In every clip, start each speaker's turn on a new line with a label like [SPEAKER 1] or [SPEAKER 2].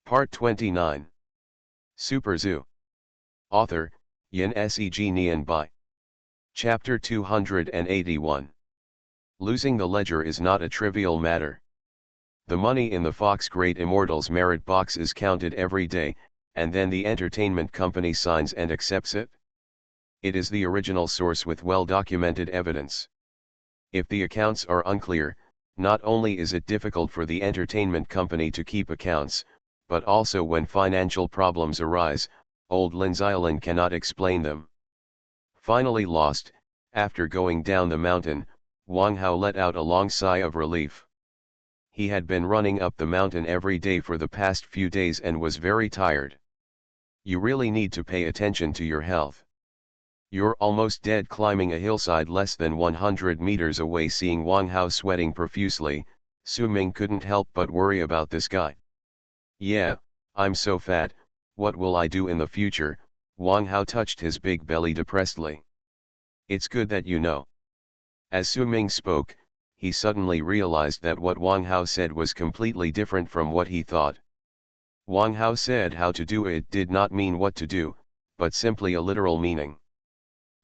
[SPEAKER 1] Part 29. Super Zoo. Author, Yin Seg Nian Bai. Chapter 281. Losing the ledger is not a trivial matter. The money in the Fox Great Immortals merit box is counted every day, and then the entertainment company signs and accepts it. It is the original source with well-documented evidence. If the accounts are unclear, not only is it difficult for the entertainment company to keep accounts, but also when financial problems arise, old Lindsay Island cannot explain them. Finally lost, after going down the mountain, Wang Hao let out a long sigh of relief. He had been running up the mountain every day for the past few days and was very tired. You really need to pay attention to your health. You're almost dead climbing a hillside less than 100 meters away. Seeing Wang Hao sweating profusely, Su Ming couldn't help but worry about this guy. Yeah, I'm so fat, what will I do in the future? Wang Hao touched his big belly depressedly. It's good that you know. As Su Ming spoke, he suddenly realized that what Wang Hao said was completely different from what he thought. Wang Hao said how to do it did not mean what to do, but simply a literal meaning.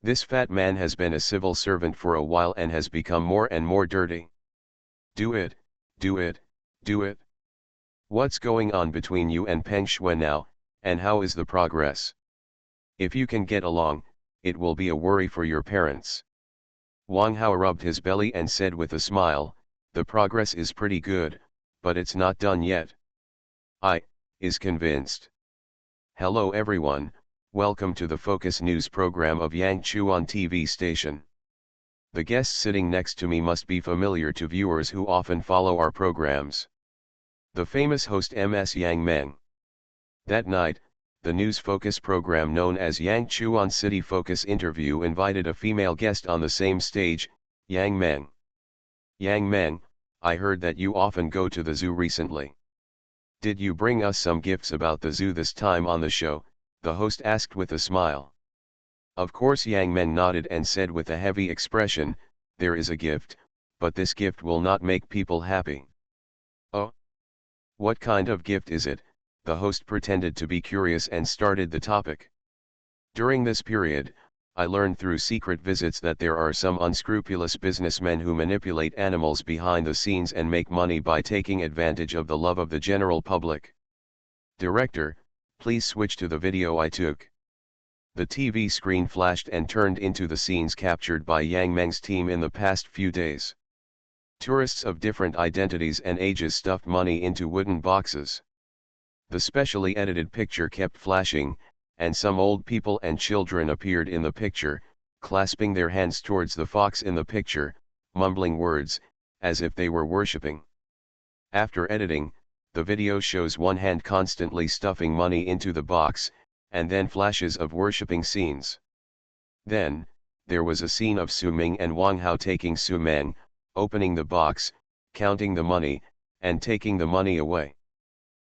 [SPEAKER 1] This fat man has been a civil servant for a while and has become more and more dirty. Do it, do it, do it. What's going on between you and Peng Shui now, and how is the progress? If you can get along, it will be a worry for your parents. Wang Hao rubbed his belly and said with a smile, the progress is pretty good, but it's not done yet. Is convinced. Hello everyone, welcome to the Focus News program of Yang Chuan TV station. The guest sitting next to me must be familiar to viewers who often follow our programs. The famous host Ms. Yang Meng. That night, the news focus program known as Yang Chuan City Focus Interview invited a female guest on the same stage, Yang Meng. Yang Meng, I heard that you often go to the zoo recently. Did you bring us some gifts about the zoo this time on the show? The host asked with a smile. Of course, Yang Meng nodded and said with a heavy expression, there is a gift, but this gift will not make people happy. Oh? What kind of gift is it? The host pretended to be curious and started the topic. During this period, I learned through secret visits that there are some unscrupulous businessmen who manipulate animals behind the scenes and make money by taking advantage of the love of the general public. Director, please switch to the video I took. The TV screen flashed and turned into the scenes captured by Yang Meng's team in the past few days. Tourists of different identities and ages stuffed money into wooden boxes. The specially edited picture kept flashing, and some old people and children appeared in the picture, clasping their hands towards the fox in the picture, mumbling words, as if they were worshipping. After editing, the video shows one hand constantly stuffing money into the box, and then flashes of worshipping scenes. Then, there was a scene of Su Ming and Wang Hao taking Su Meng, opening the box, counting the money, and taking the money away.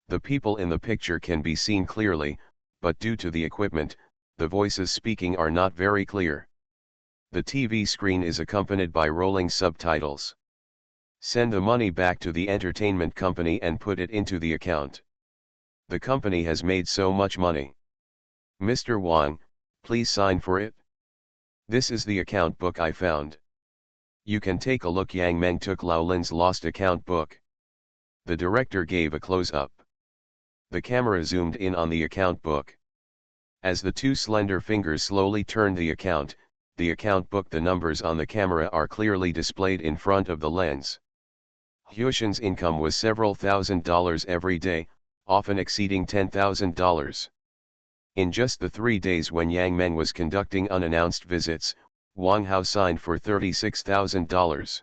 [SPEAKER 1] The people in the picture can be seen clearly, but due to the equipment, the voices speaking are not very clear. The TV screen is accompanied by rolling subtitles. Send the money back to the entertainment company and put it into the account. The company has made so much money. Mr. Wang, please sign for it. This is the account book I found. You can take a look. Yang Meng took Lao Lin's lost account book. The director gave a close-up. The camera zoomed in on the account book. As the two slender fingers slowly turned the account book, the numbers on the camera are clearly displayed in front of the lens. Huishan's income was several $1,000s every day, often exceeding $10,000. In just the 3 days when Yang Meng was conducting unannounced visits, Wang Hao signed for $36,000.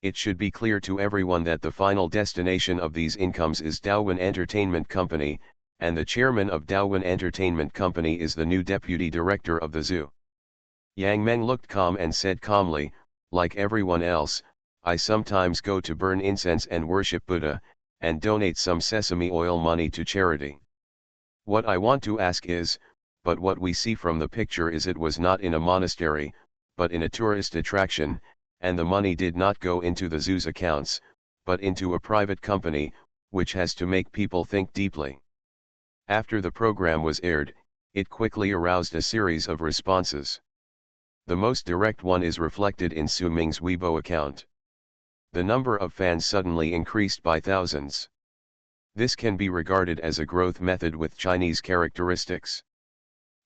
[SPEAKER 1] It should be clear to everyone that the final destination of these incomes is Daowin Entertainment Company, and the chairman of Daowin Entertainment Company is the new deputy director of the zoo. Yang Meng looked calm and said calmly, like everyone else, I sometimes go to burn incense and worship Buddha, and donate some sesame oil money to charity. What I want to ask is, but what we see from the picture is it was not in a monastery, but in a tourist attraction, and the money did not go into the zoo's accounts, but into a private company, which has to make people think deeply. After the program was aired, it quickly aroused a series of responses. The most direct one is reflected in Su Ming's Weibo account. The number of fans suddenly increased by thousands. This can be regarded as a growth method with Chinese characteristics.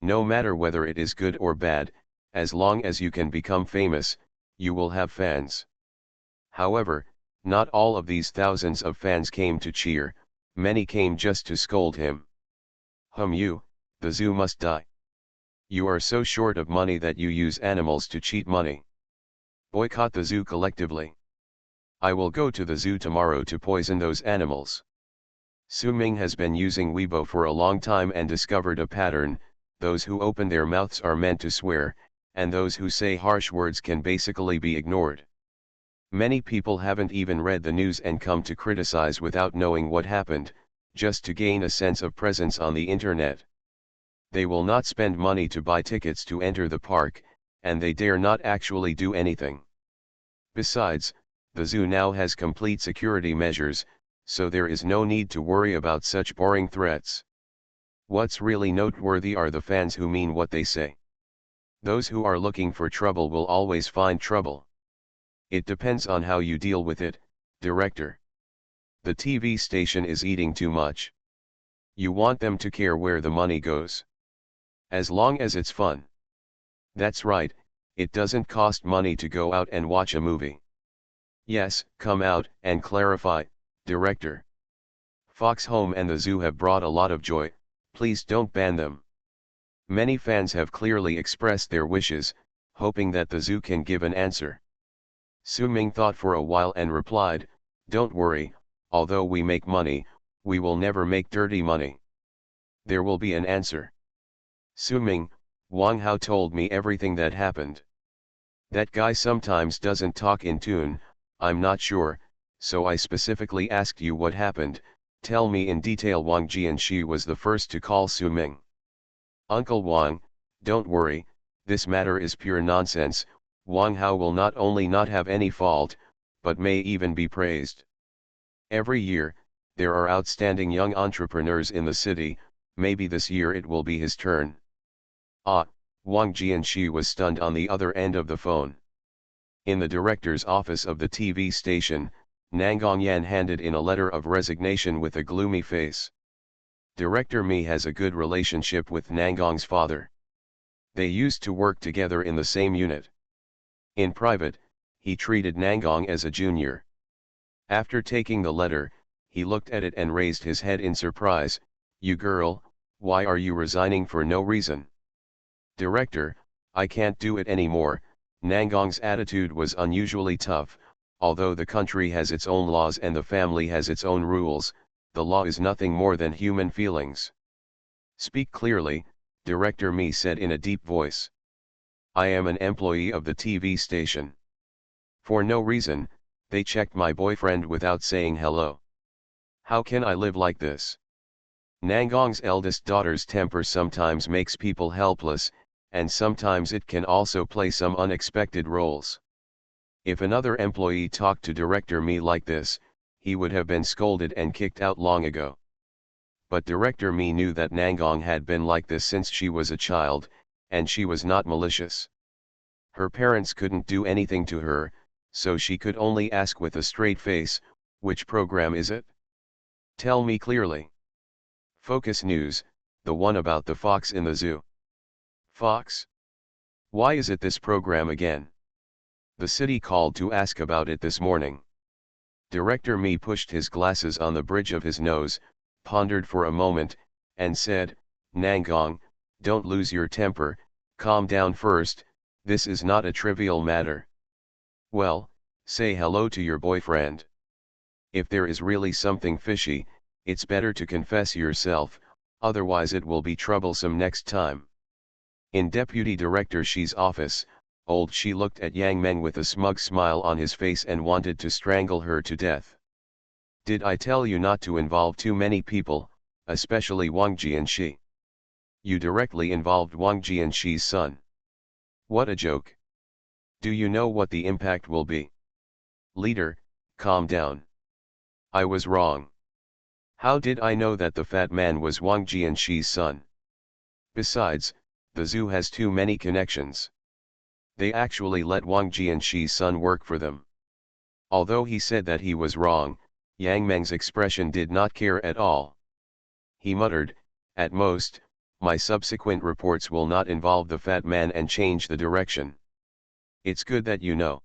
[SPEAKER 1] No matter whether it is good or bad, as long as you can become famous, you will have fans. However, not all of these thousands of fans came to cheer, many came just to scold him. You, the zoo must die. You are so short of money that you use animals to cheat money. Boycott the zoo collectively. I will go to the zoo tomorrow to poison those animals. Su Ming has been using Weibo for a long time and discovered a pattern: those who open their mouths are meant to swear, and those who say harsh words can basically be ignored. Many people haven't even read the news and come to criticize without knowing what happened, just to gain a sense of presence on the internet. They will not spend money to buy tickets to enter the park, and they dare not actually do anything. Besides, the zoo now has complete security measures, so there is no need to worry about such boring threats. What's really noteworthy are the fans who mean what they say. Those who are looking for trouble will always find trouble. It depends on how you deal with it, director. The TV station is eating too much. You want them to care where the money goes. As long as it's fun. That's right, it doesn't cost money to go out and watch a movie. Yes, come out and clarify, director. Fox Home and the zoo have brought a lot of joy, please don't ban them. Many fans have clearly expressed their wishes, hoping that the zoo can give an answer. Su Ming thought for a while and replied, "Don't worry, although we make money, we will never make dirty money. There will be an answer." Su Ming, Wang Hao told me everything that happened. That guy sometimes doesn't talk in tune, I'm not sure, so I specifically asked you what happened, tell me in detail. Wang Jianxi was the first to call Su Ming. Uncle Wang, don't worry, this matter is pure nonsense. Wang Hao will not only not have any fault, but may even be praised. Every year, there are outstanding young entrepreneurs in the city, maybe this year it will be his turn. Ah, Wang Jianxi was stunned on the other end of the phone. In the director's office of the TV station, Nangong Yan handed in a letter of resignation with a gloomy face. Director Mi has a good relationship with Nangong's father. They used to work together in the same unit. In private, he treated Nangong as a junior. After taking the letter, he looked at it and raised his head in surprise. "You girl, why are you resigning for no reason?" "Director, I can't do it anymore." Nangong's attitude was unusually tough. Although the country has its own laws and the family has its own rules, the law is nothing more than human feelings. "Speak clearly," Director Mi said in a deep voice. "I am an employee of the TV station. For no reason, they checked my boyfriend without saying hello. How can I live like this?" Nangong's eldest daughter's temper sometimes makes people helpless, and sometimes it can also play some unexpected roles. If another employee talked to Director Mi like this, he would have been scolded and kicked out long ago. But Director Mi knew that Nangong had been like this since she was a child, and she was not malicious. Her parents couldn't do anything to her, so she could only ask with a straight face, "Which program is it? Tell me clearly." "Focus News, the one about the fox in the zoo." "Fox? Why is it this program again?" "The city called to ask about it this morning." Director Mi pushed his glasses on the bridge of his nose, pondered for a moment, and said, "Nangong, don't lose your temper, calm down first, this is not a trivial matter. Well, say hello to your boyfriend. If there is really something fishy, it's better to confess yourself, otherwise it will be troublesome next time." In Deputy Director Xi's office, old Xi looked at Yang Meng with a smug smile on his face and wanted to strangle her to death. "Did I tell you not to involve too many people, especially Wang Jianxi? You directly involved Wang Jianxi's son. What a joke. Do you know what the impact will be?" "Leader, calm down. I was wrong. How did I know that the fat man was Wang Jianxi's son? Besides, the zoo has too many connections. They actually let Wang Jianxi's son work for them. Although he said that he was wrong, Yang Meng's expression did not care at all. He muttered, "At most, my subsequent reports will not involve the fat man and change the direction. It's good that you know.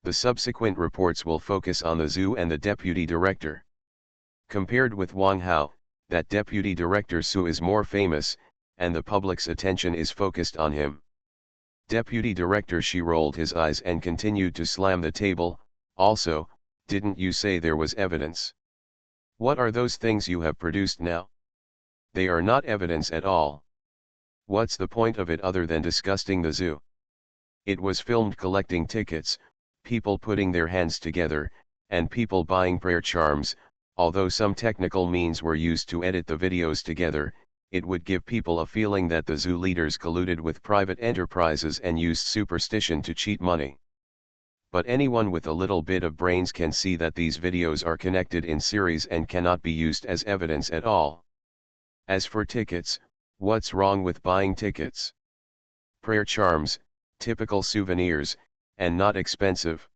[SPEAKER 1] The subsequent reports will focus on the zoo and the deputy director. Compared with Wang Hao, that deputy director Su is more famous, and the public's attention is focused on him." Deputy director Shi rolled his eyes and continued to slam the table. "Also, didn't you say there was evidence? What are those things you have produced now? They are not evidence at all. What's the point of it other than disgusting the zoo? It was filmed collecting tickets, people putting their hands together, and people buying prayer charms. Although some technical means were used to edit the videos together, it would give people a feeling that the zoo leaders colluded with private enterprises and used superstition to cheat money. But anyone with a little bit of brains can see that these videos are connected in series and cannot be used as evidence at all. As for tickets, what's wrong with buying tickets? Prayer charms, typical souvenirs, and not expensive.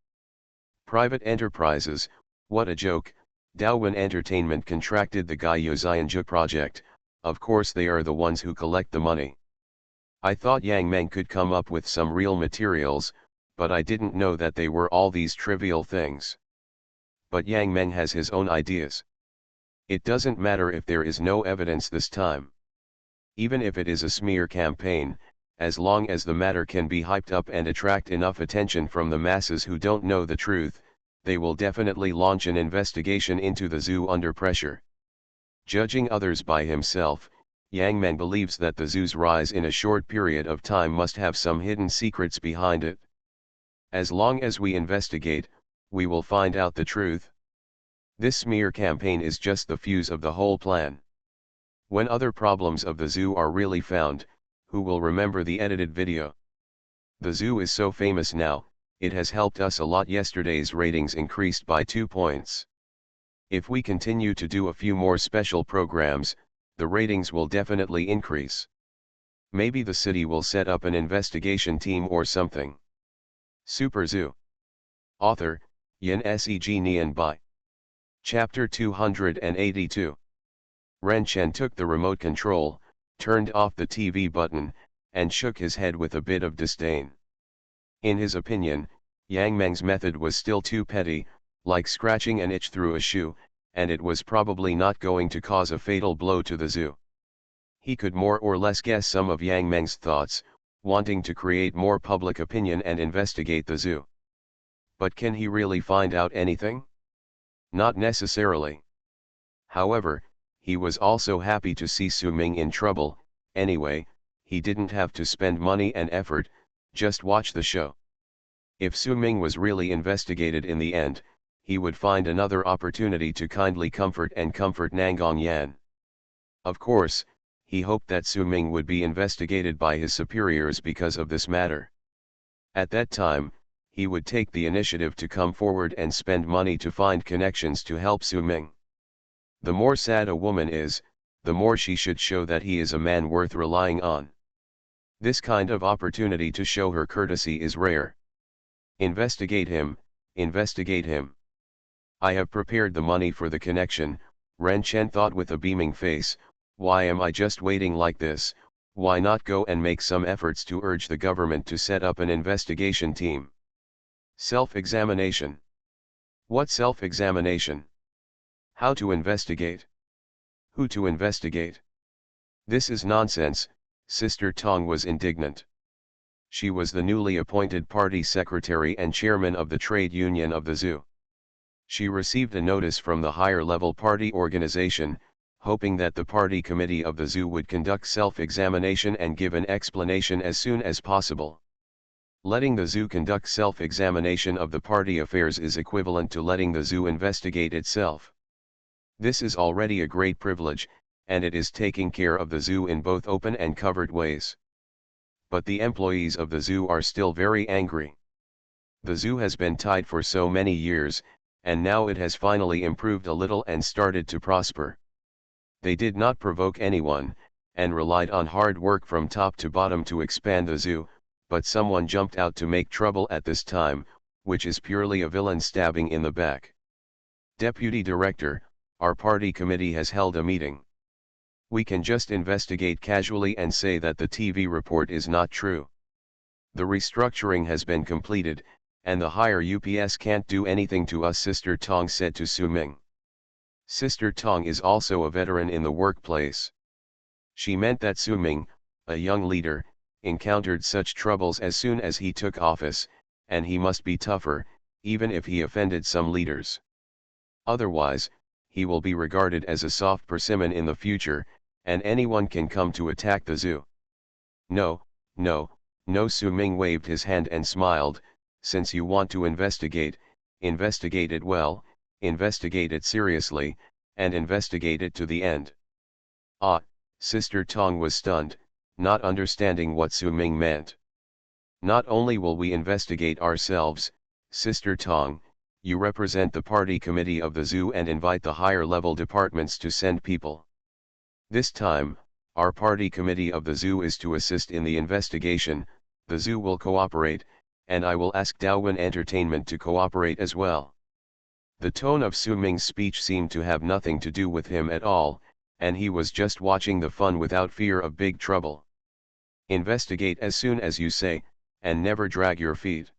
[SPEAKER 1] Private enterprises, what a joke. Daowin Entertainment contracted the Gai Yozianju project. Of course they are the ones who collect the money. I thought Yang Meng could come up with some real materials, but I didn't know that they were all these trivial things. But Yang Meng has his own ideas. It doesn't matter if there is no evidence this time. Even if it is a smear campaign, as long as the matter can be hyped up and attract enough attention from the masses who don't know the truth, they will definitely launch an investigation into the zoo under pressure. Judging others by himself, Yang Meng believes that the zoo's rise in a short period of time must have some hidden secrets behind it. As long as we investigate, we will find out the truth. This smear campaign is just the fuse of the whole plan. When other problems of the zoo are really found, who will remember the edited video? The zoo is so famous now, it has helped us a lot. Yesterday's ratings increased by 2 points. If we continue to do a few more special programs, the ratings will definitely increase. Maybe the city will set up an investigation team or something. Super Zoo. Author, Yin Seg Nian Bai. Chapter 282. Ren Chen took the remote control, turned off the TV button, and shook his head with a bit of disdain. In his opinion, Yang Meng's method was still too petty, like scratching an itch through a shoe, and it was probably not going to cause a fatal blow to the zoo. He could more or less guess some of Yang Meng's thoughts, wanting to create more public opinion and investigate the zoo. But can he really find out anything? Not necessarily. However, he was also happy to see Su Ming in trouble. Anyway, he didn't have to spend money and effort, just watch the show. If Su Ming was really investigated in the end, he would find another opportunity to kindly comfort Nangong Yan. Of course, he hoped that Su Ming would be investigated by his superiors because of this matter. At that time, he would take the initiative to come forward and spend money to find connections to help Su Ming. The more sad a woman is, the more she should show that he is a man worth relying on. This kind of opportunity to show her courtesy is rare. Investigate him, investigate him. I have prepared the money for the connection, Ren Chen thought with a beaming face. Why am I just waiting like this? Why not go and make some efforts to urge the government to set up an investigation team? Self-examination. What self-examination? How to investigate? Who to investigate? This is nonsense, Sister Tong was indignant. She was the newly appointed party secretary and chairman of the trade union of the zoo. She received a notice from the higher-level party organization, hoping that the party committee of the zoo would conduct self-examination and give an explanation as soon as possible. Letting the zoo conduct self-examination of the party affairs is equivalent to letting the zoo investigate itself. This is already a great privilege, and it is taking care of the zoo in both open and covered ways. But the employees of the zoo are still very angry. The zoo has been tied for so many years, and now it has finally improved a little and started to prosper. They did not provoke anyone, and relied on hard work from top to bottom to expand the zoo, but someone jumped out to make trouble at this time, which is purely a villain stabbing in the back. Deputy Director, our party committee has held a meeting. We can just investigate casually and say that the TV report is not true. The restructuring has been completed, and the higher UPS can't do anything to us, Sister Tong said to Su Ming. Sister Tong is also a veteran in the workplace. She meant that Su Ming, a young leader, encountered such troubles as soon as he took office, and he must be tougher, even if he offended some leaders. Otherwise, he will be regarded as a soft persimmon in the future, and anyone can come to attack the zoo. No, no, no, Su Ming waved his hand and smiled. Since you want to investigate, investigate it well, investigate it seriously, and investigate it to the end. Ah, Sister Tong was stunned, not understanding what Su Ming meant. Not only will we investigate ourselves, Sister Tong, you represent the party committee of the zoo and invite the higher level departments to send people. This time, our party committee of the zoo is to assist in the investigation. The zoo will cooperate, and I will ask Daowin Entertainment to cooperate as well. The tone of Su Ming's speech seemed to have nothing to do with him at all, and he was just watching the fun without fear of big trouble. Investigate as soon as you say, and never drag your feet.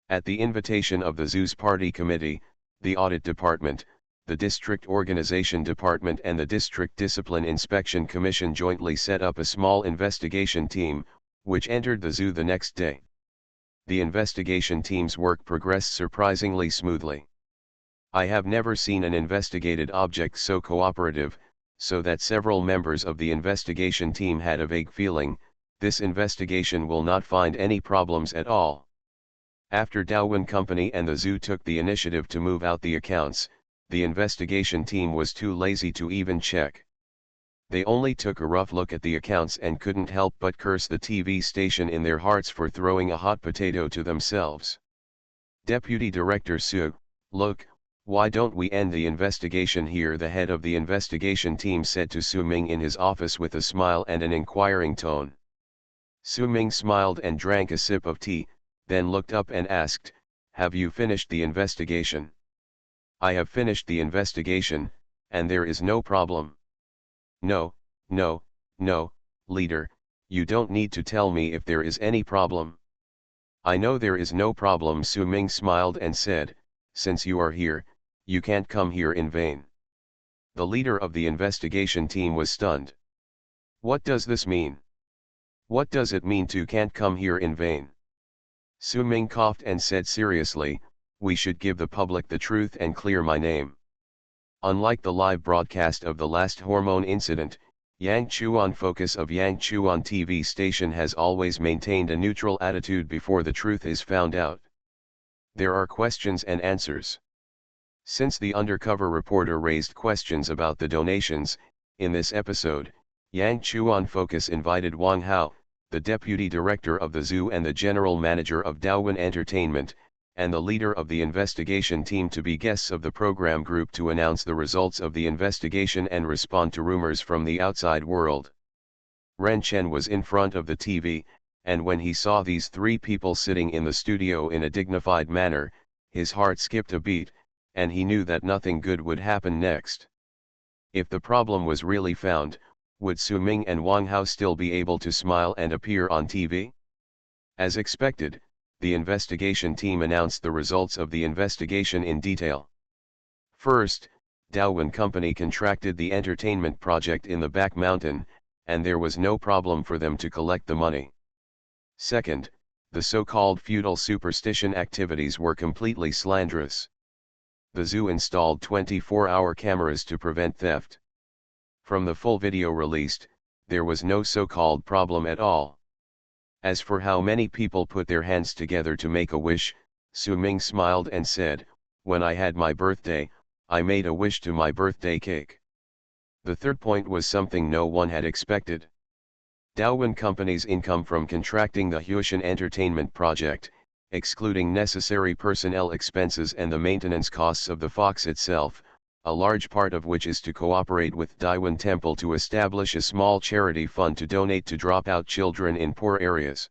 [SPEAKER 1] At the invitation of the zoo's party committee, the audit department, the district organization department and the district discipline inspection commission jointly set up a small investigation team, which entered the zoo the next day. The investigation team's work progressed surprisingly smoothly. I have never seen an investigated object so cooperative, so that several members of the investigation team had a vague feeling, this investigation will not find any problems at all. After Daowin Company and the zoo took the initiative to move out the accounts, the investigation team was too lazy to even check. They only took a rough look at the accounts and couldn't help but curse the TV station in their hearts for throwing a hot potato to themselves. Deputy Director Su, look, why don't we end the investigation here? The head of the investigation team said to Su Ming in his office with a smile and an inquiring tone. Su Ming smiled and drank a sip of tea, then looked up and asked, have you finished the investigation? I have finished the investigation, and there is no problem. No, no, no, leader, you don't need to tell me if there is any problem. I know there is no problem. Su Ming smiled and said, since you are here, you can't come here in vain. The leader of the investigation team was stunned. What does this mean? What does it mean to can't come here in vain? Su Ming coughed and said seriously, we should give the public the truth and clear my name. Unlike the live broadcast of the last hormone incident, Yang Chuan Focus of Yang Chuan TV station has always maintained a neutral attitude before the truth is found out. There are questions and answers. Since the undercover reporter raised questions about the donations, in this episode, Yang Chuan Focus invited Wang Hao, the deputy director of the zoo and the general manager of Daowin Entertainment, and the leader of the investigation team to be guests of the program group to announce the results of the investigation and respond to rumors from the outside world. Ren Chen was in front of the TV, and when he saw these three people sitting in the studio in a dignified manner, his heart skipped a beat, and he knew that nothing good would happen next. If the problem was really found, would Su Ming and Wang Hao still be able to smile and appear on TV? As expected, the investigation team announced the results of the investigation in detail. First, Daowin Company contracted the entertainment project in the back mountain, and there was no problem for them to collect the money. Second, the so-called feudal superstition activities were completely slanderous. The zoo installed 24-hour cameras to prevent theft. From the full video released, there was no so-called problem at all. As for how many people put their hands together to make a wish, Su Ming smiled and said, when I had my birthday, I made a wish to my birthday cake. The third point was something no one had expected. Daowin Company's income from contracting the Huishan Entertainment project, excluding necessary personnel expenses and the maintenance costs of the fox itself, a large part of which is to cooperate with Daiwan Temple to establish a small charity fund to donate to dropout children in poor areas.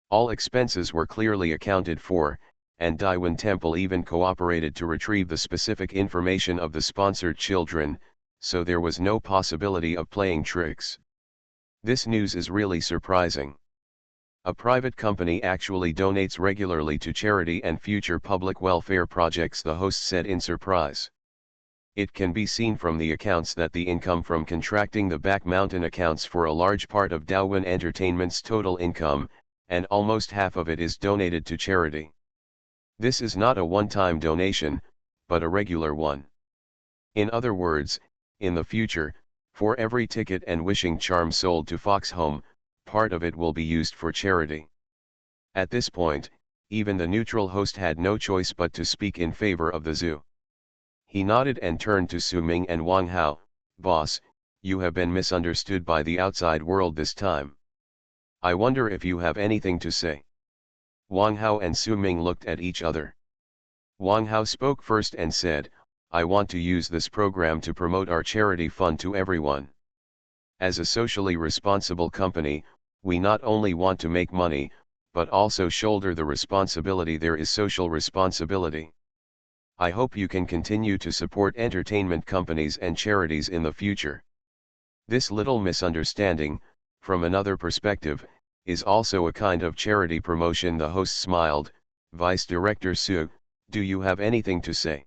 [SPEAKER 1] All expenses were clearly accounted for, and Daiwan Temple even cooperated to retrieve the specific information of the sponsored children, so there was no possibility of playing tricks. This news is really surprising. A private company actually donates regularly to charity and future public welfare projects, the host said in surprise. It can be seen from the accounts that the income from contracting the back mountain accounts for a large part of Daiwan Entertainment's total income, and almost half of it is donated to charity. This is not a one-time donation, but a regular one. In other words, in the future, for every ticket and wishing charm sold to Fox Home, part of it will be used for charity. At this point, even the neutral host had no choice but to speak in favor of the zoo. He nodded and turned to Su Ming and Wang Hao. "Boss, you have been misunderstood by the outside world this time. I wonder if you have anything to say." Wang Hao and Su Ming looked at each other. Wang Hao spoke first and said, "I want to use this program to promote our charity fund to everyone. As a socially responsible company, we not only want to make money, but also shoulder the responsibility. There is social responsibility. I hope you can continue to support entertainment companies and charities in the future. This little misunderstanding, from another perspective, is also a kind of charity promotion." The host smiled. "Vice Director Su, do you have anything to say?"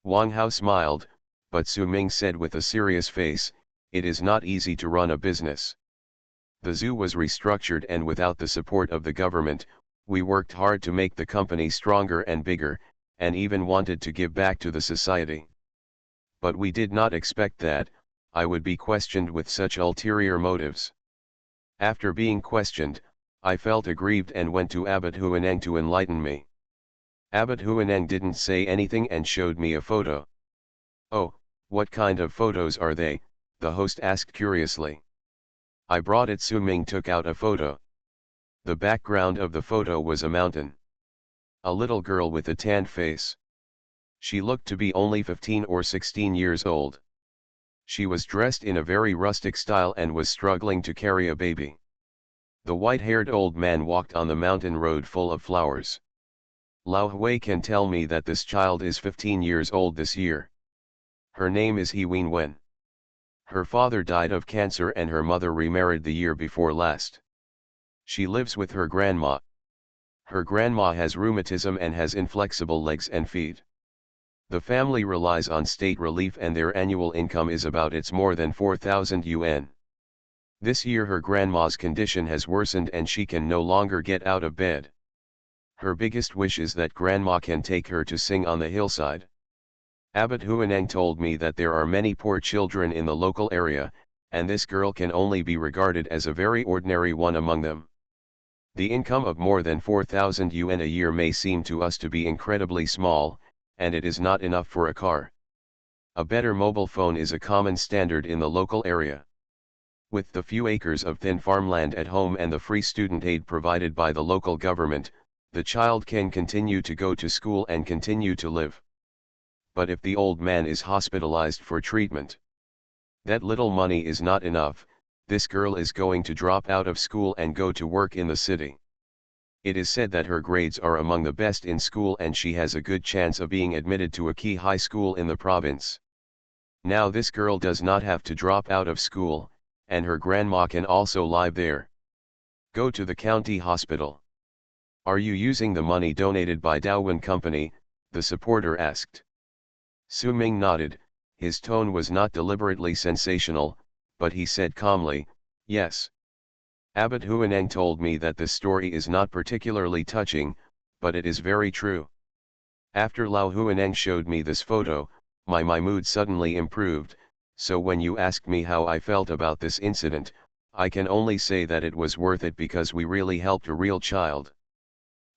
[SPEAKER 1] Wang Hao smiled, but Su Ming said with a serious face, "It is not easy to run a business. The zoo was restructured, and without the support of the government, we worked hard to make the company stronger and bigger, and even wanted to give back to the society. But we did not expect that I would be questioned with such ulterior motives. After being questioned, I felt aggrieved and went to Abbot Huaneng to enlighten me. Abbot Huaneng didn't say anything and showed me a photo." "Oh, what kind of photos are they?" the host asked curiously. "I brought it." Su Ming took out a photo. The background of the photo was a mountain. A little girl with a tanned face. She looked to be only 15 or 16 years old. She was dressed in a very rustic style and was struggling to carry a baby. The white-haired old man walked on the mountain road full of flowers. "Lao Hui can tell me that this child is 15 years old this year. Her name is He Wen. Her father died of cancer and her mother remarried the year before last. She lives with her grandma. Her grandma has rheumatism and has inflexible legs and feet. The family relies on state relief and their annual income is about it's more than 4,000 yuan. This year her grandma's condition has worsened and she can no longer get out of bed. Her biggest wish is that grandma can take her to sing on the hillside. Abbot Huaneng told me that there are many poor children in the local area, and this girl can only be regarded as a very ordinary one among them. The income of more than 4,000 yuan a year may seem to us to be incredibly small, and it is not enough for a car. A better mobile phone is a common standard in the local area. With the few acres of thin farmland at home and the free student aid provided by the local government, the child can continue to go to school and continue to live. But if the old man is hospitalized for treatment, that little money is not enough. This girl is going to drop out of school and go to work in the city. It is said that her grades are among the best in school and she has a good chance of being admitted to a key high school in the province. Now this girl does not have to drop out of school, and her grandma can also live there. Go to the county hospital. Are you using the money donated by Daiwan Company? The supporter asked. Su Ming nodded. His tone was not deliberately sensational, but he said calmly, "Yes." Abbot Huaneng told me that this story is not particularly touching, but it is very true. After Lao Huaneng showed me this photo, my mood suddenly improved, so when you asked me how I felt about this incident, I can only say that it was worth it because we really helped a real child.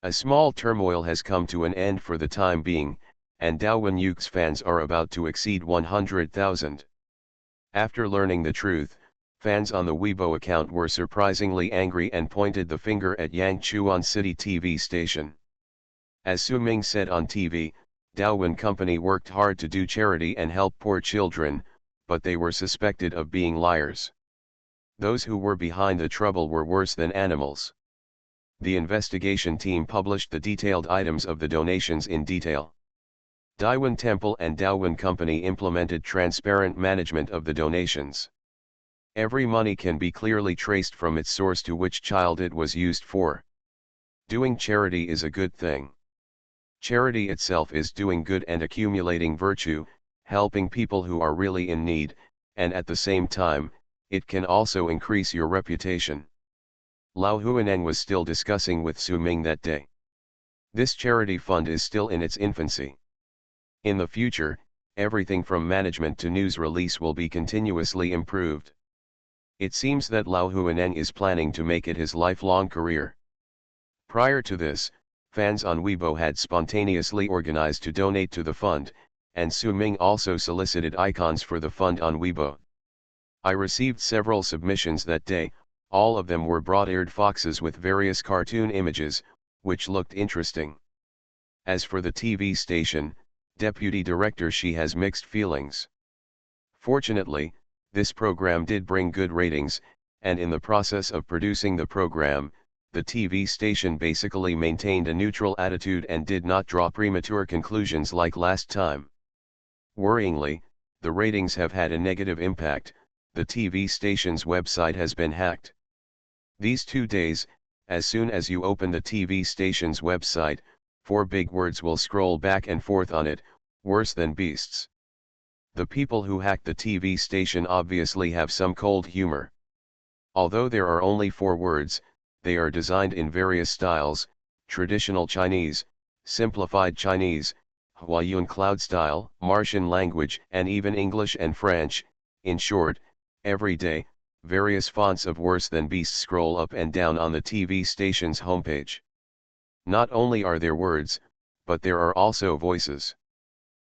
[SPEAKER 1] A small turmoil has come to an end for the time being, and Daiwan Yuke's fans are about to exceed 100,000. After learning the truth, fans on the Weibo account were surprisingly angry and pointed the finger at Yangchuan City TV station. As Su Ming said on TV, Daowin Company worked hard to do charity and help poor children, but they were suspected of being liars. Those who were behind the trouble were worse than animals. The investigation team published the detailed items of the donations in detail. Daowin Temple and Daowin Company implemented transparent management of the donations. Every money can be clearly traced from its source to which child it was used for. Doing charity is a good thing. Charity itself is doing good and accumulating virtue, helping people who are really in need, and at the same time, it can also increase your reputation. Lao Huaneng was still discussing with Su Ming that day. This charity fund is still in its infancy. In the future, everything from management to news release will be continuously improved. It seems that Lao Huaneng is planning to make it his lifelong career. Prior to this, fans on Weibo had spontaneously organized to donate to the fund, and Su Ming also solicited icons for the fund on Weibo. I received several submissions that day. All of them were broad-eared foxes with various cartoon images, which looked interesting. As for the TV station, Deputy Director she has mixed feelings. Fortunately, this program did bring good ratings, and in the process of producing the program, the TV station basically maintained a neutral attitude and did not draw premature conclusions like last time. Worryingly, the ratings have had a negative impact. The TV station's website has been hacked. These 2 days, as soon as you open the TV station's website, 4 big words will scroll back and forth on it: worse than beasts. The people who hacked the TV station obviously have some cold humor. Although there are only 4 words, they are designed in various styles: traditional Chinese, simplified Chinese, Huayuan cloud style, Martian language, and even English and French. In short, every day, various fonts of worse than beasts scroll up and down on the TV station's homepage. Not only are there words, but there are also voices.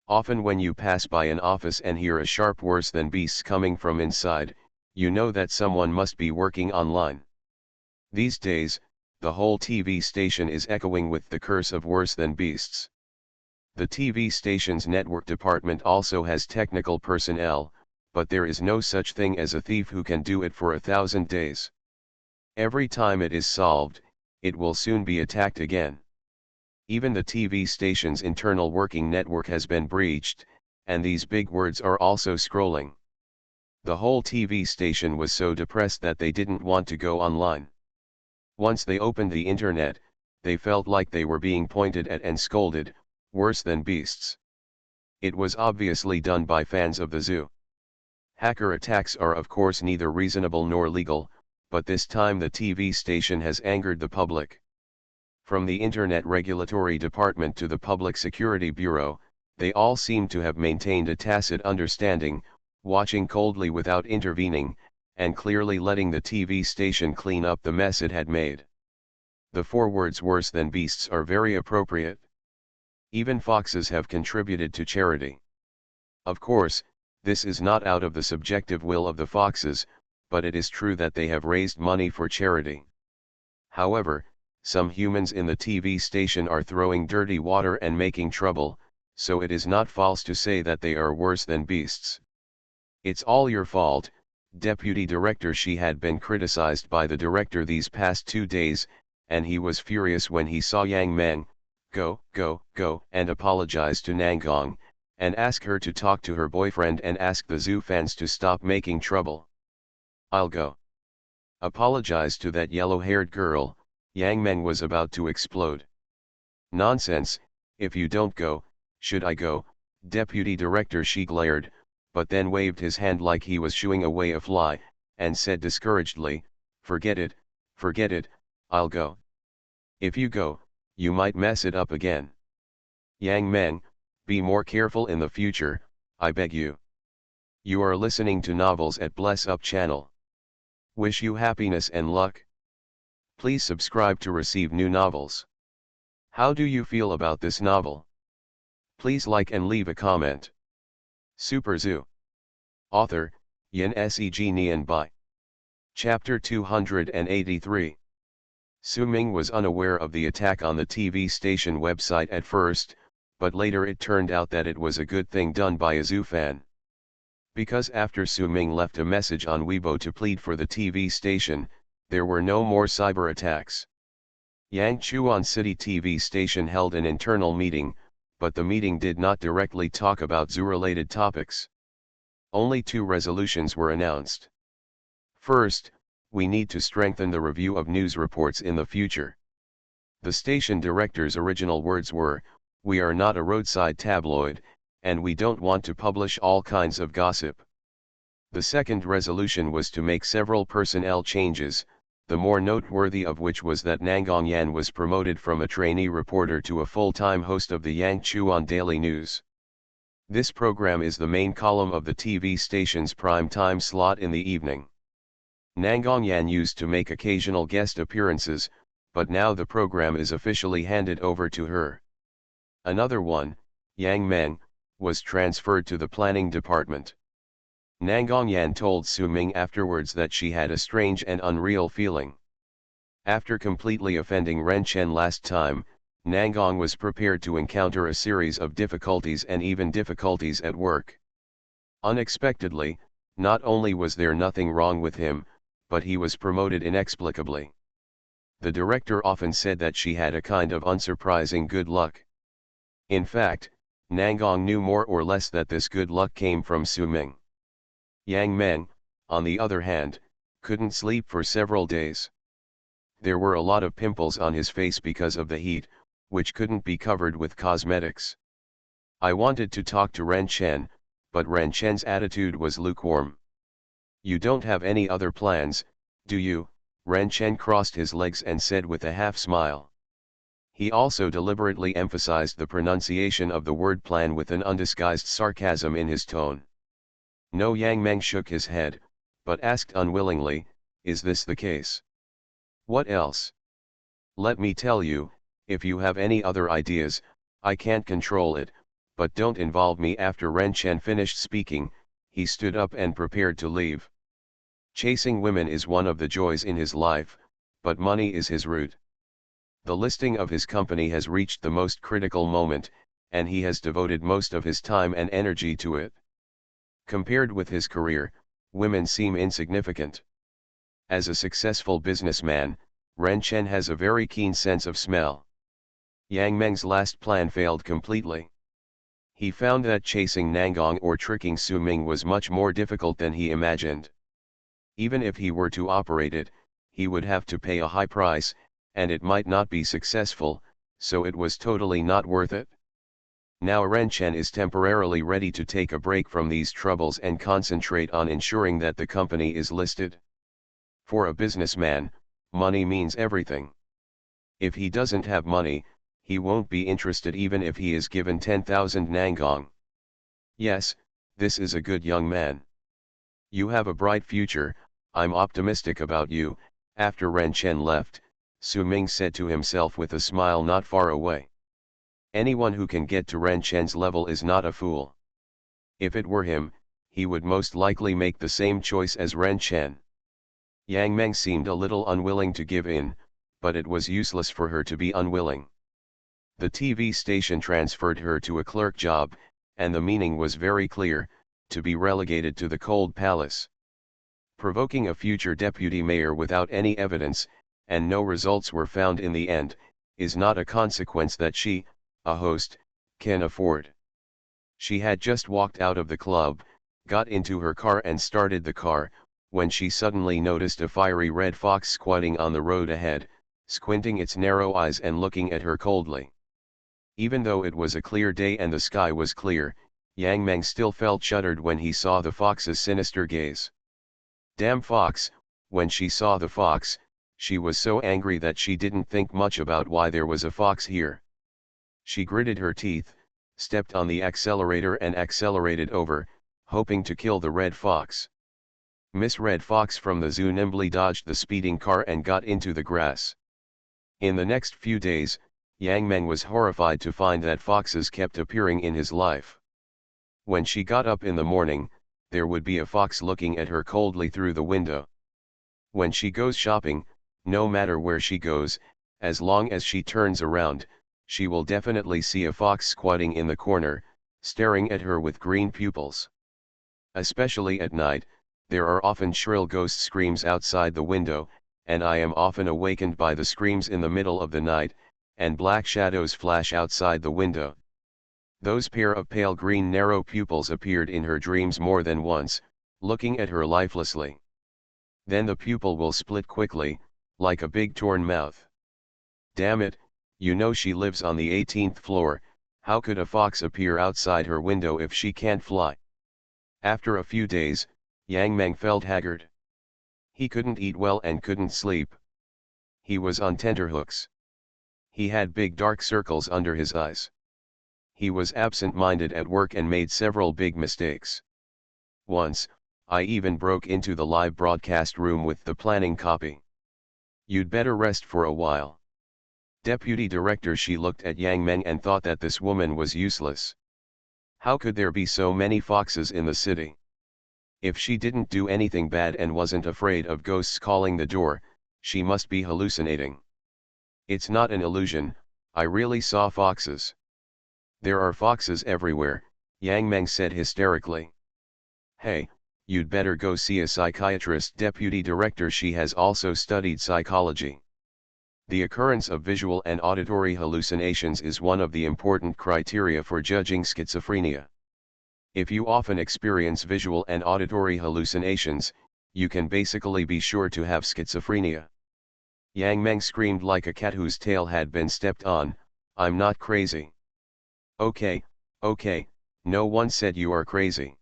[SPEAKER 1] Often when you pass by an office and hear a sharp worse than beasts coming from inside, you know that someone must be working online. These days, the whole TV station is echoing with the curse of worse than beasts. The TV station's network department also has technical personnel, but there is no such thing as a thief who can do it for 1,000 days. Every time it is solved, it will soon be attacked again. Even the TV station's internal working network has been breached, and these big words are also scrolling. The whole TV station was so depressed that they didn't want to go online. Once they opened the internet, they felt like they were being pointed at and scolded: worse than beasts. It was obviously done by fans of the zoo. Hacker attacks are of course neither reasonable nor legal, but this time the TV station has angered the public. From the Internet Regulatory Department to the Public Security Bureau, they all seem to have maintained a tacit understanding, watching coldly without intervening, and clearly letting the TV station clean up the mess it had made. The 4 words worse than beasts are very appropriate. Even foxes have contributed to charity. Of course, this is not out of the subjective will of the foxes, but it is true that they have raised money for charity. However, some humans in the TV station are throwing dirty water and making trouble, so it is not false to say that they are worse than beasts. It's all your fault, Deputy Director. She had been criticized by the director these past 2 days, and he was furious when he saw Yang Meng go, and apologize to Nangong, and ask her to talk to her boyfriend and ask the zoo fans to stop making trouble. I'll go. Apologize to that yellow-haired girl. Yang Meng was about to explode. Nonsense, if you don't go, should I go, Deputy Director? She glared, but then waved his hand like he was shooing away a fly, and said discouragedly, forget it, I'll go. If you go, you might mess it up again. Yang Meng, be more careful in the future, I beg you. You are listening to Novels at Bless Up channel. Wish you happiness and luck. Please subscribe to receive new novels. How do you feel about this novel? Please like and leave a comment. Super Zoo. Author, Yin Seg Nian Bai. Chapter 283. Su Ming was unaware of the attack on the TV station website at first, but later it turned out that it was a good thing done by a Zhu fan. Because after Su Ming left a message on Weibo to plead for the TV station, there were no more cyber attacks. Yangchuan City TV station held an internal meeting, but the meeting did not directly talk about Zhu-related topics. Only two resolutions were announced. First, we need to strengthen the review of news reports in the future. The station director's original words were, "We are not a roadside tabloid, and we don't want to publish all kinds of gossip." The second resolution was to make several personnel changes, the more noteworthy of which was that Nangong Yan was promoted from a trainee reporter to a full-time host of the Yangchuan Daily News. This program is the main column of the TV station's prime time slot in the evening. Nangong Yan used to make occasional guest appearances, but now the program is officially handed over to her. Another one, Yang Meng, was transferred to the planning department. Nangong Yan told Su Ming afterwards that she had a strange and unreal feeling. After completely offending Ren Chen last time, Nangong was prepared to encounter a series of difficulties and even difficulties at work. Unexpectedly, not only was there nothing wrong with him, but he was promoted inexplicably. The director often said that she had a kind of unsurprising good luck. In fact, Nangong knew more or less that this good luck came from Su Ming. Yang Meng, on the other hand, couldn't sleep for several days. There were a lot of pimples on his face because of the heat, which couldn't be covered with cosmetics. I wanted to talk to Ren Chen, but Ren Chen's attitude was lukewarm. "You don't have any other plans, do you?" Ren Chen crossed his legs and said with a half smile. He also deliberately emphasized the pronunciation of the word plan with an undisguised sarcasm in his tone. No, Yang Meng shook his head, but asked unwillingly, "Is this the case?" "What else?" "Let me tell you, if you have any other ideas, I can't control it, but don't involve me." After Ren Chen finished speaking, he stood up and prepared to leave. Chasing women is one of the joys in his life, but money is his root. The listing of his company has reached the most critical moment, and he has devoted most of his time and energy to it. Compared with his career, women seem insignificant. As a successful businessman, Ren Chen has a very keen sense of smell. Yang Meng's last plan failed completely. He found that chasing Nangong or tricking Su Ming was much more difficult than he imagined. Even if he were to operate it, he would have to pay a high price, and it might not be successful, so it was totally not worth it. Now Ren Chen is temporarily ready to take a break from these troubles and concentrate on ensuring that the company is listed. For a businessman, money means everything. If he doesn't have money, he won't be interested even if he is given 10,000 Nangong. Yes, this is a good young man. You have a bright future, I'm optimistic about you. After Ren Chen left, Su Ming said to himself with a smile not far away. Anyone who can get to Ren Chen's level is not a fool. If it were him, he would most likely make the same choice as Ren Chen. Yang Meng seemed a little unwilling to give in, but it was useless for her to be unwilling. The TV station transferred her to a clerk job, and the meaning was very clear, to be relegated to the cold palace. Provoking a future deputy mayor without any evidence, and no results were found in the end, is not a consequence that she, a host, can afford. She had just walked out of the club, got into her car and started the car, when she suddenly noticed a fiery red fox squatting on the road ahead, squinting its narrow eyes and looking at her coldly. Even though it was a clear day and the sky was clear, Yang Meng still felt shuddered when he saw the fox's sinister gaze. Damn fox! When she saw the fox, she was so angry that she didn't think much about why there was a fox here. She gritted her teeth, stepped on the accelerator and accelerated over, hoping to kill the red fox. Miss Red Fox from the zoo nimbly dodged the speeding car and got into the grass. In the next few days, Yang Meng was horrified to find that foxes kept appearing in his life. When she got up in the morning, there would be a fox looking at her coldly through the window. When she goes shopping, No matter where she goes, as long as she turns around, she will definitely see a fox squatting in the corner, staring at her with green pupils. Especially at night, there are often shrill ghost screams outside the window, and I am often awakened by the screams in the middle of the night, and black shadows flash outside the window. Those pair of pale green narrow pupils appeared in her dreams more than once, looking at her lifelessly. Then the pupil will split quickly, like a big torn mouth. Damn it, you know she lives on the 18th floor, how could a fox appear outside her window if she can't fly? After a few days, Yang Meng felt haggard. He couldn't eat well and couldn't sleep. He was on tenterhooks. He had big dark circles under his eyes. He was absent-minded at work and made several big mistakes. Once, I even broke into the live broadcast room with the planning copy. You'd better rest for a while. Deputy Director, she looked at Yang Meng and thought that this woman was useless. How could there be so many foxes in the city? If she didn't do anything bad and wasn't afraid of ghosts calling the door, she must be hallucinating. It's not an illusion, I really saw foxes. There are foxes everywhere, Yang Meng said hysterically. Hey, you'd better go see a psychiatrist. Deputy Director, she has also studied psychology. The occurrence of visual and auditory hallucinations is one of the important criteria for judging schizophrenia. If you often experience visual and auditory hallucinations, you can basically be sure to have schizophrenia. Yang Meng screamed like a cat whose tail had been stepped on, I'm not crazy. Okay, no one said you are crazy.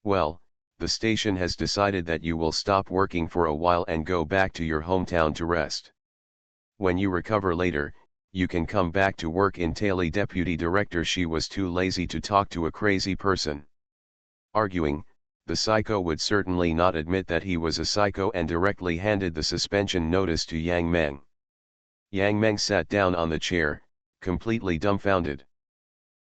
[SPEAKER 1] Well, the station has decided that you will stop working for a while and go back to your hometown to rest. When you recover later, you can come back to work in Taily. Deputy Director, she was too lazy to talk to a crazy person. Arguing, the psycho would certainly not admit that he was a psycho and directly handed the suspension notice to Yang Meng. Yang Meng sat down on the chair, completely dumbfounded.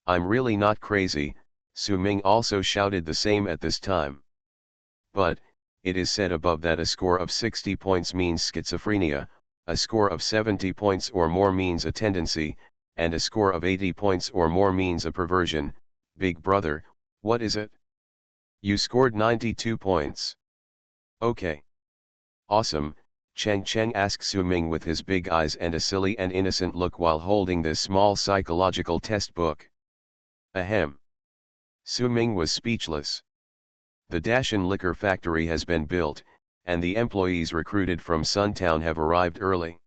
[SPEAKER 1] I'm really not crazy, Su Ming also shouted the same at this time. But, it is said above that a score of 60 points means schizophrenia, a score of 70 points or more means a tendency, and a score of 80 points or more means a perversion. Big brother, what is it? You scored 92 points. Okay. Awesome, Cheng Cheng asked Su Ming with his big eyes and a silly and innocent look while holding this small psychological test book. Ahem. Su Ming was speechless. The Dashan liquor factory has been built, and the employees recruited from Suntown have arrived early.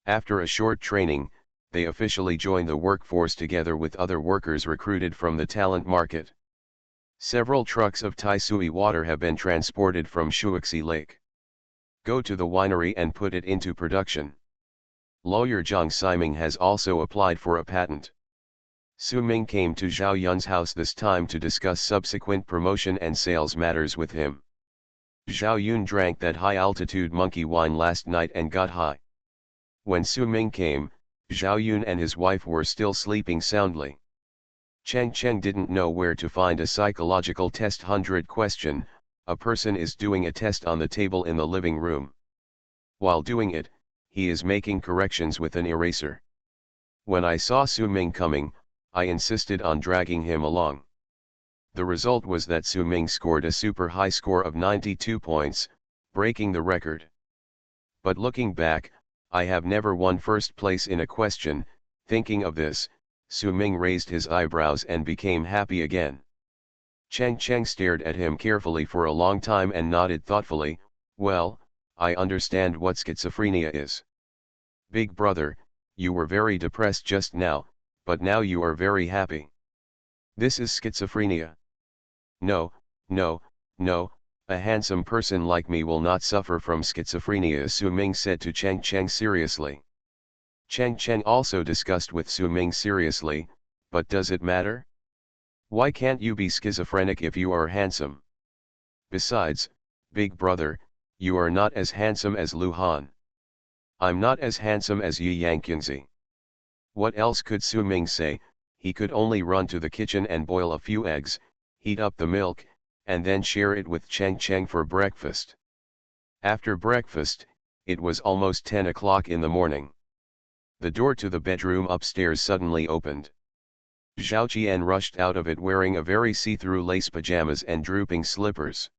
[SPEAKER 1] After a short training, they officially joined the workforce together with other workers recruited from the talent market. Several trucks of Taisui water have been transported from Shuixi Lake. Go to the winery and put it into production. Lawyer Zhang Siming has also applied for a patent. Su Ming came to Zhao Yun's house this time to discuss subsequent promotion and sales matters with him. Zhao Yun drank that high-altitude monkey wine last night and got high. When Su Ming came, Zhao Yun and his wife were still sleeping soundly. Cheng Cheng didn't know where to find a psychological test 100 question. A person is doing a test on the table in the living room. While doing it, he is making corrections with an eraser. When I saw Su Ming coming, I insisted on dragging him along. The result was that Su Ming scored a super high score of 92 points, breaking the record. But looking back, I have never won first place in a question. Thinking of this, Su Ming raised his eyebrows and became happy again. Cheng Cheng stared at him carefully for a long time and nodded thoughtfully. Well, I understand what schizophrenia is. Big brother, you were very depressed just now, but now you are very happy. This is schizophrenia. No, a handsome person like me will not suffer from schizophrenia, Su Ming said to Cheng Cheng seriously. Cheng Cheng also discussed with Su Ming seriously, but does it matter? Why can't you be schizophrenic if you are handsome? Besides, big brother, you are not as handsome as Lu Han. I'm not as handsome as Yi Yangqingzi. What else could Su Ming say? He could only run to the kitchen and boil a few eggs, heat up the milk, and then share it with Cheng Cheng for breakfast. After breakfast, It was almost 10 o'clock in the morning. The door to the bedroom upstairs suddenly opened. Zhao Qian rushed out of it wearing a very see-through lace pajamas and drooping slippers.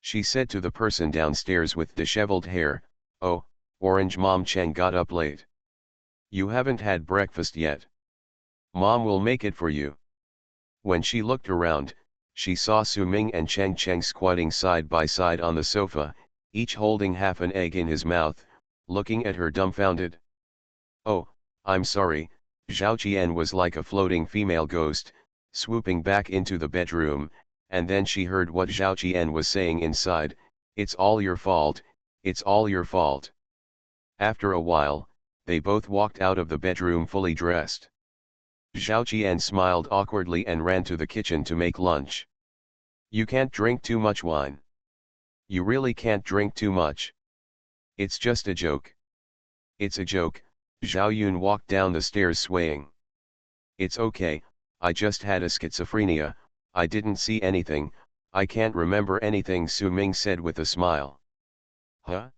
[SPEAKER 1] She said to the person downstairs with disheveled hair, "Oh, Orange Mom Cheng got up late. You haven't had breakfast yet. Mom will make it for you." When she looked around, she saw Su Ming and Cheng Cheng squatting side by side on the sofa, each holding half an egg in his mouth, looking at her dumbfounded. "Oh, I'm sorry," Zhao Qian was like a floating female ghost, swooping back into the bedroom, and then she heard what Zhao Qian was saying inside, "It's all your fault, it's all your fault." After a while, they both walked out of the bedroom fully dressed. Zhao Qian smiled awkwardly and ran to the kitchen to make lunch. "You can't drink too much wine. You really can't drink too much. It's just a joke." "It's a joke," Zhao Yun walked down the stairs swaying. "It's okay, I just had a schizophrenia, I didn't see anything, I can't remember anything," Su Ming said with a smile. "Huh?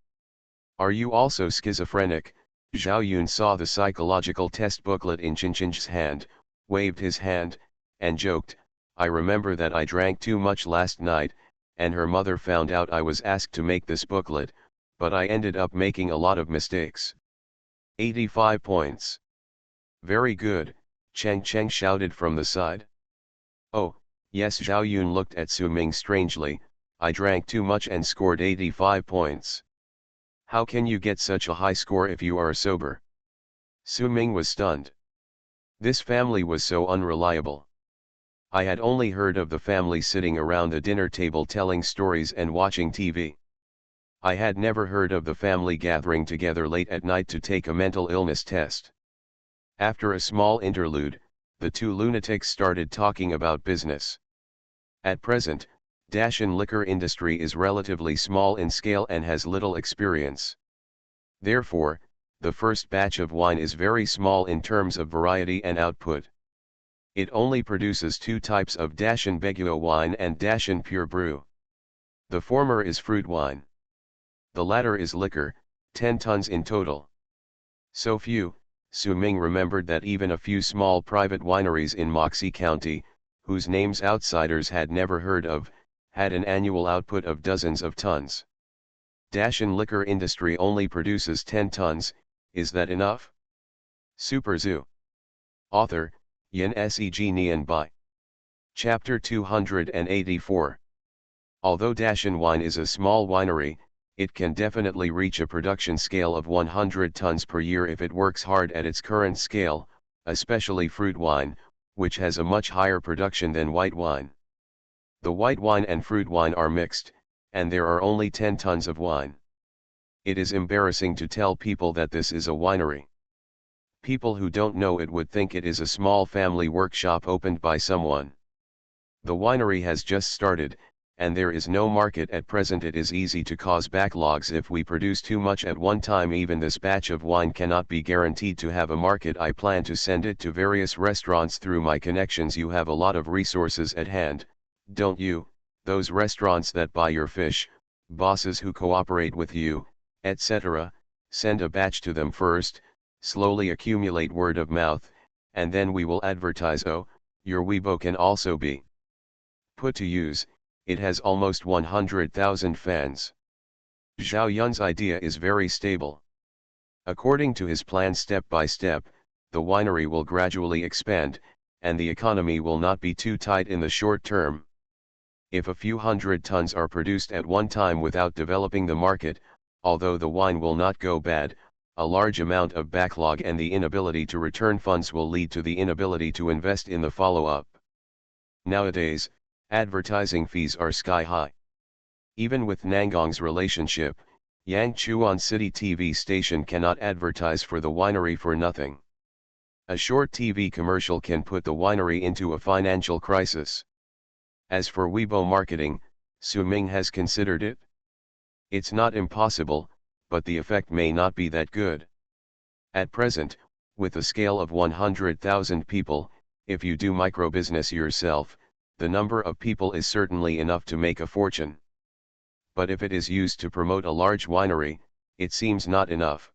[SPEAKER 1] Are you also schizophrenic?" Zhao Yun saw the psychological test booklet in Chen Chen's hand, waved his hand, and joked, "I remember that I drank too much last night, and her mother found out I was asked to make this booklet, but I ended up making a lot of mistakes." 85 points. "Very good," Cheng Cheng shouted from the side. "Oh, yes," Zhao Yun looked at Su Ming strangely, "I drank too much and scored 85 points. How can you get such a high score if you are sober?" Su Ming was stunned. This family was so unreliable. I had only heard of the family sitting around the dinner table telling stories and watching TV. I had never heard of the family gathering together late at night to take a mental illness test. After a small interlude, the two lunatics started talking about business. At present, Dashan liquor industry is relatively small in scale and has little experience. Therefore, the first batch of wine is very small in terms of variety and output. It only produces two types of Dashan Beguo wine and Dashan Pure Brew. The former is fruit wine. The latter is liquor, 10 tons in total. So few, Su Ming remembered that even a few small private wineries in Moxie County, whose names outsiders had never heard of, had an annual output of dozens of tons. Dashan liquor industry only produces 10 tons, is that enough? Super Zoo. Author, Yin Seg Nian Bai. Chapter 284. Although Dashan Wine is a small winery, it can definitely reach a production scale of 100 tons per year if it works hard at its current scale, especially fruit wine, which has a much higher production than white wine. The white wine and fruit wine are mixed, and there are only 10 tons of wine. It is embarrassing to tell people that this is a winery. People who don't know it would think it is a small family workshop opened by someone. The winery has just started, and there is no market at present. It is easy to cause backlogs if we produce too much at one time. Even this batch of wine cannot be guaranteed to have a market. I plan to send it to various restaurants through my connections. You have a lot of resources at hand, don't you? Those restaurants that buy your fish, bosses who cooperate with you, etc., send a batch to them first, slowly accumulate word of mouth, and then we will advertise. Oh, your Weibo can also be put to use. It has almost 100,000 fans. Zhao Yun's idea is very stable. According to his plan, step by step, the winery will gradually expand, and the economy will not be too tight in the short term. If a few hundred tons are produced at one time without developing the market, although the wine will not go bad, a large amount of backlog and the inability to return funds will lead to the inability to invest in the follow-up. Nowadays, advertising fees are sky high. Even with Nangong's relationship, Yangchuan City TV station cannot advertise for the winery for nothing. A short TV commercial can put the winery into a financial crisis. As for Weibo marketing, Su Ming has considered it. It's not impossible, but the effect may not be that good. At present, with a scale of 100,000 people, if you do microbusiness yourself, the number of people is certainly enough to make a fortune. But if it is used to promote a large winery, it seems not enough.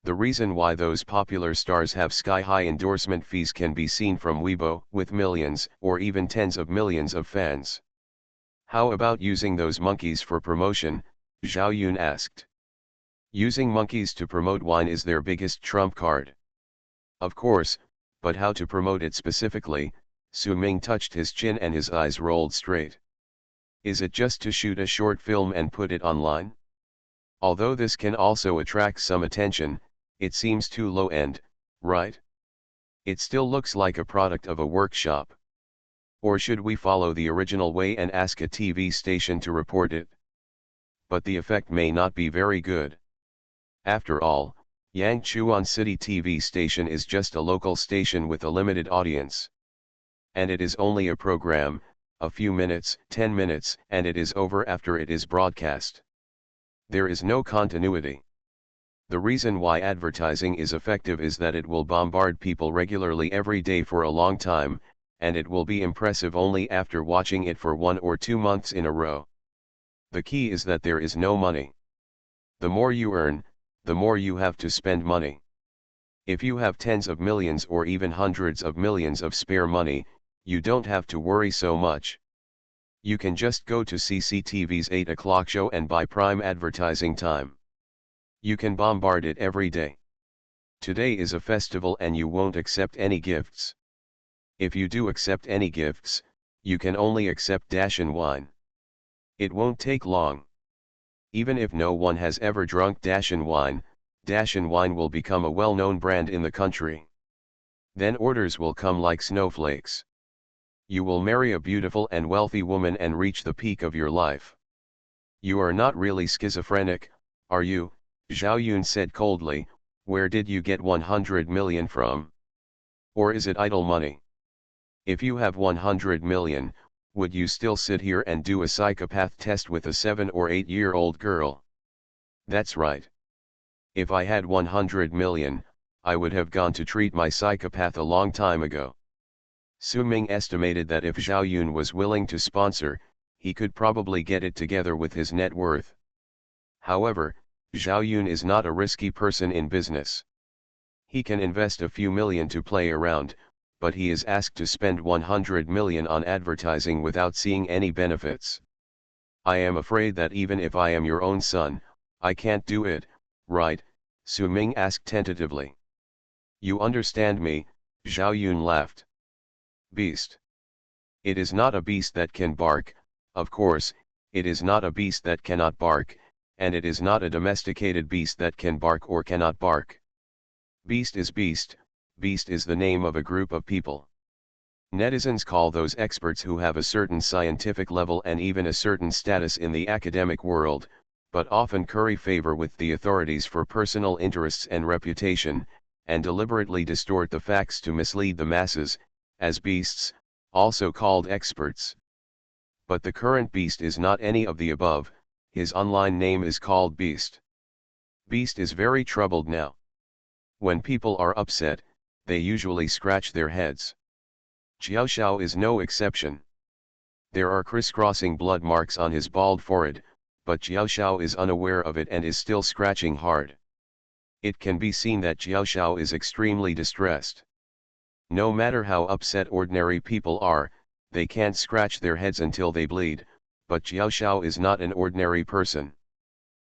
[SPEAKER 1] The reason why those popular stars have sky-high endorsement fees can be seen from Weibo, with millions, or even tens of millions of fans. How about using those monkeys for promotion? Zhao Yun asked. Using monkeys to promote wine is their biggest trump card. Of course, but how to promote it specifically? Su Ming touched his chin and his eyes rolled straight. Is it just to shoot a short film and put it online? Although this can also attract some attention, it seems too low-end, right? It still looks like a product of a workshop. Or should we follow the original way and ask a TV station to report it? But the effect may not be very good. After all, Yangchuan City TV station is just a local station with a limited audience. And it is only a program, a few minutes, 10 minutes, and it is over after it is broadcast. There is no continuity. The reason why advertising is effective is that it will bombard people regularly every day for a long time, and it will be impressive only after watching it for 1 or 2 months in a row. The key is that there is no money. The more you earn, the more you have to spend money. If you have tens of millions or even hundreds of millions of spare money, you don't have to worry so much. You can just go to CCTV's 8 o'clock show and buy prime advertising time. You can bombard it every day. Today is a festival and you won't accept any gifts. If you do accept any gifts, you can only accept Dashan wine. It won't take long. Even if no one has ever drunk Dashan wine will become a well-known brand in the country. Then orders will come like snowflakes. You will marry a beautiful and wealthy woman and reach the peak of your life. You are not really schizophrenic, are you? Zhao Yun said coldly. Where did you get 100 million from? Or is it idle money? If you have 100 million, would you still sit here and do a psychopath test with a 7 or 8-year-old girl? That's right. If I had 100 million, I would have gone to treat my psychopath a long time ago. Su Ming estimated that if Zhao Yun was willing to sponsor, he could probably get it together with his net worth. However, Zhao Yun is not a risky person in business. He can invest a few million to play around, but he is asked to spend 100 million on advertising without seeing any benefits. I am afraid that even if I am your own son, I can't do it, right? Su Ming asked tentatively. You understand me? Zhao Yun laughed. Beast. It is not a beast that can bark, of course, it is not a beast that cannot bark, and it is not a domesticated beast that can bark or cannot bark. Beast is beast, beast is the name of a group of people. Netizens call those experts who have a certain scientific level and even a certain status in the academic world, but often curry favor with the authorities for personal interests and reputation, and deliberately distort the facts to mislead the masses, as beasts, also called experts. But the current beast is not any of the above. His online name is called Beast. Beast is very troubled now. When people are upset, they usually scratch their heads. Xiao Xiao is no exception. There are crisscrossing blood marks on his bald forehead, but Xiao Xiao is unaware of it and is still scratching hard. It can be seen that Xiao Xiao is extremely distressed. No matter how upset ordinary people are, they can't scratch their heads until they bleed, but Xiao Xiao is not an ordinary person.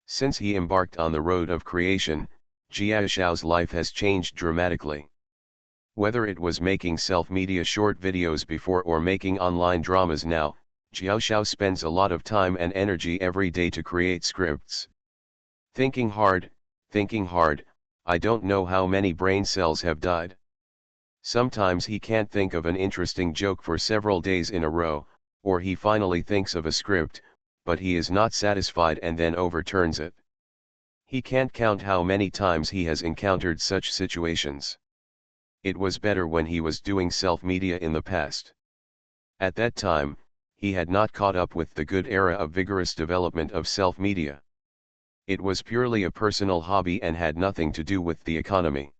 [SPEAKER 1] Since he embarked on the road of creation, Xiao Xiao's life has changed dramatically. Whether it was making self-media short videos before or making online dramas now, Xiao Xiao spends a lot of time and energy every day to create scripts. Thinking hard, I don't know how many brain cells have died. Sometimes he can't think of an interesting joke for several days in a row, or he finally thinks of a script, but he is not satisfied and then overturns it. He can't count how many times he has encountered such situations. It was better when he was doing self-media in the past. At that time, he had not caught up with the good era of vigorous development of self-media. It was purely a personal hobby and had nothing to do with the economy.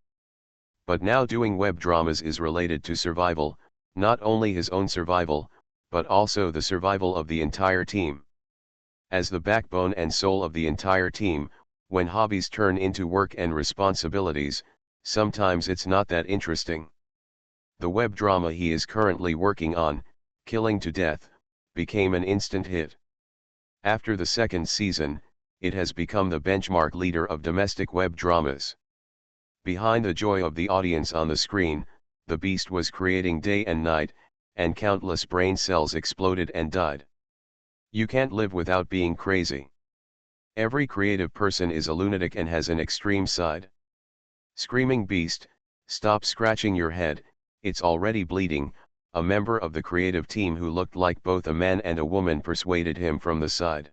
[SPEAKER 1] But now doing web dramas is related to survival, not only his own survival, but also the survival of the entire team. As the backbone and soul of the entire team, When hobbies turn into work and responsibilities, sometimes it's not that interesting. The web drama he is currently working on, Killing to Death, became an instant hit. After the second season, it has become the benchmark leader of domestic web dramas. Behind the joy of the audience on the screen, the beast was creating day and night, and countless brain cells exploded and died. You can't live without being crazy. Every creative person is a lunatic and has an extreme side. Screaming beast, stop scratching your head, it's already bleeding, a member of the creative team who looked like both a man and a woman persuaded him from the side.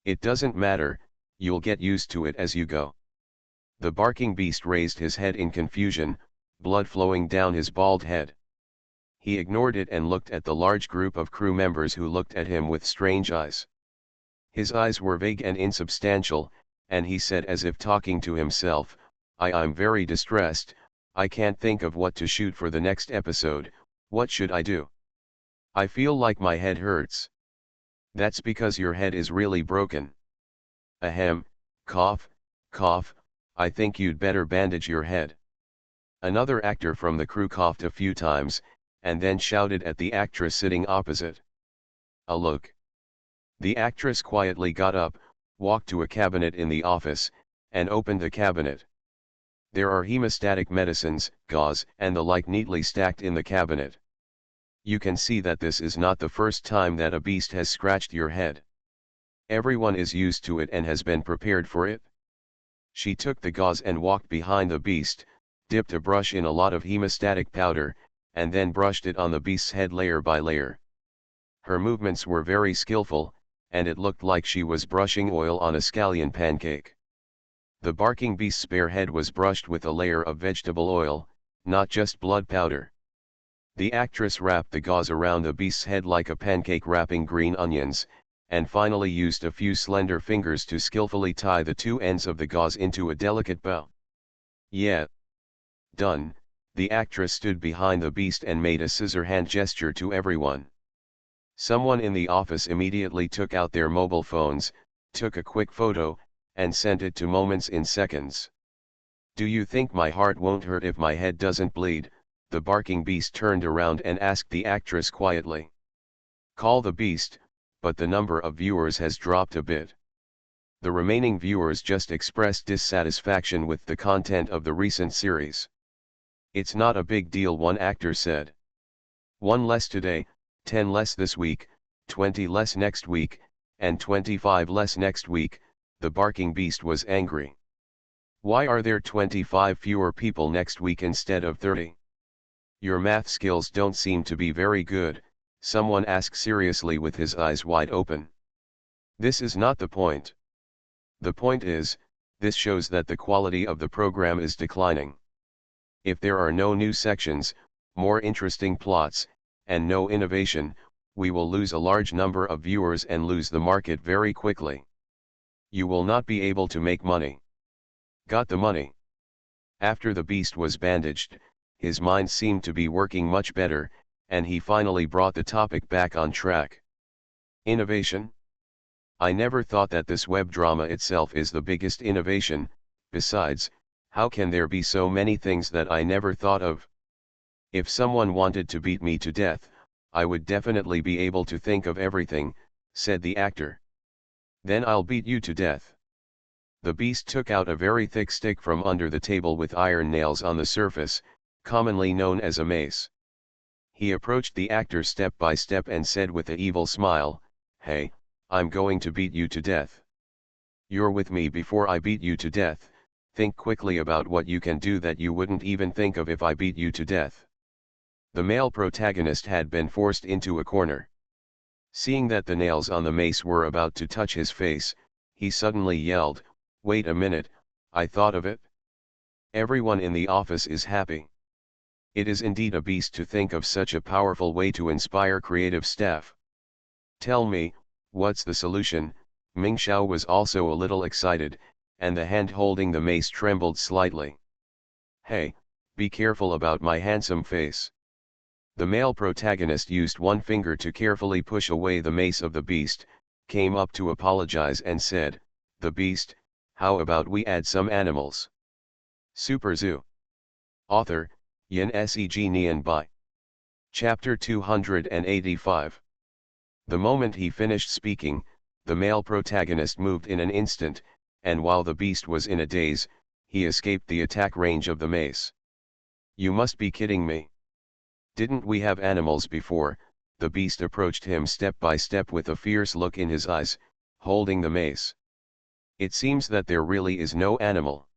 [SPEAKER 1] It doesn't matter, you'll get used to it as you go. The barking beast raised his head in confusion, blood flowing down his bald head. He ignored it and looked at the large group of crew members who looked at him with strange eyes. His eyes were vague and insubstantial, and he said as if talking to himself, I'm very distressed, I can't think of what to shoot for the next episode, what should I do? I feel like my head hurts. That's because your head is really broken. Ahem, cough, cough, I think you'd better bandage your head. Another actor from the crew coughed a few times, and then shouted at the actress sitting opposite. Look. The actress quietly got up, walked to a cabinet in the office, and opened the cabinet. There are hemostatic medicines, gauze, and the like neatly stacked in the cabinet. You can see that this is not the first time that a beast has scratched your head. Everyone is used to it and has been prepared for it. She took the gauze and walked behind the beast, dipped a brush in a lot of hemostatic powder, and then brushed it on the beast's head layer by layer. Her movements were very skillful, and it looked like she was brushing oil on a scallion pancake. The barking beast's bare head was brushed with a layer of vegetable oil, not just blood powder. The actress wrapped the gauze around the beast's head like a pancake wrapping green onions, and finally used a few slender fingers to skillfully tie the two ends of the gauze into a delicate bow. Yeah. Done, the actress stood behind the beast and made a scissor hand gesture to everyone. Someone in the office immediately took out their mobile phones, took a quick photo, and sent it to Moments in Seconds. Do you think my heart won't hurt if my head doesn't bleed? The barking beast turned around and asked the actress quietly. Call the beast, but the number of viewers has dropped a bit. The remaining viewers just expressed dissatisfaction with the content of the recent series. It's not a big deal, one actor said. 1 less today, 10 less this week, 20 less next week, and 25 less next week, the barking beast was angry. Why are there 25 fewer people next week instead of 30? Your math skills don't seem to be very good, someone asked seriously with his eyes wide open. This is not the point. The point is, this shows that the quality of the program is declining. If there are no new sections, more interesting plots, and no innovation, we will lose a large number of viewers and lose the market very quickly. You will not be able to make money. Got the money? After the beast was bandaged, his mind seemed to be working much better, and he finally brought the topic back on track. Innovation? I never thought that this web drama itself is the biggest innovation. Besides, how can there be so many things that I never thought of? If someone wanted to beat me to death, I would definitely be able to think of everything, said the actor. Then I'll beat you to death. The beast took out a very thick stick from under the table with iron nails on the surface, commonly known as a mace. He approached the actor step by step and said with an evil smile, "Hey, I'm going to beat you to death. You're with me before I beat you to death. Think quickly about what you can do that you wouldn't even think of if I beat you to death." The male protagonist had been forced into a corner. Seeing that the nails on the mace were about to touch his face, he suddenly yelled, "Wait a minute, I thought of it." Everyone in the office is happy. It is indeed a beast to think of such a powerful way to inspire creative staff. Tell me, what's the solution? Ming Xiao was also a little excited, and the hand holding the mace trembled slightly. Hey, be careful about my handsome face. The male protagonist used one finger to carefully push away the mace of the beast, came up to apologize and said, "The beast, How about we add some animals? Super Zoo. Author, Yin Seg Nian Bai. Chapter 285. The moment he finished speaking, the male protagonist moved in an instant, and while the beast was in a daze, he escaped the attack range of the mace. You must be kidding me. Didn't we have animals before? The beast approached him step by step with a fierce look in his eyes, holding the mace. It seems that there really is no animal.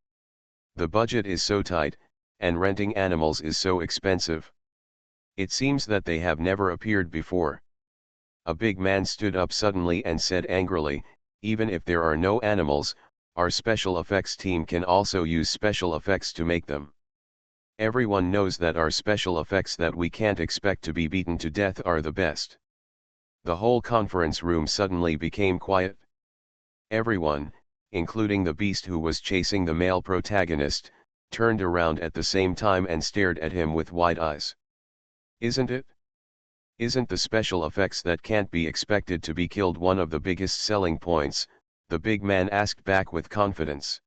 [SPEAKER 1] The budget is so tight, and renting animals is so expensive. It seems that they have never appeared before. A big man stood up suddenly and said angrily, even if there are no animals, our special effects team can also use special effects to make them. Everyone knows that our special effects that we can't expect to be beaten to death are the best. The whole conference room suddenly became quiet. Everyone, including the beast who was chasing the male protagonist, turned around at the same time and stared at him with wide eyes. Isn't it? Isn't the special effects that can't be expected to be killed one of the biggest selling points? The big man asked back with confidence.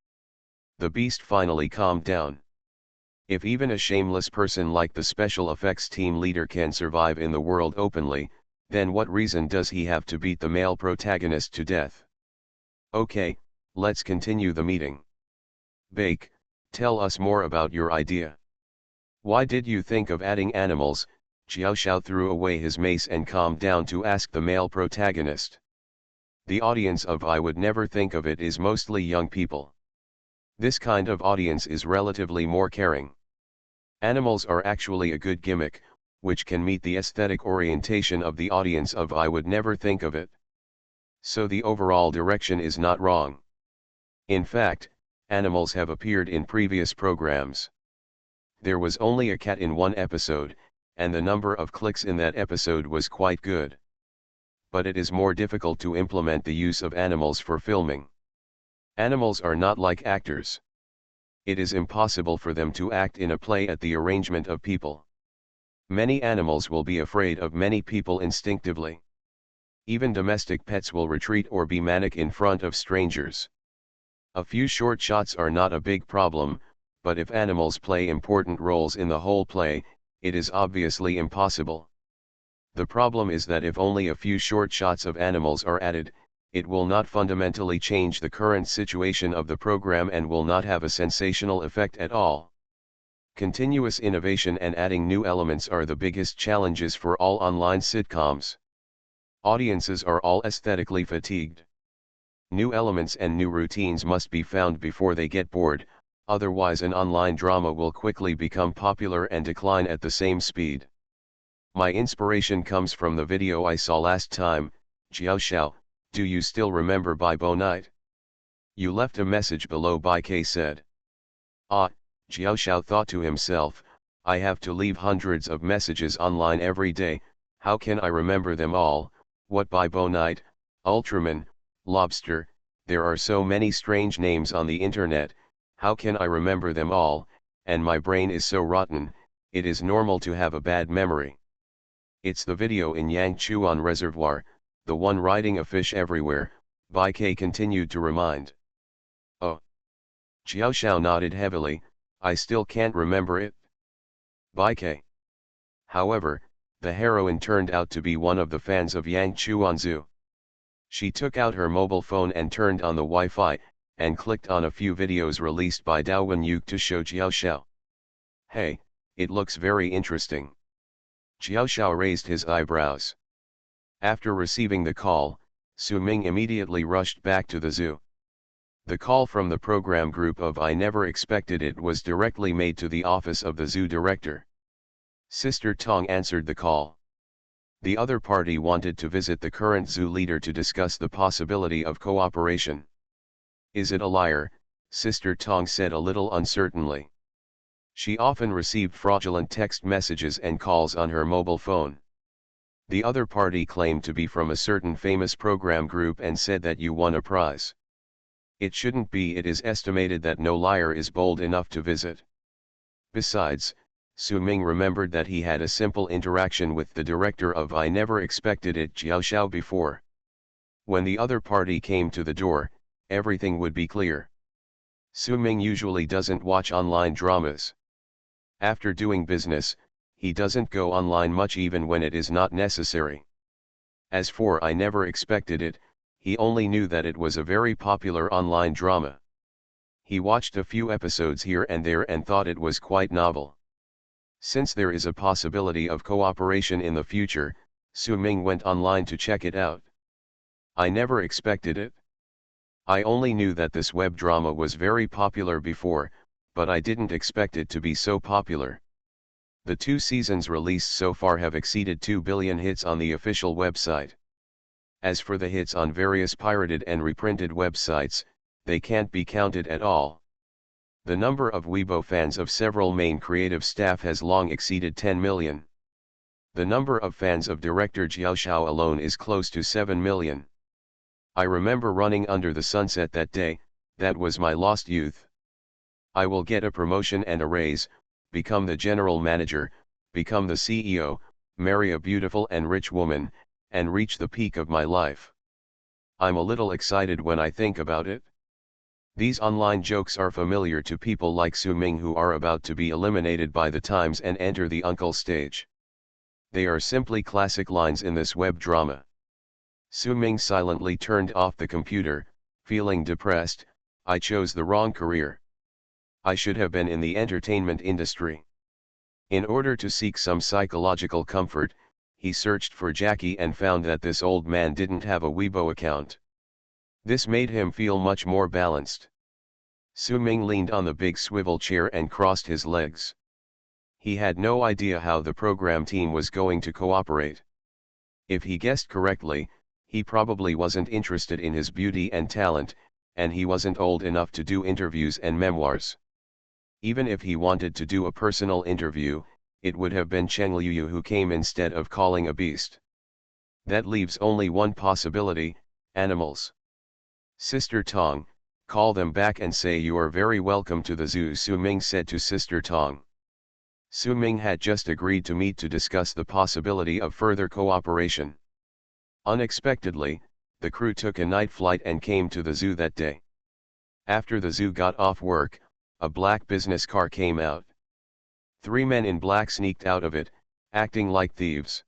[SPEAKER 1] The beast finally calmed down. If even a shameless person like the special effects team leader can survive in the world openly, then what reason does he have to beat the male protagonist to death? Okay, let's continue the meeting. Bake, tell us more about your idea. Why did you think of adding animals? Xiao Xiao threw away his mace and calmed down to ask the male protagonist. The audience of I would never think of it is mostly young people. This kind of audience is relatively more caring. Animals are actually a good gimmick, which can meet the aesthetic orientation of the audience of I would never think of it. So the overall direction is not wrong. In fact, animals have appeared in previous programs. There was only a cat in one episode, and the number of clicks in that episode was quite good. But it is more difficult to implement the use of animals for filming. Animals are not like actors. It is impossible for them to act in a play at the arrangement of people. Many animals will be afraid of many people instinctively. Even domestic pets will retreat or be manic in front of strangers. A few short shots are not a big problem, but if animals play important roles in the whole play, it is obviously impossible. The problem is that if only a few short shots of animals are added, it will not fundamentally change the current situation of the program and will not have a sensational effect at all. Continuous innovation and adding new elements are the biggest challenges for all online sitcoms. Audiences are all aesthetically fatigued. New elements and new routines must be found before they get bored, otherwise an online drama will quickly become popular and decline at the same speed. My inspiration comes from the video I saw last time. Xiao Xiao, do you still remember Bai Bo Night? You left a message below, Bai K said. Ah, Xiao Xiao thought to himself, I have to leave hundreds of messages online every day, how can I remember them all? What Bai Bo Night, Ultraman, Lobster, there are so many strange names on the internet, how can I remember them all? And my brain is so rotten, it is normal to have a bad memory. It's the video in Yangchuan Reservoir, the one riding a fish everywhere, Bai K continued to remind. Oh. Xiao Xiao nodded heavily, I still can't remember it. Bai K. However, the heroine turned out to be one of the fans of Yangchuan Zoo. She took out her mobile phone and turned on the Wi-Fi, and clicked on a few videos released by Daowen Yuk to show Xiao Xiao. Hey, it looks very interesting. Xiao Xiao raised his eyebrows. After receiving the call, Su Ming immediately rushed back to the zoo. The call from the program group of I Never Expected It was directly made to the office of the zoo director. Sister Tong answered the call. The other party wanted to visit the current zoo leader to discuss the possibility of cooperation. Is it a liar? Sister Tong said a little uncertainly. She often received fraudulent text messages and calls on her mobile phone. The other party claimed to be from a certain famous program group and said that you won a prize. It shouldn't be. It is estimated that no liar is bold enough to visit. Besides, Su Ming remembered that he had a simple interaction with the director of I Never Expected It, Xiao Xiao, before. When the other party came to the door, everything would be clear. Su-ming usually doesn't watch online dramas. After doing business, he doesn't go online much even when it is not necessary. As for I never expected it, he only knew that it was a very popular online drama. He watched a few episodes here and there and thought it was quite novel. Since there is a possibility of cooperation in the future, Su-ming went online to check it out. I never expected it. I only knew that this web drama was very popular before, but I didn't expect it to be so popular. The 2 seasons released so far have exceeded 2 billion hits on the official website. As for the hits on various pirated and reprinted websites, they can't be counted at all. The number of Weibo fans of several main creative staff has long exceeded 10 million. The number of fans of director Jiao Shao alone is close to 7 million. I remember running under the sunset that day, that was my lost youth. I will get a promotion and a raise, become the general manager, become the CEO, marry a beautiful and rich woman, and reach the peak of my life. I'm a little excited when I think about it. These online jokes are familiar to people like Su-ming who are about to be eliminated by the times and enter the uncle stage. They are simply classic lines in this web drama. Su-ming silently turned off the computer, feeling depressed. I chose the wrong career. I should have been in the entertainment industry. In order to seek some psychological comfort, he searched for Jackie and found that this old man didn't have a Weibo account. This made him feel much more balanced. Su-ming leaned on the big swivel chair and crossed his legs. He had no idea how the program team was going to cooperate. If he guessed correctly, he probably wasn't interested in his beauty and talent, and he wasn't old enough to do interviews and memoirs. Even if he wanted to do a personal interview, it would have been Cheng Liu who came instead of calling a beast. That leaves only one possibility: animals. Sister Tong, call them back and say you are very welcome to the zoo, Su-ming said to Sister Tong. Su-ming had just agreed to meet to discuss the possibility of further cooperation. Unexpectedly, the crew took a night flight and came to the zoo that day. After the zoo got off work, a black business car came out. 3 men in black sneaked out of it, acting like thieves.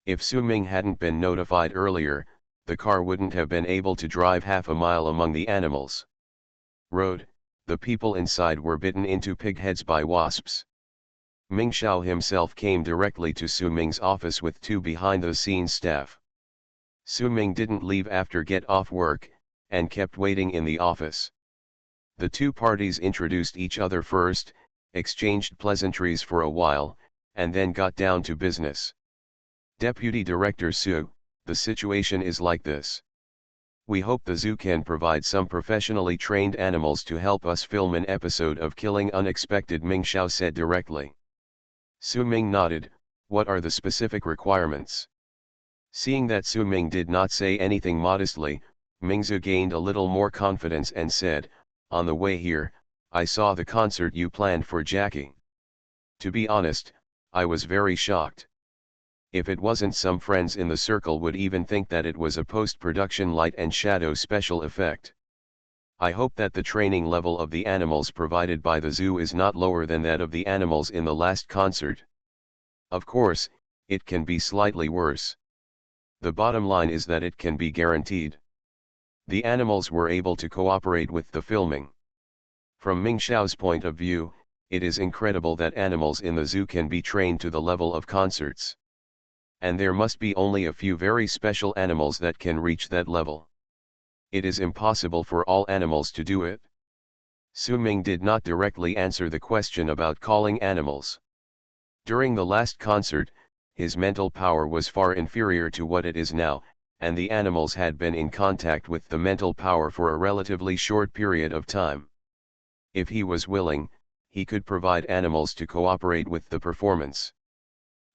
[SPEAKER 1] If Su-ming hadn't been notified earlier, the car wouldn't have been able to drive half a mile among the animals. The people inside were bitten into pig heads by wasps. Ming Xiao himself came directly to Su-ming's office with 2 behind-the-scenes staff. Su-ming didn't leave after get off work, and kept waiting in the office. The 2 parties introduced each other first, exchanged pleasantries for a while, and then got down to business. Deputy Director Su, the situation is like this. We hope the zoo can provide some professionally trained animals to help us film an episode of Killing Unexpected, Ming Xiao said directly. Su-ming nodded. What are the specific requirements? Seeing that Su-ming did not say anything modestly, Mingzu gained a little more confidence and said, on the way here, I saw the concert you planned for Jackie. To be honest, I was very shocked. If it wasn't, some friends in the circle would even think that it was a post-production light and shadow special effect. I hope that the training level of the animals provided by the zoo is not lower than that of the animals in the last concert. Of course, it can be slightly worse. The bottom line is that it can be guaranteed. The animals were able to cooperate with the filming. From Ming Xiao's point of view, it is incredible that animals in the zoo can be trained to the level of concerts. And there must be only a few very special animals that can reach that level. It is impossible for all animals to do it. Su-ming did not directly answer the question about calling animals. During the last concert, his mental power was far inferior to what it is now, and the animals had been in contact with the mental power for a relatively short period of time. If he was willing, he could provide animals to cooperate with the performance.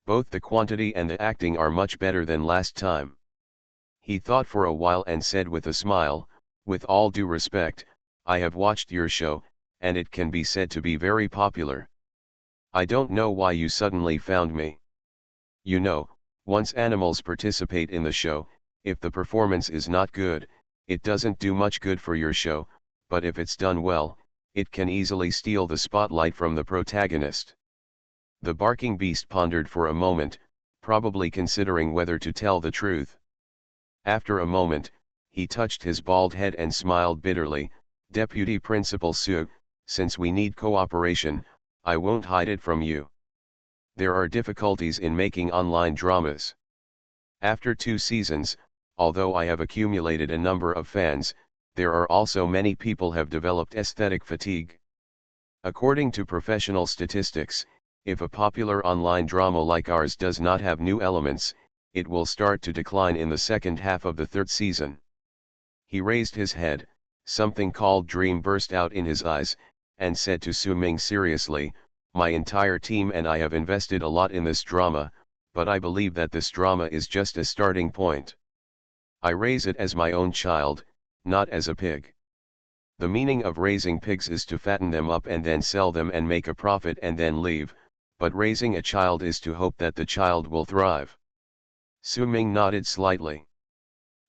[SPEAKER 1] Both the quantity and the acting are much better than last time. He thought for a while and said with a smile, with all due respect, I have watched your show, and it can be said to be very popular. I don't know why you suddenly found me. You know, once animals participate in the show, if the performance is not good, it doesn't do much good for your show, but if it's done well, it can easily steal the spotlight from the protagonist. The barking beast pondered for a moment, probably considering whether to tell the truth. After a moment, he touched his bald head and smiled bitterly. Deputy Principal Su, since we need cooperation, I won't hide it from you. There are difficulties in making online dramas. After 2 seasons, although I have accumulated a number of fans, there are also many people have developed aesthetic fatigue. According to professional statistics, if a popular online drama like ours does not have new elements, it will start to decline in the second half of the 3rd season. He raised his head, something called dream burst out in his eyes, and said to Su Ming seriously, my entire team and I have invested a lot in this drama, but I believe that this drama is just a starting point. I raise it as my own child, not as a pig. The meaning of raising pigs is to fatten them up and then sell them and make a profit and then leave, but raising a child is to hope that the child will thrive. Su Ming nodded slightly.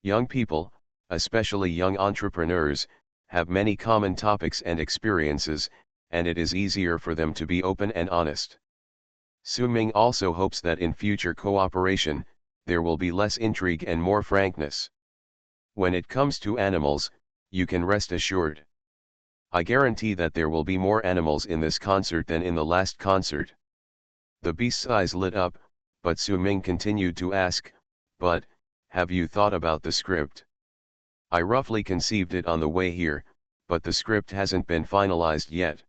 [SPEAKER 1] Young people, especially young entrepreneurs, have many common topics and experiences, and it is easier for them to be open and honest. Su Ming also hopes that in future cooperation, there will be less intrigue and more frankness. When it comes to animals, you can rest assured. I guarantee that there will be more animals in this concert than in the last concert. The beast's eyes lit up, but Su Ming continued to ask, but, have you thought about the script? I roughly conceived it on the way here, but the script hasn't been finalized yet.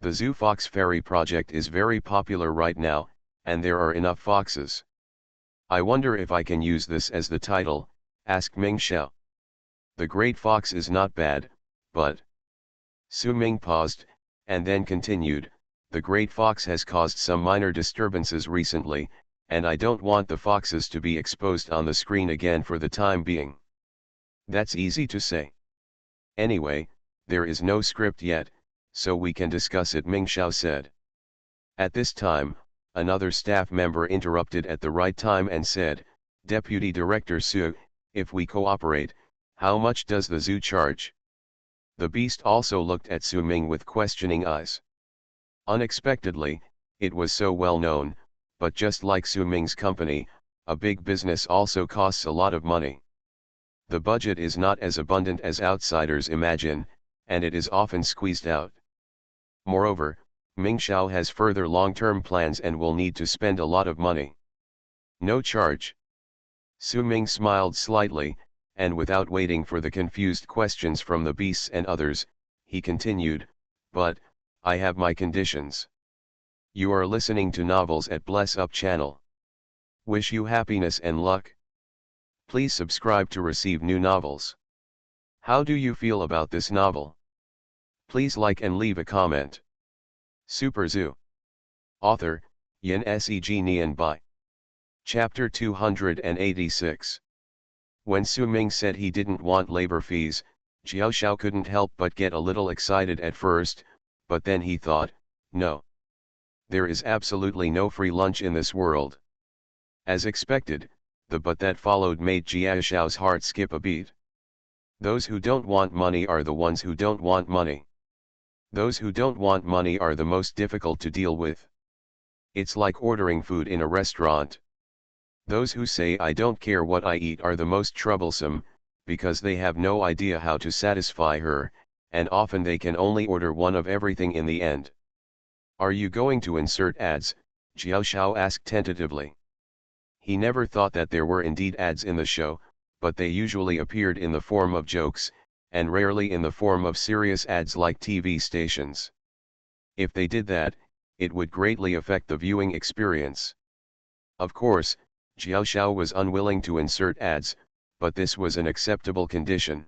[SPEAKER 1] The Zoo Fox Fairy project is very popular right now, and there are enough foxes. I wonder if I can use this as the title, asked Ming Xiao. The Great Fox is not bad, but... Su Ming paused, and then continued, the Great Fox has caused some minor disturbances recently, and I don't want the foxes to be exposed on the screen again for the time being. That's easy to say. Anyway, there is no script yet, so we can discuss it, Ming Xiao said. At this time, another staff member interrupted at the right time and said, Deputy Director Su, if we cooperate, how much does the zoo charge? The beast also looked at Su Ming with questioning eyes. Unexpectedly, it was so well known, but just like Su Ming's company, a big business also costs a lot of money. The budget is not as abundant as outsiders imagine, and it is often squeezed out. Moreover, Ming Xiao has further long-term plans and will need to spend a lot of money. No charge. Su Ming smiled slightly, and without waiting for the confused questions from the beasts and others, he continued, but, I have my conditions. You are listening to novels at Bless Up channel. Wish you happiness and luck. Please subscribe to receive new novels. How do you feel about this novel? Please like and leave a comment. Super Zoo. Author, Yin Seg Nian Bai. Chapter 286. When Su Ming said he didn't want labor fees, Jiao Xiao couldn't help but get a little excited at first, but then he thought, no. There is absolutely no free lunch in this world. As expected, the but that followed made Jiao Xiao's heart skip a beat. Those who don't want money are the ones who don't want money. Those who don't want money are the most difficult to deal with. It's like ordering food in a restaurant. Those who say I don't care what I eat are the most troublesome, because they have no idea how to satisfy her, and often they can only order one of everything in the end. Are you going to insert ads? Jiao Xiao asked tentatively. He never thought that there were indeed ads in the show, but they usually appeared in the form of jokes, and rarely in the form of serious ads like TV stations. If they did that, it would greatly affect the viewing experience. Of course, Jiao Xiao was unwilling to insert ads, but this was an acceptable condition.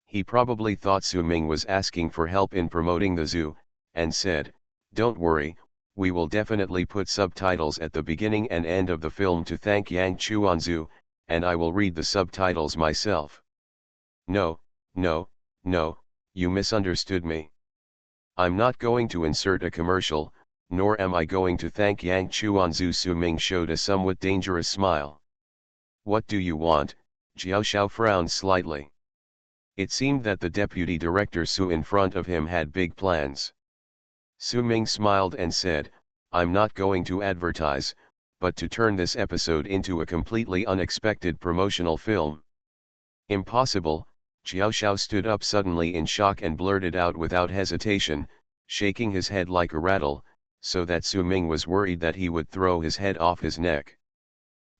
[SPEAKER 1] He probably thought Su Ming was asking for help in promoting the zoo, and said, don't worry, we will definitely put subtitles at the beginning and end of the film to thank Yang Chuanzu, and I will read the subtitles myself. No, no, no, you misunderstood me. I'm not going to insert a commercial, nor am I going to thank Yang Chuanzu. Su Ming showed a somewhat dangerous smile. What do you want? Jiao Xiao frowned slightly. It seemed that the deputy director Su in front of him had big plans. Su Ming smiled and said, "I'm not going to advertise, but to turn this episode into a completely unexpected promotional film." "Impossible," Xiao Xiao stood up suddenly in shock and blurted out without hesitation, shaking his head like a rattle, so that Su Ming was worried that he would throw his head off his neck.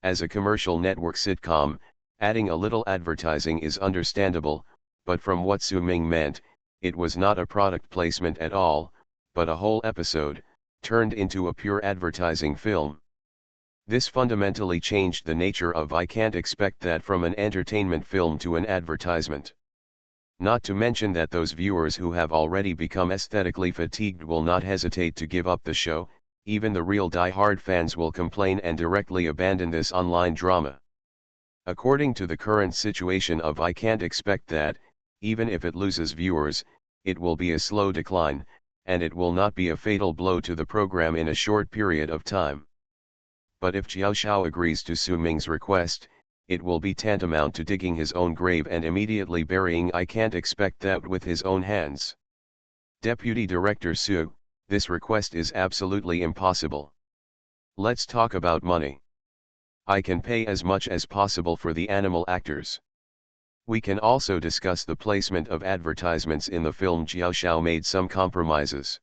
[SPEAKER 1] As a commercial network sitcom, adding a little advertising is understandable, but from what Su Ming meant, it was not a product placement at all, but a whole episode, turned into a pure advertising film. This fundamentally changed the nature of "I can't expect that" from an entertainment film to an advertisement. Not to mention that those viewers who have already become aesthetically fatigued will not hesitate to give up the show. Even the real die-hard fans will complain and directly abandon this online drama. According to the current situation of "I can't expect that," even if it loses viewers, it will be a slow decline, and it will not be a fatal blow to the program in a short period of time. But if Xiao Xiao agrees to Su Ming's request, it will be tantamount to digging his own grave and immediately burying "I can't expect that" with his own hands. "Deputy Director Su, this request is absolutely impossible. Let's talk about money. I can pay as much as possible for the animal actors. We can also discuss the placement of advertisements in the film." Xiao Xiao made some compromises.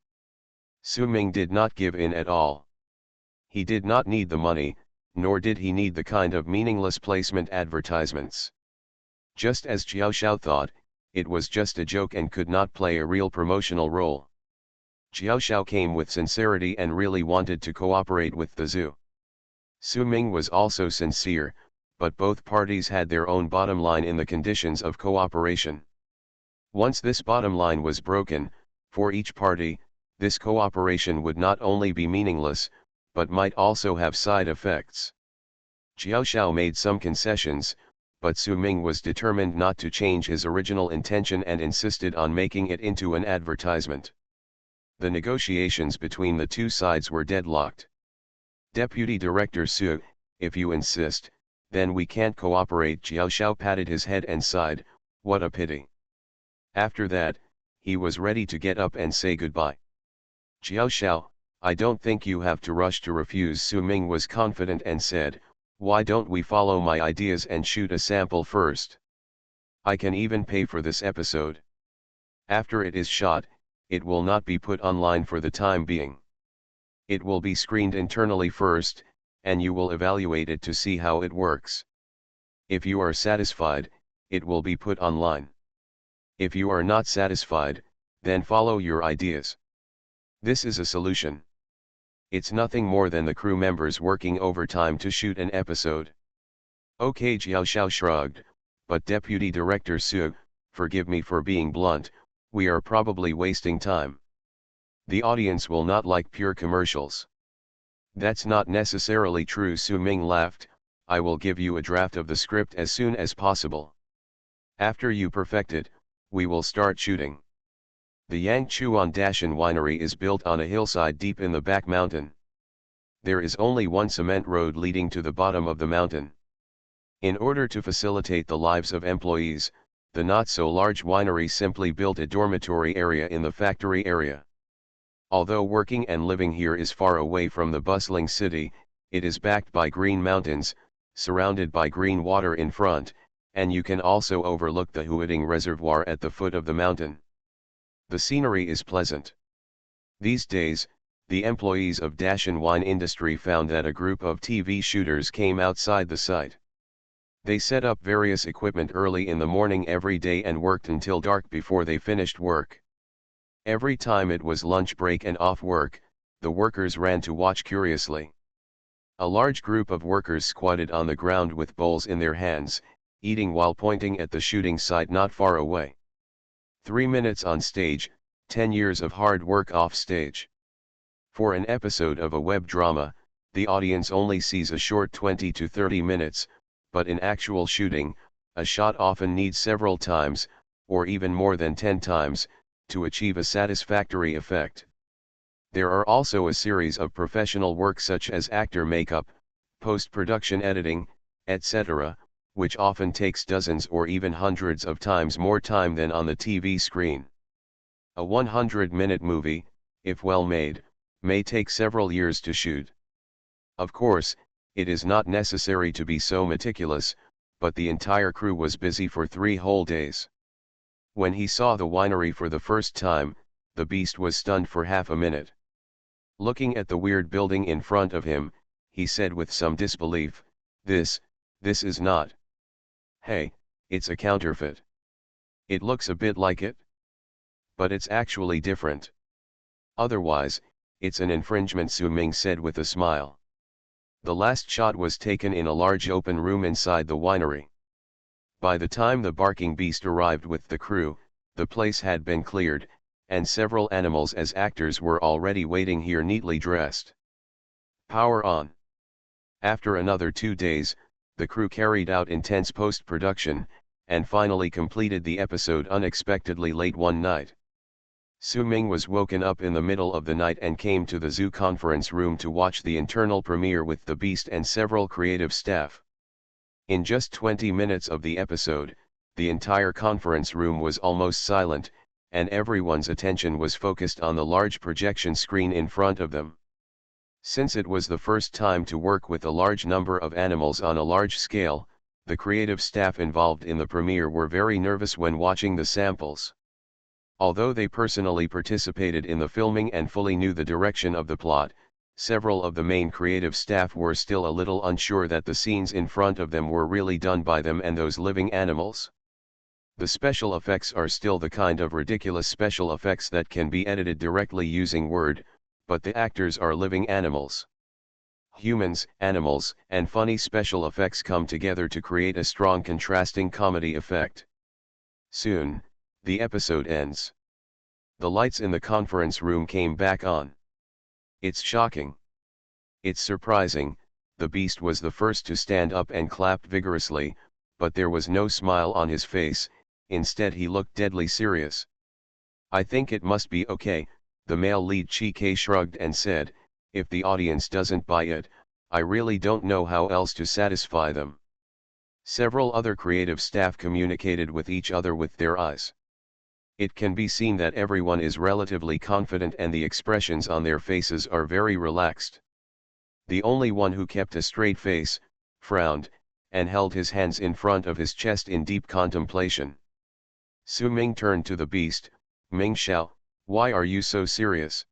[SPEAKER 1] Su Ming did not give in at all. He did not need the money, nor did he need the kind of meaningless placement advertisements. Just as Xiao Xiao thought, it was just a joke and could not play a real promotional role. Xiao Xiao came with sincerity and really wanted to cooperate with the zoo. Su Ming was also sincere, but both parties had their own bottom line in the conditions of cooperation. Once this bottom line was broken, for each party, this cooperation would not only be meaningless, but might also have side effects. Xiao Xiao made some concessions, but Su Ming was determined not to change his original intention and insisted on making it into an advertisement. The negotiations between the two sides were deadlocked. "Deputy Director Su, if you insist, then we can't cooperate." Xiao Xiao patted his head and sighed, "What a pity." After that, he was ready to get up and say goodbye. "Xiao Xiao, I don't think you have to rush to refuse." Su Ming was confident and said, "Why don't we follow my ideas and shoot a sample first? I can even pay for this episode. After it is shot, it will not be put online for the time being. It will be screened internally first, and you will evaluate it to see how it works. If you are satisfied, it will be put online. If you are not satisfied, then follow your ideas. This is a solution. It's nothing more than the crew members working overtime to shoot an episode." "Okay." Xiao Xiao shrugged, "but Deputy Director Su, forgive me for being blunt, we are probably wasting time. The audience will not like pure commercials." "That's not necessarily true." Su Ming laughed, "I will give you a draft of the script as soon as possible. After you perfect it, we will start shooting." The Yangchuan Dashan winery is built on a hillside deep in the back mountain. There is only one cement road leading to the bottom of the mountain. In order to facilitate the lives of employees, the not-so-large winery simply built a dormitory area in the factory area. Although working and living here is far away from the bustling city, it is backed by green mountains, surrounded by green water in front, and you can also overlook the Huading Reservoir at the foot of the mountain. The scenery is pleasant. These days, the employees of Dashan wine industry found that a group of TV shooters came outside the site. They set up various equipment early in the morning every day and worked until dark before they finished work. Every time it was lunch break and off work, the workers ran to watch curiously. A large group of workers squatted on the ground with bowls in their hands, eating while pointing at the shooting site not far away. 3 minutes on stage, 10 years of hard work off stage. For an episode of a web drama, the audience only sees a short 20 to 30 minutes, but in actual shooting, a shot often needs several times, or even more than 10 times, to achieve a satisfactory effect. There are also a series of professional work such as actor makeup, post-production editing, etc., which often takes dozens or even hundreds of times more time than on the TV screen. A 100-minute movie, if well made, may take several years to shoot. Of course, it is not necessary to be so meticulous, but the entire crew was busy for 3 whole days. When he saw the winery for the first time, the beast was stunned for half a minute. Looking at the weird building in front of him, he said with some disbelief, This is not. Hey, it's a counterfeit. It looks a bit like it. But it's actually different. Otherwise, it's an infringement, Su Ming said with a smile. The last shot was taken in a large open room inside the winery. By the time the barking beast arrived with the crew, the place had been cleared, and several animals as actors were already waiting here neatly dressed. Power on. After another 2 days, the crew carried out intense post-production, and finally completed the episode unexpectedly late one night. Su Ming was woken up in the middle of the night and came to the zoo conference room to watch the internal premiere with the beast and several creative staff. In just 20 minutes of the episode, the entire conference room was almost silent, and everyone's attention was focused on the large projection screen in front of them. Since it was the first time to work with a large number of animals on a large scale, the creative staff involved in the premiere were very nervous when watching the samples. Although they personally participated in the filming and fully knew the direction of the plot, several of the main creative staff were still a little unsure that the scenes in front of them were really done by them and those living animals. The special effects are still the kind of ridiculous special effects that can be edited directly using Word, but the actors are living animals. Humans, animals, and funny special effects come together to create a strong contrasting comedy effect. Soon, the episode ends. The lights in the conference room came back on. It's shocking. It's surprising. The beast was the first to stand up and clapped vigorously, but there was no smile on his face. Instead he looked deadly serious. I think it must be okay, the male lead Chike shrugged and said, if the audience doesn't buy it, I really don't know how else to satisfy them. Several other creative staff communicated with each other with their eyes. It can be seen that everyone is relatively confident and the expressions on their faces are very relaxed. The only one who kept a straight face, frowned, and held his hands in front of his chest in deep contemplation. Su Ming turned to the beast, Ming Xiao, why are you so serious?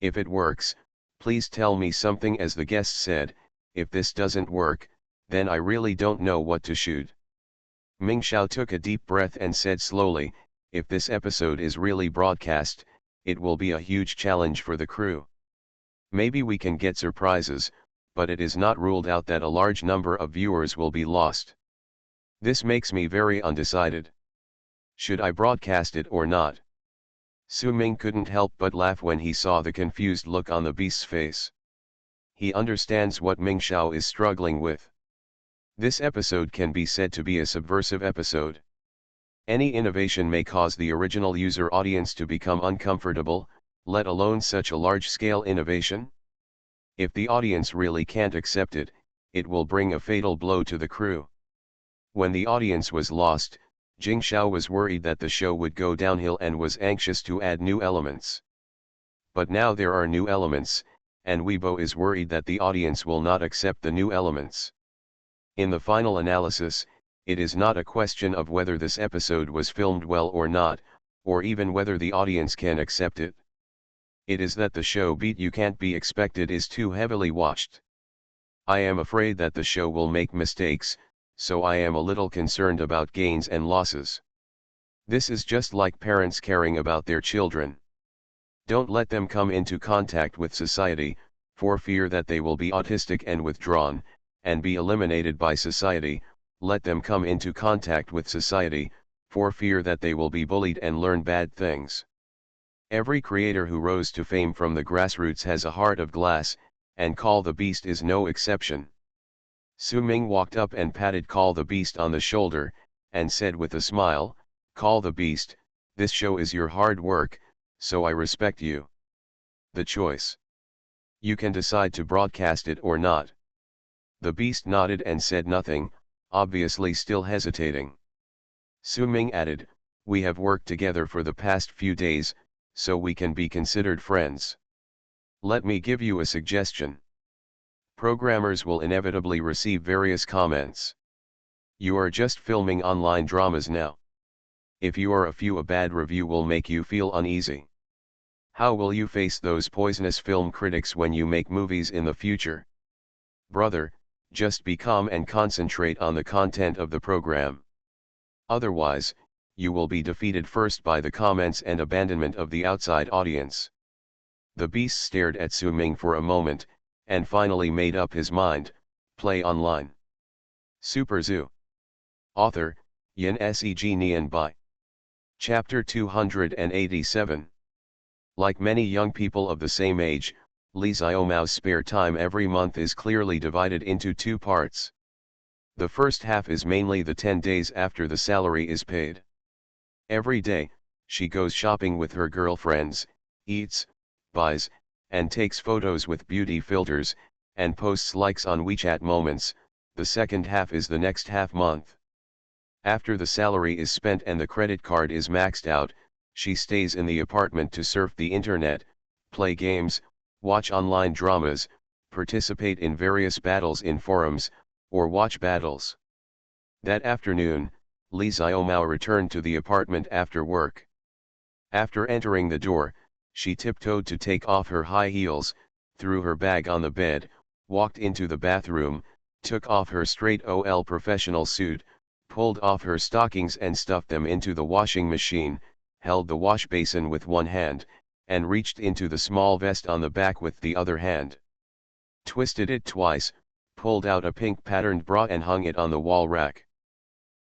[SPEAKER 1] If it works, please tell me something, as the guest said. If this doesn't work, then I really don't know what to shoot. Ming Xiao took a deep breath and said slowly, if this episode is really broadcast, it will be a huge challenge for the crew. Maybe we can get surprises, but it is not ruled out that a large number of viewers will be lost. This makes me very undecided. Should I broadcast it or not? Su Ming couldn't help but laugh when he saw the confused look on the beast's face. He understands what Ming Xiao is struggling with. This episode can be said to be a subversive episode. Any innovation may cause the original user audience to become uncomfortable, let alone such a large-scale innovation. If the audience really can't accept it, it will bring a fatal blow to the crew. When the audience was lost, Jing Xiao was worried that the show would go downhill and was anxious to add new elements. But now there are new elements, and Weibo is worried that the audience will not accept the new elements. In the final analysis, it is not a question of whether this episode was filmed well or not, or even whether the audience can accept it. It is that the show beat You Can't Be Expected is too heavily watched. I am afraid that the show will make mistakes, so I am a little concerned about gains and losses. This is just like parents caring about their children. Don't let them come into contact with society, for fear that they will be autistic and withdrawn, and be eliminated by society. Let them come into contact with society, for fear that they will be bullied and learn bad things. Every creator who rose to fame from the grassroots has a heart of glass, and Call the Beast is no exception. Su Ming walked up and patted Call the Beast on the shoulder, and said with a smile, Call the Beast, this show is your hard work, so I respect you. The choice. You can decide to broadcast it or not. The Beast nodded and said nothing. obviously still hesitating. Su-ming added, "We have worked together for the past few days, so we can be considered friends. Let me give you a suggestion. Programmers will inevitably receive various comments. You are just filming online dramas now. If you are a bad review will make you feel uneasy. How will you face those poisonous film critics when you make movies in the future? Brother, just be calm and concentrate on the content of the program. Otherwise, you will be defeated first by the comments and abandonment of the outside audience." The beast stared at Su-ming for a moment, and finally made up his mind, play online. Super Zoo. Author, Yin Seg Nian Bai. Chapter 287. Like many young people of the same age, Li Xiaomao's spare time every month is clearly divided into two parts. The first half is mainly the 10 days after the salary is paid. Every day, she goes shopping with her girlfriends, eats, buys, and takes photos with beauty filters, and posts likes on WeChat moments. The second half is the next half month. After the salary is spent and the credit card is maxed out, she stays in the apartment to surf the internet, play games, watch online dramas, participate in various battles in forums, or watch battles. That afternoon, Li Xiaomao returned to the apartment after work. After entering the door, she tiptoed to take off her high heels, threw her bag on the bed, walked into the bathroom, took off her straight OL professional suit, pulled off her stockings and stuffed them into the washing machine, held the wash basin with one hand, and reached into the small vest on the back with the other hand. Twisted it twice, pulled out a pink patterned bra and hung it on the wall rack.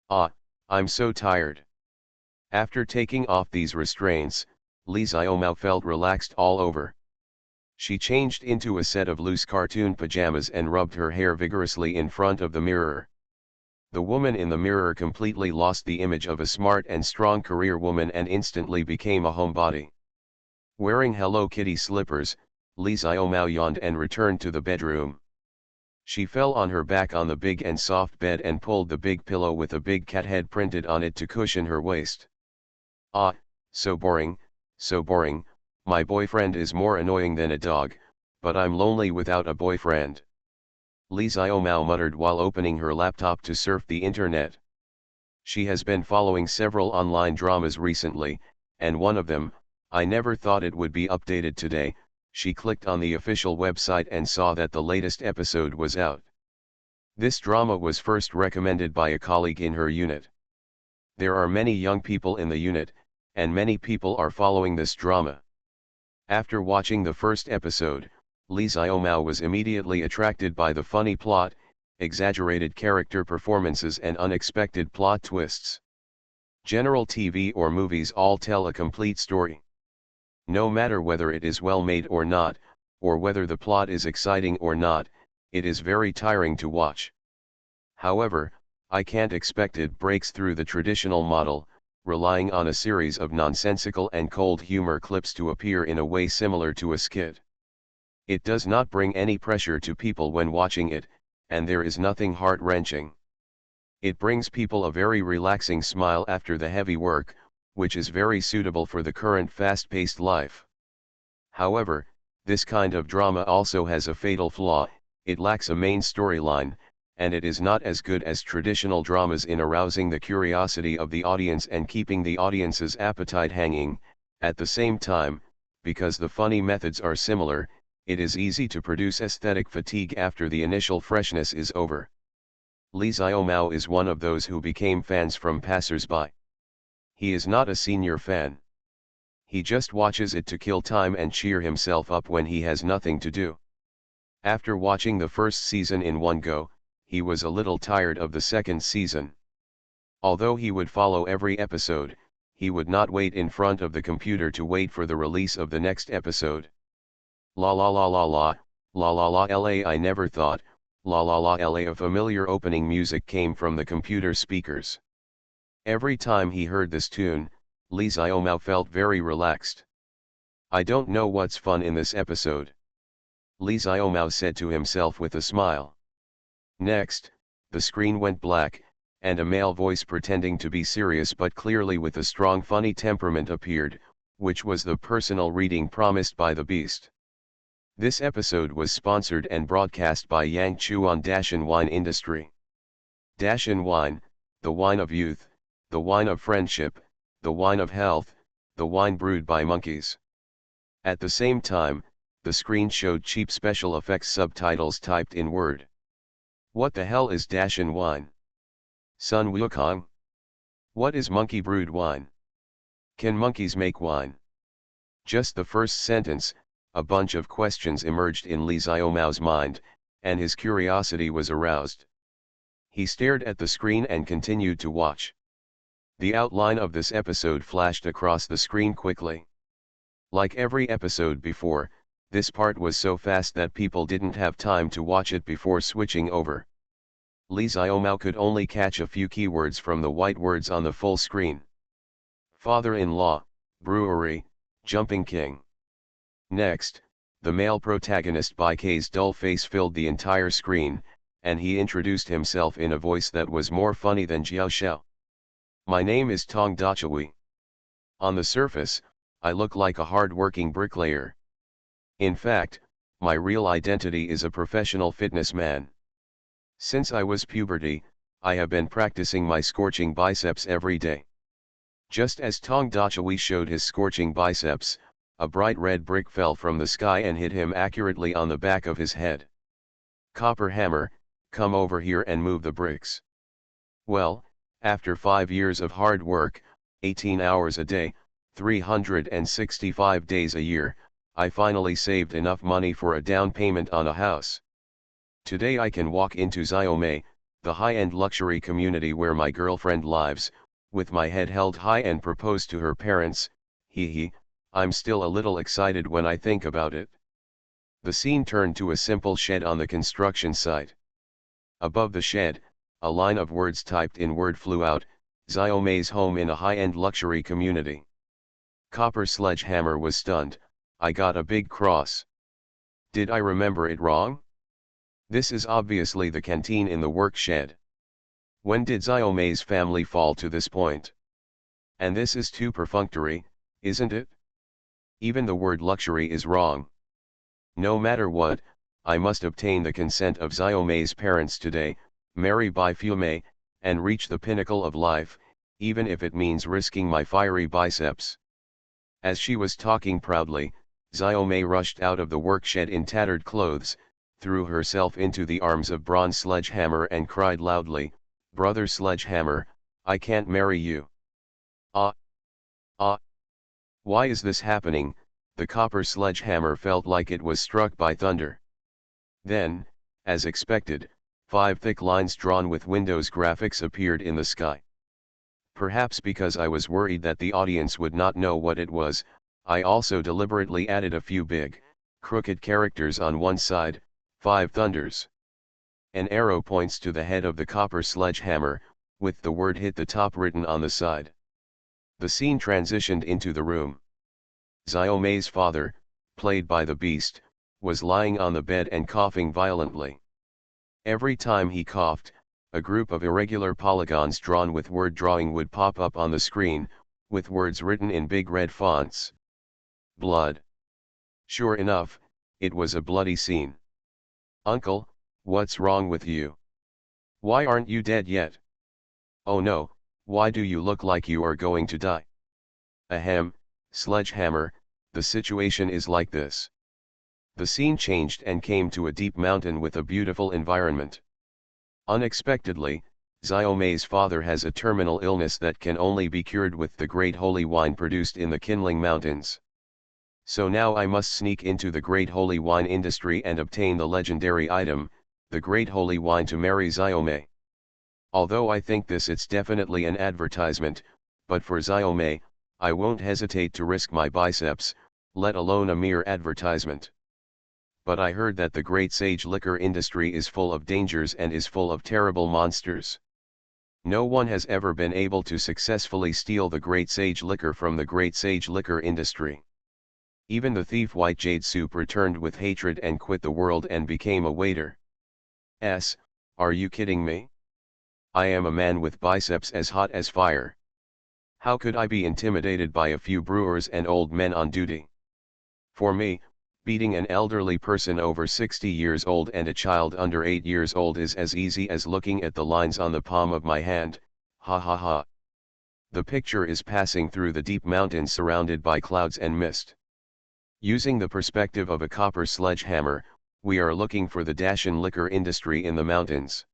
[SPEAKER 1] "Ah, I'm so tired." After taking off these restraints, Li Xiaomao felt relaxed all over. She changed into a set of loose cartoon pajamas and rubbed her hair vigorously in front of the mirror. The woman in the mirror completely lost the image of a smart and strong career woman and instantly became a homebody. Wearing Hello Kitty slippers, Li Xiaomao yawned and returned to the bedroom. She fell on her back on the big and soft bed and pulled the big pillow with a big cat head printed on it to cushion her waist. "Ah, so boring, my boyfriend is more annoying than a dog, but I'm lonely without a boyfriend," Li Xiaomao muttered while opening her laptop to surf the internet. She has been following several online dramas recently, and one of them, I never thought it would be updated today. She clicked on the official website and saw that the latest episode was out. This drama was first recommended by a colleague in her unit. There are many young people in the unit, and many people are following this drama. After watching the first episode, Li Xiaomao was immediately attracted by the funny plot, exaggerated character performances and unexpected plot twists. General TV or movies all tell a complete story. No matter whether it is well made or not, or whether the plot is exciting or not, it is very tiring to watch. However, I can't expect it breaks through the traditional model, relying on a series of nonsensical and cold humor clips to appear in a way similar to a skit. It does not bring any pressure to people when watching it, and there is nothing heart-wrenching. It brings people a very relaxing smile after the heavy work, which is very suitable for the current fast-paced life. However, this kind of drama also has a fatal flaw: it lacks a main storyline, and it is not as good as traditional dramas in arousing the curiosity of the audience and keeping the audience's appetite hanging. At the same time, because the funny methods are similar, it is easy to produce aesthetic fatigue after the initial freshness is over. Li Xiaomao is one of those who became fans from passers-by. He is not a senior fan. He just watches it to kill time and cheer himself up when he has nothing to do. After watching the first season in one go, he was a little tired of the second season. Although he would follow every episode, he would not wait in front of the computer to wait for the release of the next episode. La la la la la, la la la la. I never thought, la la la la. A familiar opening music came from the computer speakers. Every time he heard this tune, Li Xiaomao felt very relaxed. "I don't know what's fun in this episode," Li Xiaomao said to himself with a smile. Next, the screen went black, and a male voice pretending to be serious but clearly with a strong funny temperament appeared, which was the personal reading promised by the beast. This episode was sponsored and broadcast by Yangchuan Dashan Wine Industry. Dashan Wine, the wine of youth, the wine of friendship, the wine of health, the wine brewed by monkeys. At the same time, the screen showed cheap special effects subtitles typed in Word. What the hell is Dashan wine? Sun Wukong? What is monkey brewed wine? Can monkeys make wine? Just the first sentence, a bunch of questions emerged in Li Xiaomao's mind, and his curiosity was aroused. He stared at the screen and continued to watch. The outline of this episode flashed across the screen quickly. Like every episode before, this part was so fast that people didn't have time to watch it before switching over. Li Xiaomao could only catch a few keywords from the white words on the full screen. Father-in-law, brewery, jumping king. Next, the male protagonist by K's dull face filled the entire screen, and he introduced himself in a voice that was more funny than Jiao Xiao. My name is Tong Dachui. On the surface, I look like a hard-working bricklayer. In fact, my real identity is a professional fitness man. Since I was puberty, I have been practicing my scorching biceps every day. Just as Tong Dachui showed his scorching biceps, a bright red brick fell from the sky and hit him accurately on the back of his head. Copper hammer, come over here and move the bricks. Well, after 5 years of hard work, 18 hours a day, 365 days a year, I finally saved enough money for a down payment on a house. Today I can walk into Xiaomei, the high-end luxury community where my girlfriend lives, with my head held high and propose to her parents. I'm still a little excited when I think about it. The scene turned to a simple shed on the construction site. Above the shed, a line of words typed in Word flew out, Xiaomei's home in a high-end luxury community. Copper Sledgehammer was stunned. I got a big cross. Did I remember it wrong? This is obviously the canteen in the work shed. When did Xiaomei's family fall to this point? And this is too perfunctory, isn't it? Even the word luxury is wrong. No matter what, I must obtain the consent of Xiaomei's parents today, marry Bai Fumei, and reach the pinnacle of life, even if it means risking my fiery biceps. As she was talking proudly, Xiaomei rushed out of the workshed in tattered clothes, threw herself into the arms of Bronze Sledgehammer and cried loudly, "Brother Sledgehammer, I can't marry you." Ah! Ah! Why is this happening? The copper sledgehammer felt like it was struck by thunder. Then, as expected, 5 thick lines drawn with Windows graphics appeared in the sky. Perhaps because I was worried that the audience would not know what it was, I also deliberately added a few big, crooked characters on one side, 5 thunders. An arrow points to the head of the copper sledgehammer, with the word "hit the top" written on the side. The scene transitioned into the room. Xiaomei's father, played by the Beast, was lying on the bed and coughing violently. Every time he coughed, a group of irregular polygons drawn with word drawing would pop up on the screen, with words written in big red fonts. Blood. Sure enough, it was a bloody scene. "Uncle, what's wrong with you? Why aren't you dead yet? Oh no, why do you look like you are going to die?" "Ahem, Sledgehammer, the situation is like this." The scene changed and came to a deep mountain with a beautiful environment. Unexpectedly, Xiaomei's father has a terminal illness that can only be cured with the great holy wine produced in the Qinling Mountains. So now I must sneak into the great holy wine industry and obtain the legendary item, the great holy wine, to marry Xiaomei. Although I think it's definitely an advertisement, but for Xiaomei, I won't hesitate to risk my biceps, let alone a mere advertisement. But I heard that the great sage liquor industry is full of dangers and is full of terrible monsters. No one has ever been able to successfully steal the great sage liquor from the great sage liquor industry. Even the thief White Jade Soup returned with hatred and quit the world and became a waiter. Are you kidding me? I am a man with biceps as hot as fire. How could I be intimidated by a few brewers and old men on duty? For me, beating an elderly person over 60 years old and a child under 8 years old is as easy as looking at the lines on the palm of my hand, ha ha ha. The picture is passing through the deep mountains surrounded by clouds and mist. Using the perspective of a copper sledgehammer, we are looking for the Dacian liquor industry in the mountains.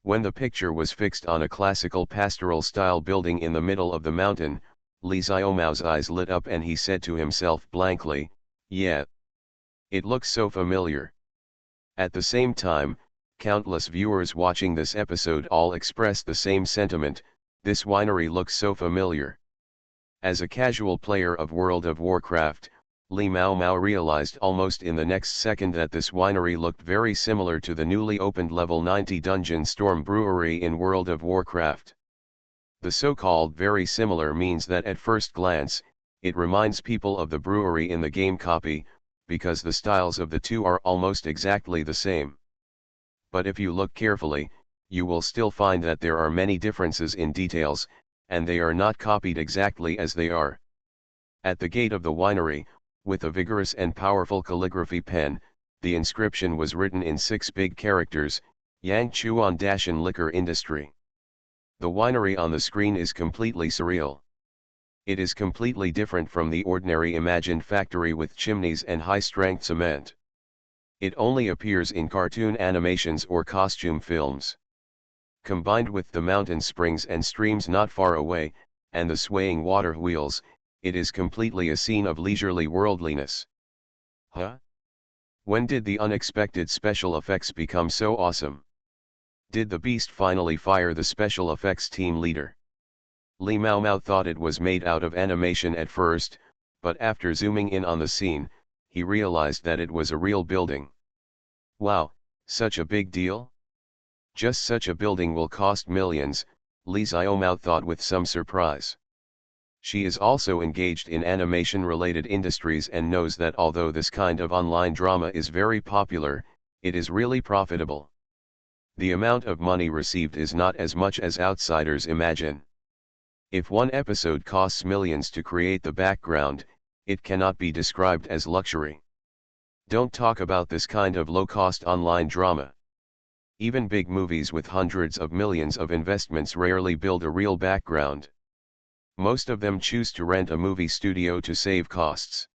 [SPEAKER 1] When the picture was fixed on a classical pastoral-style building in the middle of the mountain, Li Xiaomao's eyes lit up and he said to himself blankly, "Yeah. It looks so familiar." At the same time, countless viewers watching this episode all expressed the same sentiment, "This winery looks so familiar." As a casual player of World of Warcraft, Li Mao realized almost in the next second that this winery looked very similar to the newly opened level 90 Dungeon Storm Brewery in World of Warcraft. The so-called very similar means that at first glance, it reminds people of the brewery in the game copy, because the styles of the two are almost exactly the same. But if you look carefully, you will still find that there are many differences in details, and they are not copied exactly as they are. At the gate of the winery, with a vigorous and powerful calligraphy pen, the inscription was written in 6 big characters, Yang Chuan Dacian Liquor Industry. The winery on the screen is completely surreal. It is completely different from the ordinary imagined factory with chimneys and high-strength cement. It only appears in cartoon animations or costume films. Combined with the mountain springs and streams not far away, and the swaying water wheels, it is completely a scene of leisurely worldliness. Huh? When did the unexpected special effects become so awesome? Did the beast finally fire the special effects team leader? Li Mao thought it was made out of animation at first, but after zooming in on the scene, he realized that it was a real building. Wow, such a big deal? Just such a building will cost millions, Li Xiaomao thought with some surprise. She is also engaged in animation-related industries and knows that although this kind of online drama is very popular, it is really profitable. The amount of money received is not as much as outsiders imagine. If one episode costs millions to create the background, it cannot be described as luxury. Don't talk about this kind of low-cost online drama. Even big movies with hundreds of millions of investments rarely build a real background. Most of them choose to rent a movie studio to save costs.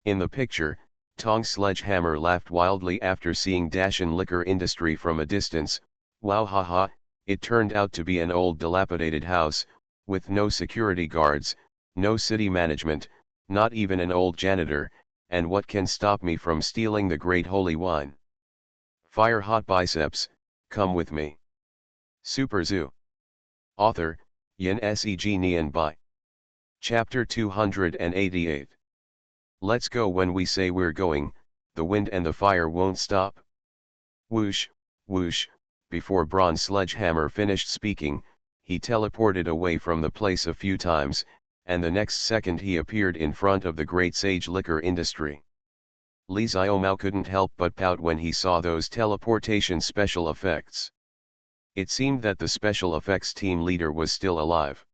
[SPEAKER 1] In the picture, Tong Sledgehammer laughed wildly after seeing Dacian liquor industry from a distance. Wow, haha, it turned out to be an old dilapidated house, with no security guards, no city management, not even an old janitor, and what can stop me from stealing the great holy wine? Fire hot biceps, come with me. Super Zoo. Author, Yin Seg Nian Bai. Chapter 288. Let's go. When we say we're going, the wind and the fire won't stop. Whoosh, whoosh, before Bronze Sledgehammer finished speaking, he teleported away from the place a few times, and the next second he appeared in front of the Great Sage Liquor Industry. Li Xiaomao couldn't help but pout when he saw those teleportation special effects. It seemed that the special effects team leader was still alive.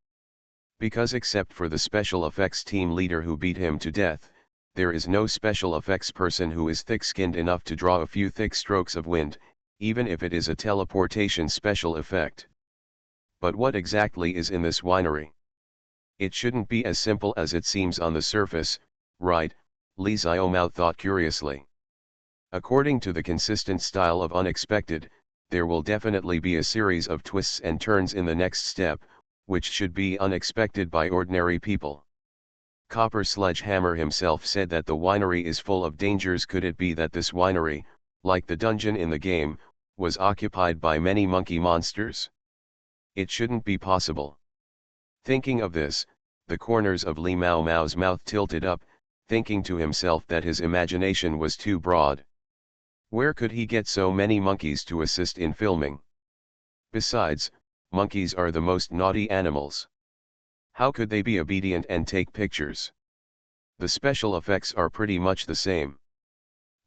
[SPEAKER 1] Because except for the special effects team leader who beat him to death, there is no special effects person who is thick-skinned enough to draw a few thick strokes of wind, even if it is a teleportation special effect. But what exactly is in this winery? It shouldn't be as simple as it seems on the surface, right? Li Xiaomao thought curiously. According to the consistent style of unexpected, there will definitely be a series of twists and turns in the next step, which should be unexpected by ordinary people. Copper Sledgehammer himself said that the winery is full of dangers. Could it be that this winery, like the dungeon in the game, was occupied by many monkey monsters? It shouldn't be possible. Thinking of this, the corners of Li Mao's mouth tilted up, thinking to himself that his imagination was too broad. Where could he get so many monkeys to assist in filming? Besides, monkeys are the most naughty animals. How could they be obedient and take pictures? The special effects are pretty much the same.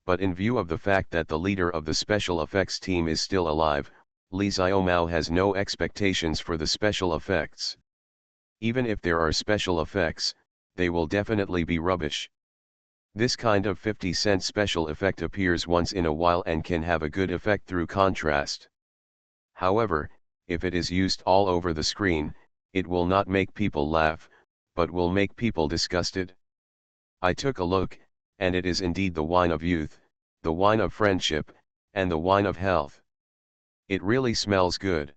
[SPEAKER 1] But in view of the fact that the leader of the special effects team is still alive, Li Xiaomao has no expectations for the special effects. Even if there are special effects, they will definitely be rubbish. This kind of 50-cent special effect appears once in a while and can have a good effect through contrast. However, if it is used all over the screen, it will not make people laugh, but will make people disgusted. I took a look, and it is indeed the wine of youth, the wine of friendship, and the wine of health. It really smells good.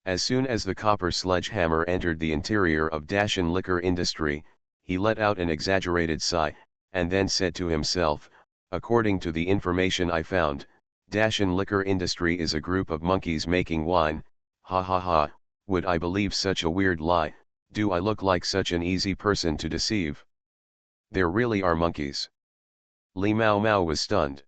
[SPEAKER 1] As soon as the copper sledgehammer entered the interior of Dashan liquor industry, he let out an exaggerated sigh, and then said to himself, according to the information I found, Dashan liquor industry is a group of monkeys making wine, ha ha ha, would I believe such a weird lie, do I look like such an easy person to deceive? There really are monkeys. Li Mao Mao was stunned.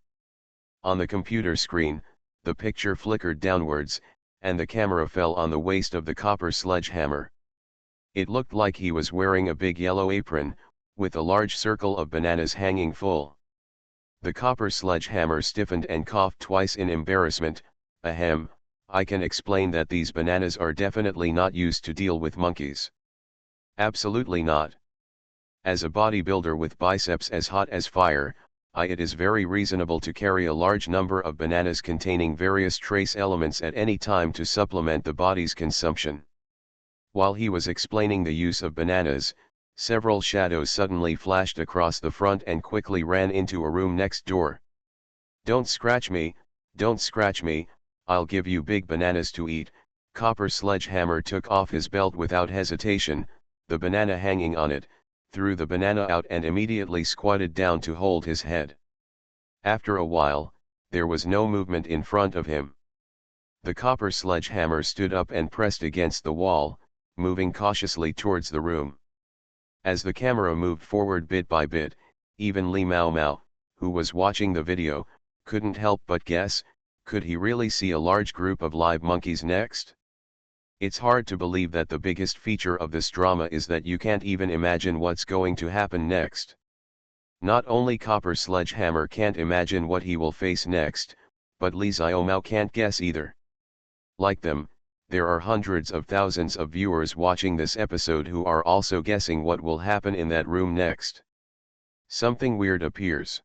[SPEAKER 1] On the computer screen, the picture flickered downwards, and the camera fell on the waist of the copper sledgehammer. It looked like he was wearing a big yellow apron, with a large circle of bananas hanging full. The copper sledgehammer stiffened and coughed twice in embarrassment. Ahem, I can explain that these bananas are definitely not used to deal with monkeys. Absolutely not. As a bodybuilder with biceps as hot as fire, it is very reasonable to carry a large number of bananas containing various trace elements at any time to supplement the body's consumption. While he was explaining the use of bananas, several shadows suddenly flashed across the front and quickly ran into a room next door. Don't scratch me, I'll give you big bananas to eat. Copper Sledgehammer took off his belt without hesitation, the banana hanging on it, threw the banana out and immediately squatted down to hold his head. After a while, there was no movement in front of him. The copper sledgehammer stood up and pressed against the wall, moving cautiously towards the room. As the camera moved forward bit by bit, even Li Mao Mao, who was watching the video, couldn't help but guess, could he really see a large group of live monkeys next? It's hard to believe that the biggest feature of this drama is that you can't even imagine what's going to happen next. Not only Copper Sledgehammer can't imagine what he will face next, but Li Xiaomao can't guess either. Like them, there are hundreds of thousands of viewers watching this episode who are also guessing what will happen in that room next. Something weird appears.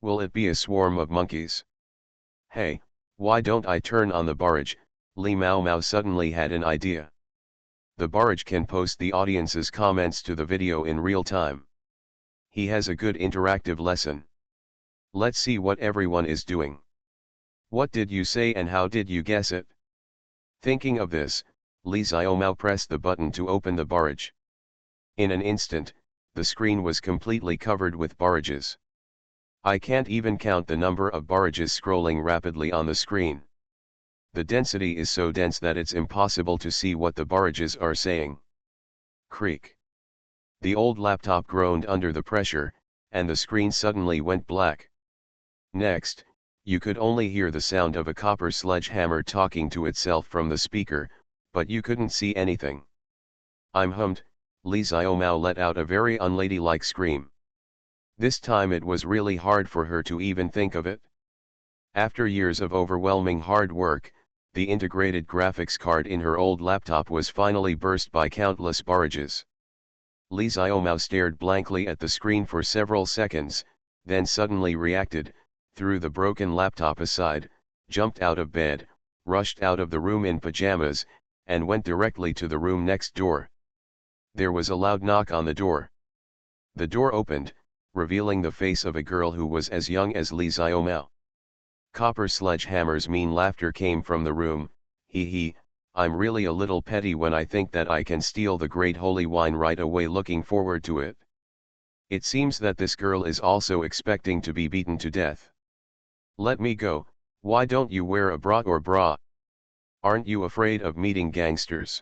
[SPEAKER 1] Will it be a swarm of monkeys? Hey, why don't I turn on the barrage? Li Mao Mao suddenly had an idea. The barrage can post the audience's comments to the video in real time. He has a good interactive lesson. Let's see what everyone is doing. What did you say and how did you guess it? Thinking of this, Li Xiaomao pressed the button to open the barrage. In an instant, the screen was completely covered with barrages. I can't even count the number of barrages scrolling rapidly on the screen. The density is so dense that it's impossible to see what the barrages are saying. Creak. The old laptop groaned under the pressure, and the screen suddenly went black. Next, you could only hear the sound of a copper sledgehammer talking to itself from the speaker, but you couldn't see anything. I'm hummed, Li Xiaomao let out a very unladylike scream. This time it was really hard for her to even think of it. After years of overwhelming hard work, the integrated graphics card in her old laptop was finally burst by countless barrages. Li Xiaomao stared blankly at the screen for several seconds, then suddenly reacted, threw the broken laptop aside, jumped out of bed, rushed out of the room in pajamas, and went directly to the room next door. There was a loud knock on the door. The door opened, revealing the face of a girl who was as young as Li Xiaomao. Copper Sledgehammer's mean laughter came from the room. Hee hee, I'm really a little petty when I think that I can steal the great holy wine right away, looking forward to it. It seems that this girl is also expecting to be beaten to death. Let me go, why don't you wear a bra or bra? Aren't you afraid of meeting gangsters?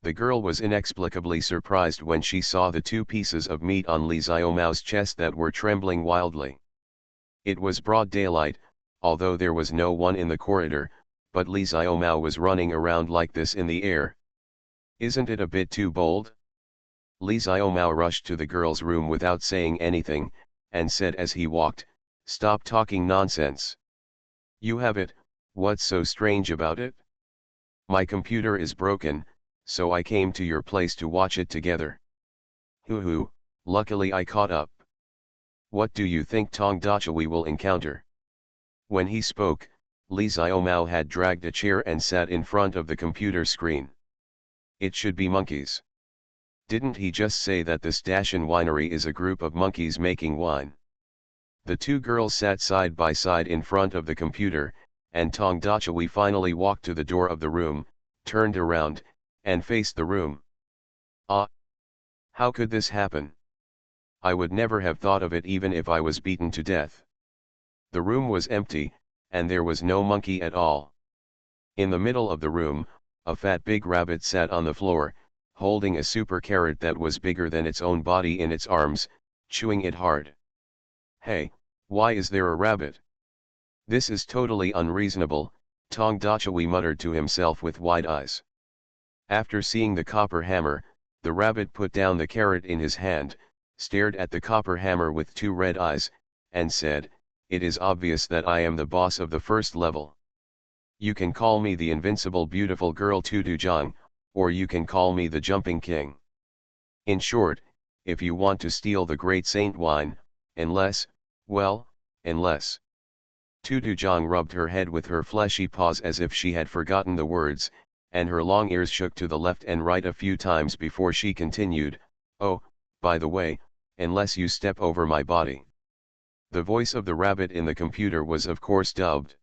[SPEAKER 1] The girl was inexplicably surprised when she saw the two pieces of meat on Li Xiaomao's chest that were trembling wildly. It was broad daylight, although there was no one in the corridor, but Li Xiaomao was running around like this in the air. Isn't it a bit too bold? Li Xiaomao rushed to the girl's room without saying anything, and said as he walked, "Stop talking nonsense. You have it, What's so strange about it? My computer is broken, so I came to your place to watch it together. Hoo hoo, luckily I caught up. What do you think Tong Dachawi will encounter? When he spoke, Li Xiaomao had dragged a chair and sat in front of the computer screen. It should be monkeys. Didn't he just say that the Stashen Winery is a group of monkeys making wine? The two girls sat side by side in front of the computer, and Tong Dachawi finally walked to the door of the room, turned around, and faced the room. Ah! How could this happen? I would never have thought of it even if I was beaten to death. The room was empty, and there was no monkey at all. In the middle of the room, a fat big rabbit sat on the floor, holding a super carrot that was bigger than its own body in its arms, chewing it hard. Hey, why is there a rabbit? This is totally unreasonable, Tong Dachawi muttered to himself with wide eyes. After seeing the copper hammer, the rabbit put down the carrot in his hand, stared at the copper hammer with two red eyes, and said, "It is obvious that I am the boss of the first level. You can call me the invincible beautiful girl Tutujang, or you can call me the jumping king. In short, if you want to steal the great saint wine, unless. Tutujang rubbed her head with her fleshy paws as if she had forgotten the words, and her long ears shook to the left and right a few times before she continued, "Oh, by the way, unless you step over my body." The voice of the rabbit in the computer was of course dubbed.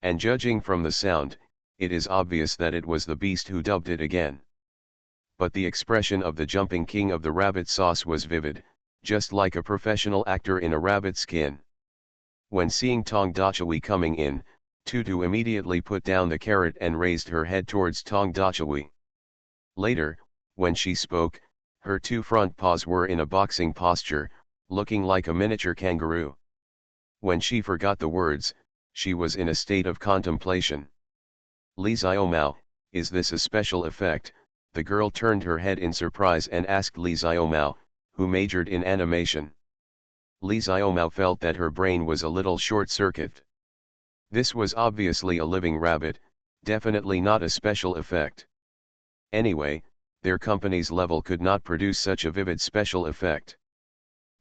[SPEAKER 1] And judging from the sound, it is obvious that it was the beast who dubbed it again. But the expression of the jumping king of the rabbit sauce was vivid, just like a professional actor in a rabbit skin. When seeing Tong Dachawi coming in, Tutu immediately put down the carrot and raised her head towards Tong Dachawi. Later, when she spoke, her two front paws were in a boxing posture, looking like a miniature kangaroo. When she forgot the words, she was in a state of contemplation. Li Xiaomao, is this a special effect? The girl turned her head in surprise and asked Li Xiaomao, who majored in animation. Li Xiaomao felt that her brain was a little short-circuited. This was obviously a living rabbit, definitely not a special effect. Anyway, their company's level could not produce such a vivid special effect.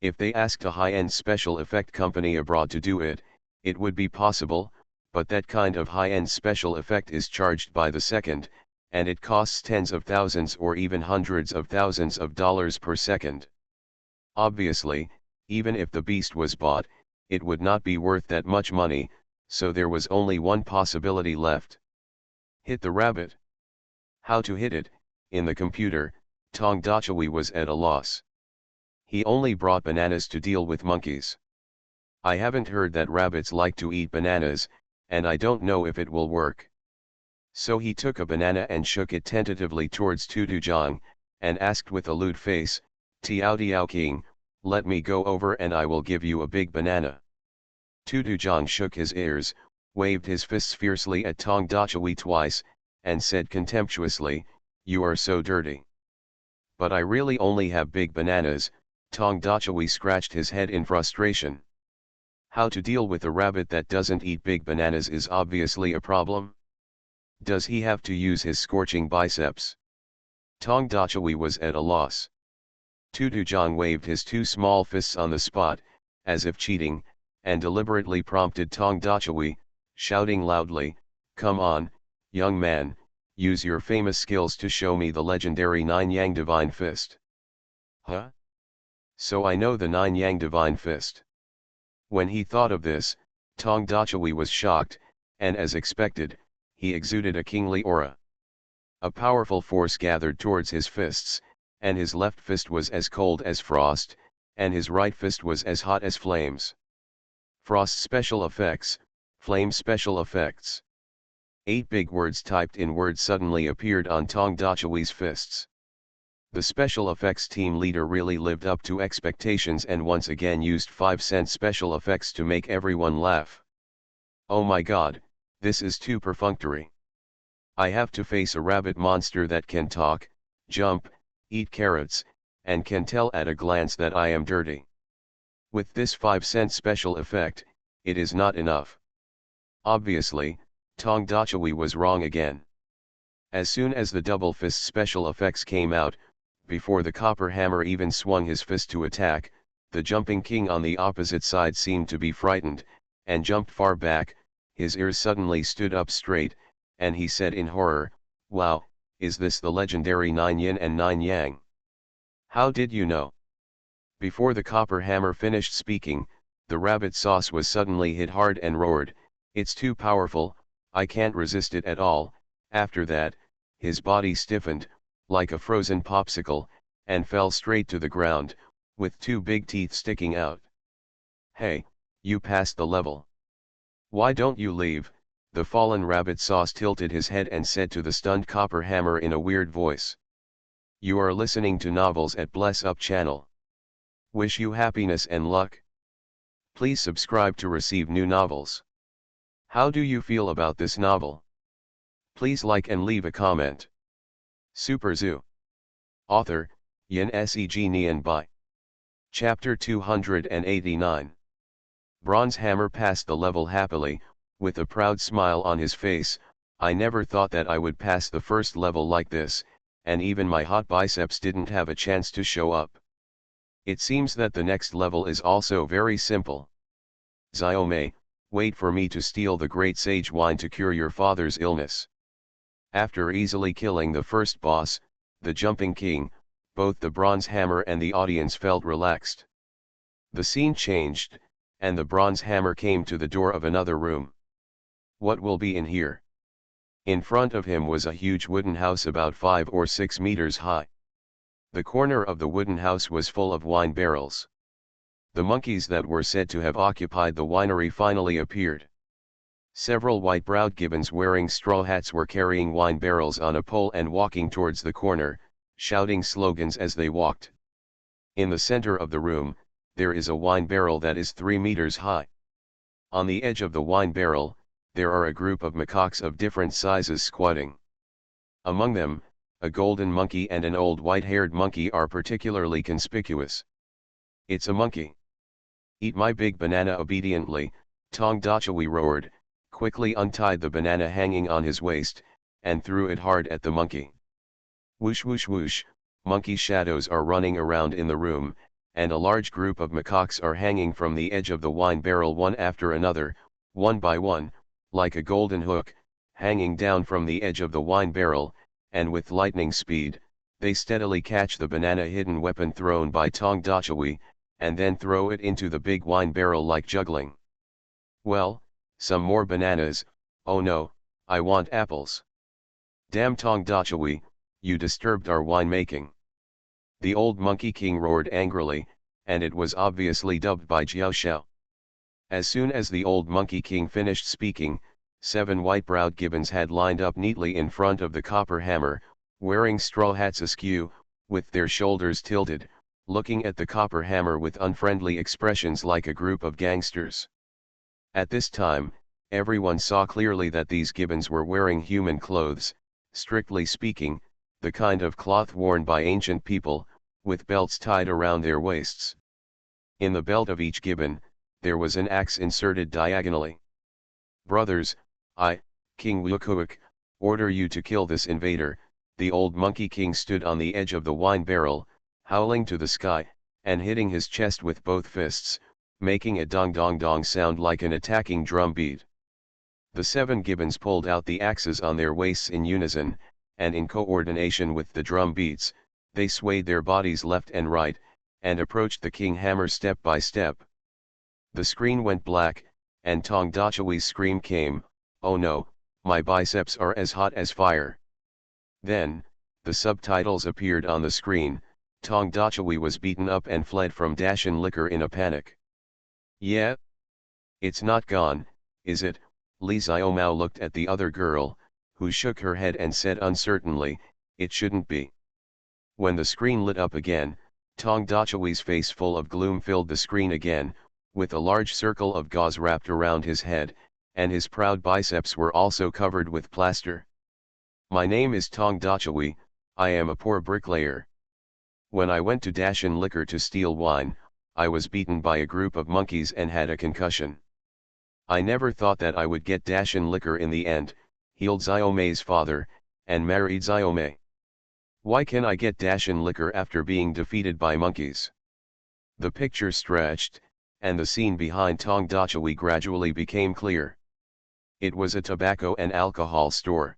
[SPEAKER 1] If they asked a high-end special effect company abroad to do it, it would be possible, but that kind of high-end special effect is charged by the second, and it costs tens of thousands or even hundreds of thousands of dollars per second. Obviously, even if the beast was bought, it would not be worth that much money, so there was only one possibility left. Hit the rabbit. How to hit it? In the computer, Tong Dachawi was at a loss. He only brought bananas to deal with monkeys. I haven't heard that rabbits like to eat bananas, and I don't know if it will work. So he took a banana and shook it tentatively towards Tutujang, and asked with a lewd face, "Tiao Tiao King, let me go over and I will give you a big banana." Tutujang shook his ears, waved his fists fiercely at Tong Dachawi twice, and said contemptuously, "You are so dirty." "But I really only have big bananas." Tong Dachawi scratched his head in frustration. How to deal with a rabbit that doesn't eat big bananas is obviously a problem. Does he have to use his scorching biceps? Tong Dachawi was at a loss. Tutujang waved his two small fists on the spot, as if cheating, and deliberately prompted Tong Dachawi, shouting loudly, "Come on, young man, use your famous skills to show me the legendary Nine Yang Divine Fist." Huh? So I know the Nine Yang Divine Fist. When he thought of this, Tong Dachawi was shocked, and as expected, he exuded a kingly aura. A powerful force gathered towards his fists, and his left fist was as cold as frost, and his right fist was as hot as flames. Frost special effects, flame special effects. 8 big words typed in words suddenly appeared on Tong Dachawi's fists. The special effects team leader really lived up to expectations and once again used 5-cent special effects to make everyone laugh. Oh my god, this is too perfunctory. I have to face a rabbit monster that can talk, jump, eat carrots, and can tell at a glance that I am dirty. With this 5-cent special effect, it is not enough. Obviously, Tong Dachawi was wrong again. As soon as the double fist special effects came out, before the copper hammer even swung his fist to attack, the jumping king on the opposite side seemed to be frightened, and jumped far back. His ears suddenly stood up straight, and he said in horror, "Wow, is this the legendary 9 yin and 9 yang? How did you know?" Before the copper hammer finished speaking, the rabbit sauce was suddenly hit hard and roared, "It's too powerful, I can't resist it at all." After that, his body stiffened, like a frozen popsicle, and fell straight to the ground, with two big teeth sticking out. "Hey, you passed the level. Why don't you leave?" The fallen rabbit sauce tilted his head and said to the stunned copper hammer in a weird voice. "You are listening to Novels at Bless Up channel. Wish you happiness and luck. Please subscribe to receive new novels. How do you feel about this novel? Please like and leave a comment." Super Zoo. Author, Yin Seg Nian Bai. Chapter 289. Bronze Hammer passed the level happily, with a proud smile on his face. "I never thought that I would pass the first level like this, and even my hot biceps didn't have a chance to show up. It seems that the next level is also very simple. Xiaomei, wait for me to steal the great sage wine to cure your father's illness." After easily killing the first boss, the Jumping King, both the bronze hammer and the audience felt relaxed. The scene changed, and the bronze hammer came to the door of another room. "What will be in here?" In front of him was a huge wooden house about 5 or 6 meters high. The corner of the wooden house was full of wine barrels. The monkeys that were said to have occupied the winery finally appeared. Several white-browed gibbons wearing straw hats were carrying wine barrels on a pole and walking towards the corner, shouting slogans as they walked. In the center of the room, there is a wine barrel that is 3 meters high. On the edge of the wine barrel, there are a group of macaques of different sizes squatting. Among them, a golden monkey and an old white-haired monkey are particularly conspicuous. "It's a monkey. Eat my big banana obediently," Tong Dachawi roared, quickly untied the banana hanging on his waist, and threw it hard at the monkey. Whoosh whoosh whoosh, monkey shadows are running around in the room, and a large group of macaques are hanging from the edge of the wine barrel one after another, one by one, like a golden hook, hanging down from the edge of the wine barrel, and with lightning speed, they steadily catch the banana hidden weapon thrown by Tong Dachawi, and then throw it into the big wine barrel like juggling. "Well, some more bananas, oh no, I want apples. Damn Tong Dachawi, you disturbed our winemaking." The old Monkey King roared angrily, and it was obviously dubbed by Jiao Xiao. As soon as the old Monkey King finished speaking, 7 white-browed gibbons had lined up neatly in front of the copper hammer, wearing straw hats askew, with their shoulders tilted, looking at the copper hammer with unfriendly expressions like a group of gangsters. At this time, everyone saw clearly that these gibbons were wearing human clothes, strictly speaking, the kind of cloth worn by ancient people, with belts tied around their waists. In the belt of each gibbon, there was an axe inserted diagonally. "Brothers, I, King Wukuik, order you to kill this invader." The old Monkey King stood on the edge of the wine barrel, howling to the sky, and hitting his chest with both fists, making a dong-dong-dong sound like an attacking drum beat. The 7 gibbons pulled out the axes on their waists in unison, and in coordination with the drum beats, they swayed their bodies left and right, and approached the king hammer step by step. The screen went black, and Tong Dachawi's scream came, "Oh no, my biceps are as hot as fire." Then, the subtitles appeared on the screen. Tong Dachawi was beaten up and fled from Dashin Liquor in a panic. "Yeah? It's not gone, is it?" Li Xiaomao looked at the other girl, who shook her head and said uncertainly, "It shouldn't be." When the screen lit up again, Tong Dachawi's face full of gloom filled the screen again, with a large circle of gauze wrapped around his head, and his proud biceps were also covered with plaster. "My name is Tong Dachawi, I am a poor bricklayer. When I went to Dashin Liquor to steal wine, I was beaten by a group of monkeys and had a concussion. I never thought that I would get Dacian liquor in the end, healed Xiome's father, and married Xiome. Why can I get Dacian liquor after being defeated by monkeys? The picture stretched, and the scene behind Tongdachewi gradually became clear. It was a tobacco and alcohol store.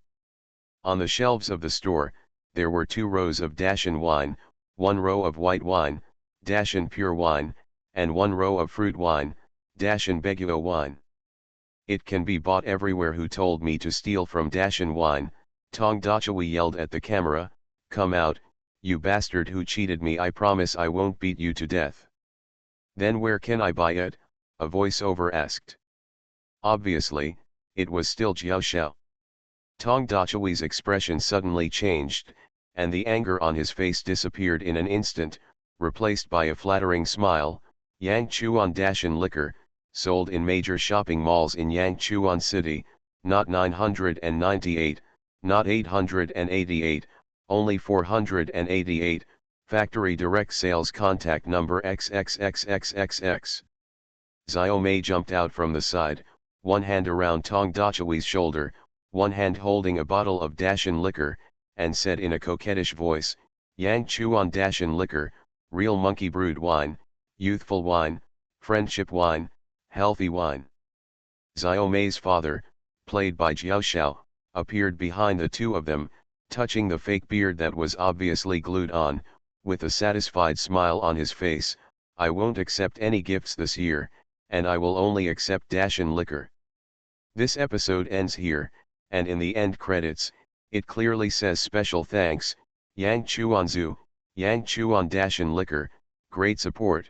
[SPEAKER 1] On the shelves of the store, there were 2 rows of Dacian wine, 1 row of white wine, Dacian pure wine, and 1 row of fruit wine, Dacian Beguo wine. It can be bought everywhere. Who told me to steal from Dacian wine? Tongdachewi yelled at the camera, come out, you bastard who cheated me. I promise I won't beat you to death. Then where can I buy it? A voiceover asked. Obviously, it was still Jiao Xiao. Tongdachewi's expression suddenly changed, and the anger on his face disappeared in an instant, replaced by a flattering smile. Yangchuan Dacian liquor, sold in major shopping malls in Yangchuan City, not 998, not 888, only 488, factory direct sales contact number XXXXXX. Xiaomei jumped out from the side, one hand around Tongdachewi's shoulder, one hand holding a bottle of Dacian liquor, and said in a coquettish voice, Yangchuan Dacian liquor, real monkey brewed wine, youthful wine, friendship wine, healthy wine. Xiaomei's father, played by Jiao Xiao, appeared behind the 2 of them, touching the fake beard that was obviously glued on, with a satisfied smile on his face. I won't accept any gifts this year, and I will only accept Dacian liquor. This episode ends here, and in the end credits, it clearly says special thanks, Yangchuan Zhu, Yangchuan Dacian liquor, great support.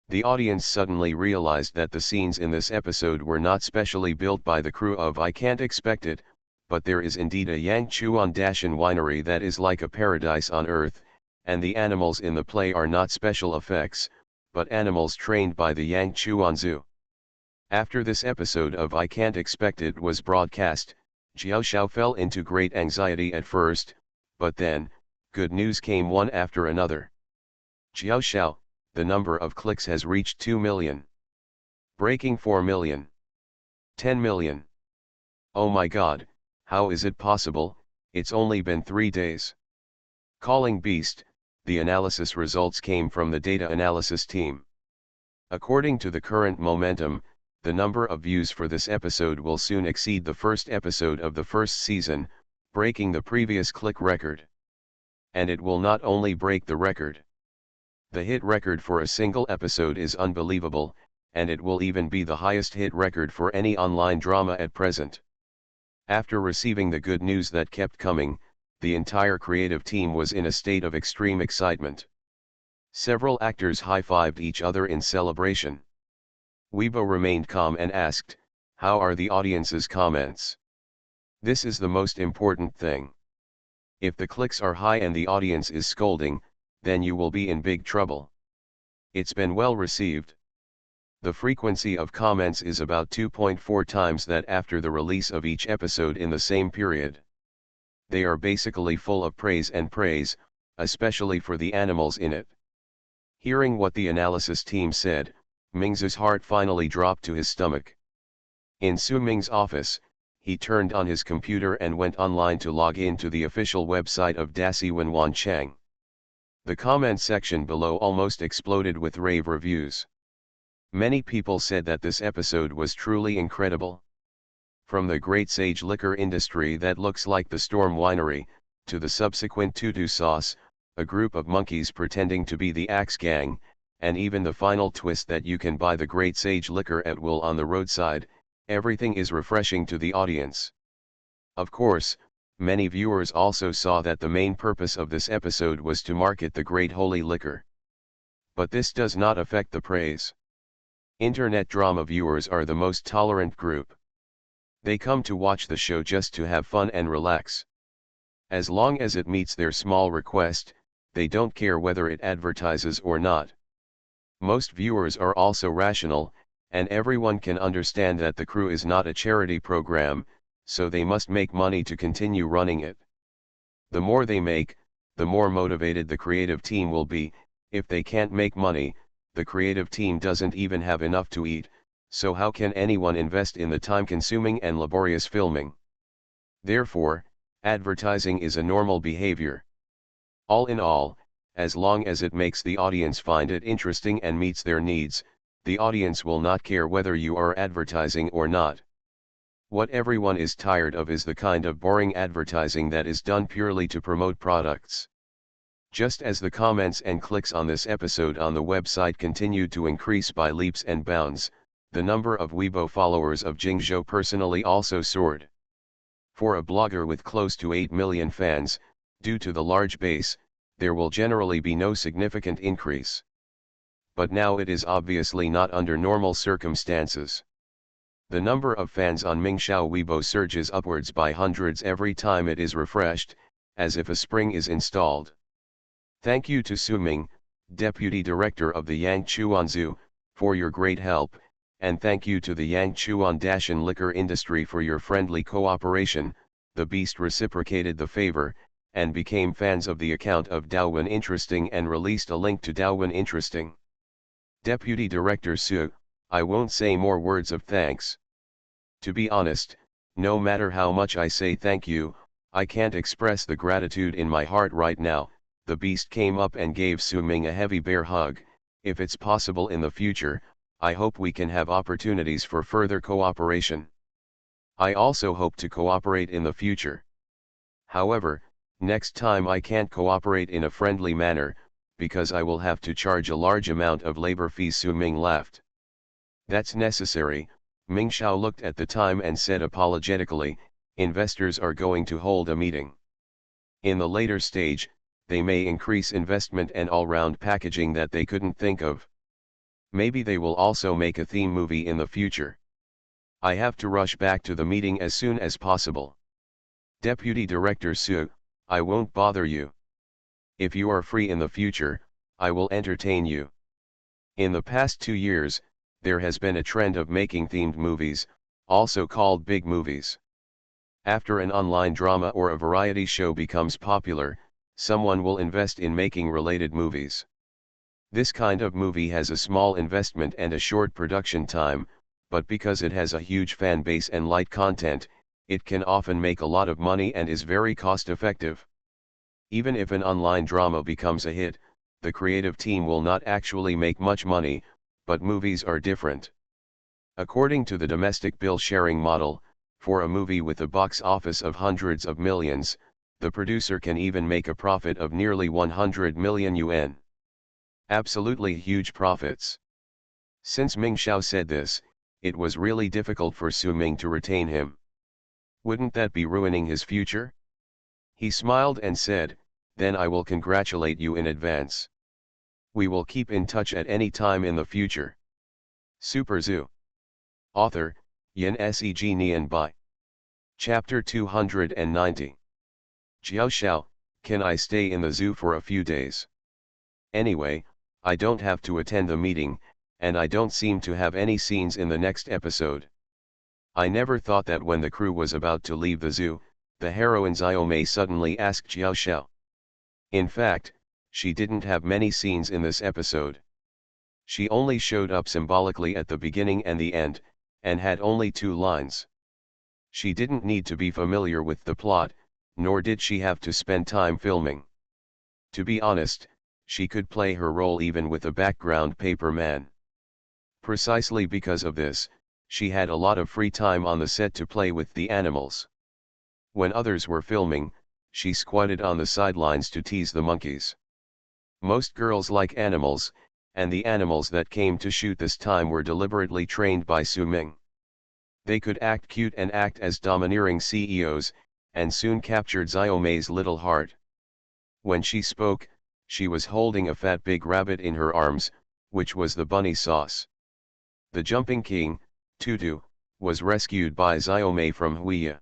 [SPEAKER 1] The audience suddenly realized that the scenes in this episode were not specially built by the crew of I Can't Expect It, but there is indeed a Yangchuan Dacian winery that is like a paradise on earth, and the animals in the play are not special effects, but animals trained by the Yangchuan Zoo. After this episode of I Can't Expect It was broadcast, Jiao Xiao fell into great anxiety at first, but then, good news came one after another. Jiao Xiao, the number of clicks has reached 2 million. Breaking 4 million. 10 million. Oh my god, how is it possible? It's only been 3 days. Calling beast, the analysis results came from the data analysis team. According to the current momentum, the number of views for this episode will soon exceed the first episode of the first season, breaking the previous click record. And it will not only break the record. The hit record for a single episode is unbelievable, and it will even be the highest hit record for any online drama at present. After receiving the good news that kept coming, the entire creative team was in a state of extreme excitement. Several actors high-fived each other in celebration. Weibo remained calm and asked, how are the audience's comments? This is the most important thing. If the clicks are high and the audience is scolding, then you will be in big trouble. It's been well received. The frequency of comments is about 2.4 times that after the release of each episode in the same period. They are basically full of praise and praise, especially for the animals in it. Hearing what the analysis team said, Ming's heart finally dropped to his stomach. In Su Ming's office, he turned on his computer and went online to log in to the official website of Daci Wenwan Chang. The comment section below almost exploded with rave reviews. Many people said that this episode was truly incredible. From the great sage liquor industry that looks like the Storm Winery, to the subsequent tutu sauce, a group of monkeys pretending to be the Axe Gang, and even the final twist that you can buy the great sage liquor at will on the roadside, everything is refreshing to the audience. Of course, many viewers also saw that the main purpose of this episode was to market the great holy liquor. But this does not affect the praise. Internet drama viewers are the most tolerant group. They come to watch the show just to have fun and relax. As long as it meets their small request, they don't care whether it advertises or not. Most viewers are also rational, and everyone can understand that the crew is not a charity program, so they must make money to continue running it. The more they make, the more motivated the creative team will be. If they can't make money, the creative team doesn't even have enough to eat, So how can anyone invest in the time-consuming and laborious filming? Therefore, advertising is a normal behavior. All in all, as long as it makes the audience find it interesting and meets their needs, the audience will not care whether you are advertising or not. What everyone is tired of is the kind of boring advertising that is done purely to promote products. Just as the comments and clicks on this episode on the website continued to increase by leaps and bounds, the number of Weibo followers of Jingzhou personally also soared. For a blogger with close to 8 million fans, due to the large base, there will generally be no significant increase. But now it is obviously not under normal circumstances. The number of fans on Mingxiao Weibo surges upwards by hundreds every time it is refreshed, as if a spring is installed. Thank you to Su Ming, Deputy Director of the Yangchuan Zoo, for your great help, and thank you to the Yangchuan Dashan liquor industry for your friendly cooperation. The Beast reciprocated the favor, and became fans of the account of Daowin Interesting and released a link to Daowin Interesting. Deputy Director Su, I won't say more words of thanks. To be honest, no matter how much I say thank you, I can't express the gratitude in my heart right now. The Beast came up and gave Su Ming a heavy bear hug. If it's possible in the future, I hope we can have opportunities for further cooperation. I also hope to cooperate in the future. However, next time I can't cooperate in a friendly manner, because I will have to charge a large amount of labor fees. Su Ming laughed. That's necessary. Ming Xiao looked at the time and said apologetically, investors are going to hold a meeting. In the later stage, they may increase investment and all-round packaging that they couldn't think of. Maybe they will also make a theme movie in the future. I have to rush back to the meeting as soon as possible. Deputy Director Su, I won't bother you. If you are free in the future, I will entertain you. In the past 2 years, there has been a trend of making themed movies, also called big movies. After an online drama or a variety show becomes popular, someone will invest in making related movies. This kind of movie has a small investment and a short production time, but because it has a huge fan base and light content, it can often make a lot of money and is very cost-effective. Even if an online drama becomes a hit, the creative team will not actually make much money, but movies are different. According to the domestic bill sharing model, for a movie with a box office of hundreds of millions, the producer can even make a profit of nearly 100 million yuan. Absolutely huge profits. Since Ming Xiao said this, it was really difficult for Su Ming to retain him. Wouldn't that be ruining his future? He smiled and said, then I will congratulate you in advance. We will keep in touch at any time in the future. Super Zoo. Author, Yin Seg Nian Bai. Chapter 290. Jiao Xiao, can I stay in the zoo for a few days? Anyway, I don't have to attend the meeting, and I don't seem to have any scenes in the next episode. I never thought that when the crew was about to leave the zoo, the heroine Xiaomei suddenly asked Jiao Xiao. In fact, she didn't have many scenes in this episode. She only showed up symbolically at the beginning and the end, and had only 2 lines. She didn't need to be familiar with the plot, nor did she have to spend time filming. To be honest, she could play her role even with a background paper man. Precisely because of this, she had a lot of free time on the set to play with the animals. When others were filming, she squatted on the sidelines to tease the monkeys. Most girls like animals, and the animals that came to shoot this time were deliberately trained by Su Ming. They could act cute and act as domineering CEOs, and soon captured Xiaomei's little heart. When she spoke, she was holding a fat big rabbit in her arms, which was the bunny sauce. The jumping king, Tutu, was rescued by Xiaomei from Huiya.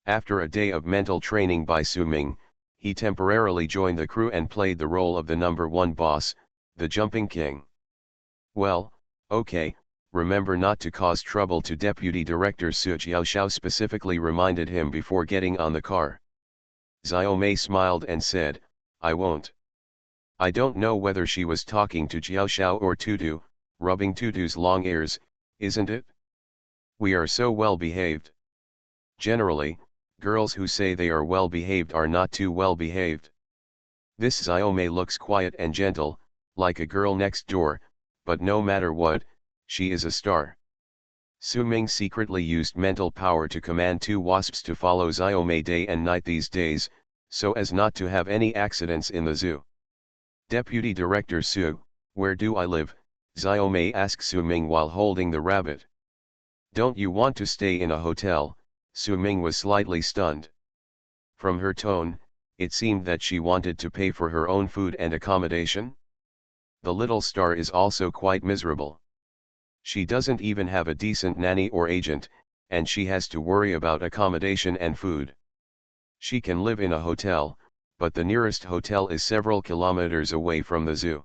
[SPEAKER 1] After a day of mental training by Su Ming, he temporarily joined the crew and played the role of the number 1 boss, the jumping king. Well, okay, remember not to cause trouble to Deputy Director Su Jiao Xiao specifically reminded him before getting on the car. Xiaomei smiled and said, I won't. I don't know whether she was talking to Jiao Xiao or Tutu, rubbing Tutu's long ears. isn't it? We are so well behaved. Generally, girls who say they are well behaved are not too well behaved. This Xiaomei looks quiet and gentle, like a girl next door, but no matter what, she is a star. Su Ming secretly used mental power to command two wasps to follow Xiaomei day and night these days, so as not to have any accidents in the zoo. Deputy Director Su, where do I live? Xiaomei asked Su Ming while holding the rabbit. Don't you want to stay in a hotel? Su Ming was slightly stunned. From her tone, it seemed that she wanted to pay for her own food and accommodation. The little star is also quite miserable. She doesn't even have a decent nanny or agent, and she has to worry about accommodation and food. She can live in a hotel, but the nearest hotel is several kilometers away from the zoo.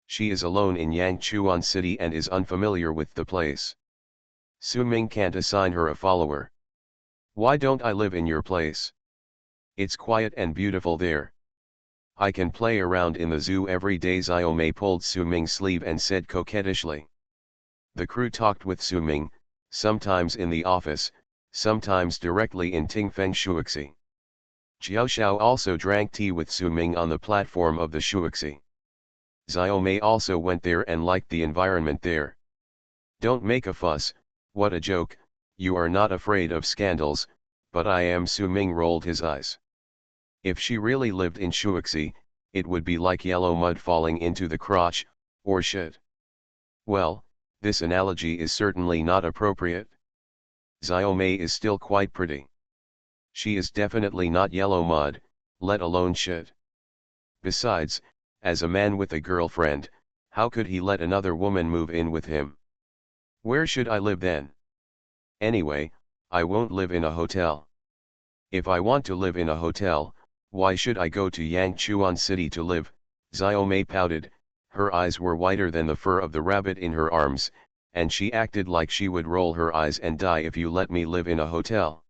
[SPEAKER 1] She is alone in Yangchuan City and is unfamiliar with the place. Su Ming can't assign her a follower. Why don't I live in your place? It's quiet and beautiful there. I can play around in the zoo every day. Xiaomei pulled Su Ming's sleeve and said coquettishly. The crew talked with Su Ming, sometimes in the office, sometimes directly in Tingfeng Shuixi. Jiao Xiao also drank tea with Su Ming on the platform of the Shuixi. Xiaomei also went there and liked the environment there. Don't make a fuss, what a joke, you are not afraid of scandals, but I am. Su Ming rolled his eyes. If she really lived in Shuixi, it would be like yellow mud falling into the crotch, or shit. Well, this analogy is certainly not appropriate. Xiaomei is still quite pretty. She is definitely not yellow mud, let alone shit. Besides, as a man with a girlfriend, how could he let another woman move in with him? Where should I live then? Anyway, I won't live in a hotel. If I want to live in a hotel, why should I go to Yangchuan City to live? Xiaomei pouted, her eyes were whiter than the fur of the rabbit in her arms, and she acted like she would roll her eyes and die if you let me live in a hotel.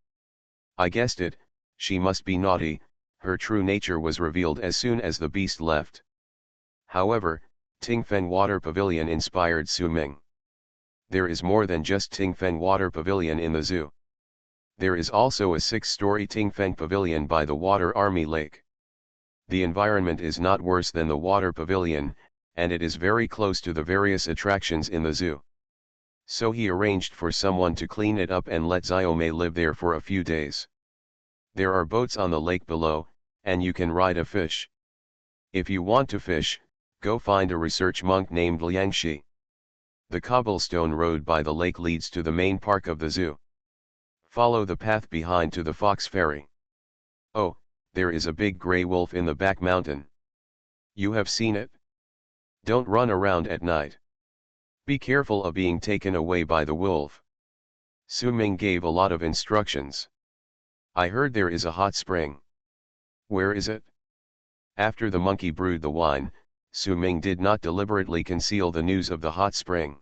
[SPEAKER 1] I guessed it, she must be naughty. Her true nature was revealed as soon as the beast left. However, Tingfeng Water Pavilion inspired Su Ming. There is more than just Tingfeng Water Pavilion in the zoo. There is also a 6-story Tingfeng Pavilion by the Water Army Lake. The environment is not worse than the Water Pavilion, and it is very close to the various attractions in the zoo. So he arranged for someone to clean it up and let Xiaomei live there for a few days. There are boats on the lake below, and you can ride a fish. If you want to fish, go find a research monk named Liangxi. The cobblestone road by the lake leads to the main park of the zoo. Follow the path behind to the Fox Ferry. Oh, there is a big gray wolf in the back mountain. You have seen it? Don't run around at night. Be careful of being taken away by the wolf. Su Ming gave a lot of instructions. I heard there is a hot spring. Where is it? After the monkey brewed the wine, Su Ming did not deliberately conceal the news of the hot spring.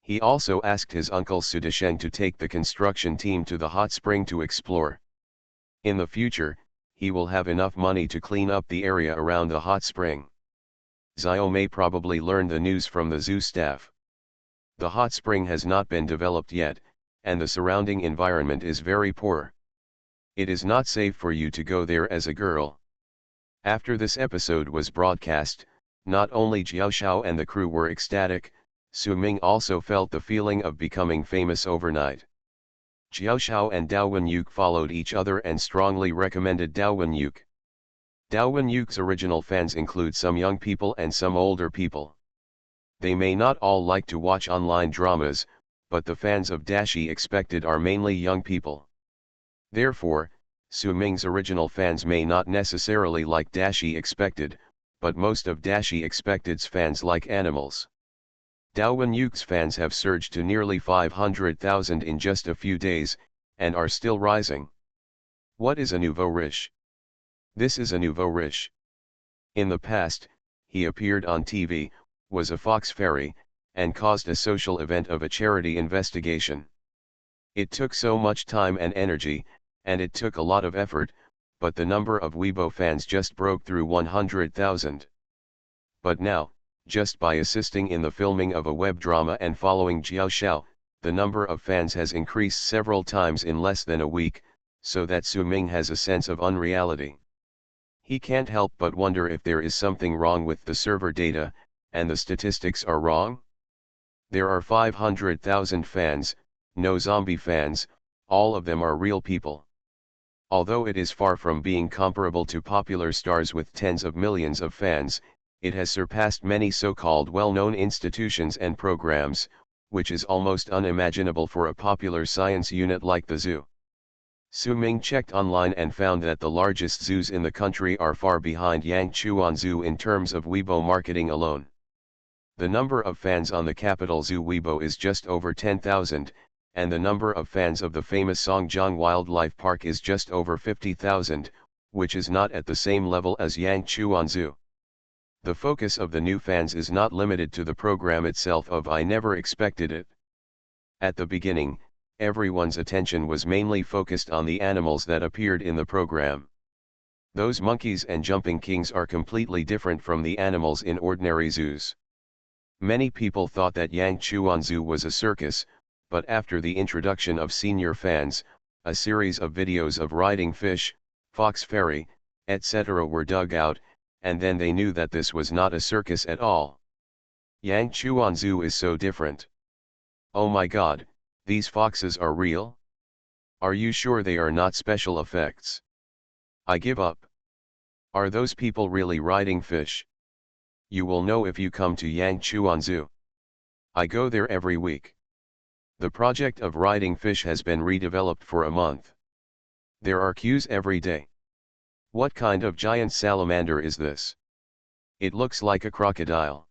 [SPEAKER 1] He also asked his uncle Su Desheng to take the construction team to the hot spring to explore. In the future, he will have enough money to clean up the area around the hot spring. Xiaomei probably learned the news from the zoo staff. The hot spring has not been developed yet, and the surrounding environment is very poor. It is not safe for you to go there as a girl. After this episode was broadcast, not only Jiao Xiao and the crew were ecstatic, Su Ming also felt the feeling of becoming famous overnight. Jiao Xiao and Dao Wenyuk followed each other and strongly recommended Dao Wenyuk. Dao Wenyuk's original fans include some young people and some older people. They may not all like to watch online dramas, but the fans of Dashi Expected are mainly young people. Therefore, Su Ming's original fans may not necessarily like Dashi Expected, but most of Dashi Expected's fans like animals. Dao Wenyuk's fans have surged to nearly 500,000 in just a few days, and are still rising. What is a nouveau riche? This is a nouveau riche. In the past, he appeared on TV, was a fox fairy, and caused a social event of a charity investigation. It took so much time and energy, and it took a lot of effort, but the number of Weibo fans just broke through 100,000. But now, just by assisting in the filming of a web drama and following Jiao Xiao, the number of fans has increased several times in less than a week, so that Su Ming has a sense of unreality. He can't help but wonder if there is something wrong with the server data, and the statistics are wrong. There are 500,000 fans, no zombie fans, all of them are real people. Although it is far from being comparable to popular stars with tens of millions of fans, it has surpassed many so-called well-known institutions and programs, which is almost unimaginable for a popular science unit like the zoo. Su Ming checked online and found that the largest zoos in the country are far behind Yangchuan Zoo in terms of Weibo marketing alone. The number of fans on the capital zoo Weibo is just over 10,000, and the number of fans of the famous Songjiang Wildlife Park is just over 50,000, which is not at the same level as Yangchuan Zoo. The focus of the new fans is not limited to the program itself of I Never Expected It. At the beginning, everyone's attention was mainly focused on the animals that appeared in the program. Those monkeys and jumping kings are completely different from the animals in ordinary zoos. Many people thought that Yangchuan Zoo was a circus, but after the introduction of senior fans, a series of videos of riding fish, fox ferry, etc. were dug out, and then they knew that this was not a circus at all. Yangchuan Zoo is so different. Oh my god, these foxes are real? Are you sure they are not special effects? I give up. Are those people really riding fish? You will know if you come to Yangchuan Zoo. I go there every week. The project of riding fish has been redeveloped for a month. There are queues every day. What kind of giant salamander is this? It looks like a crocodile.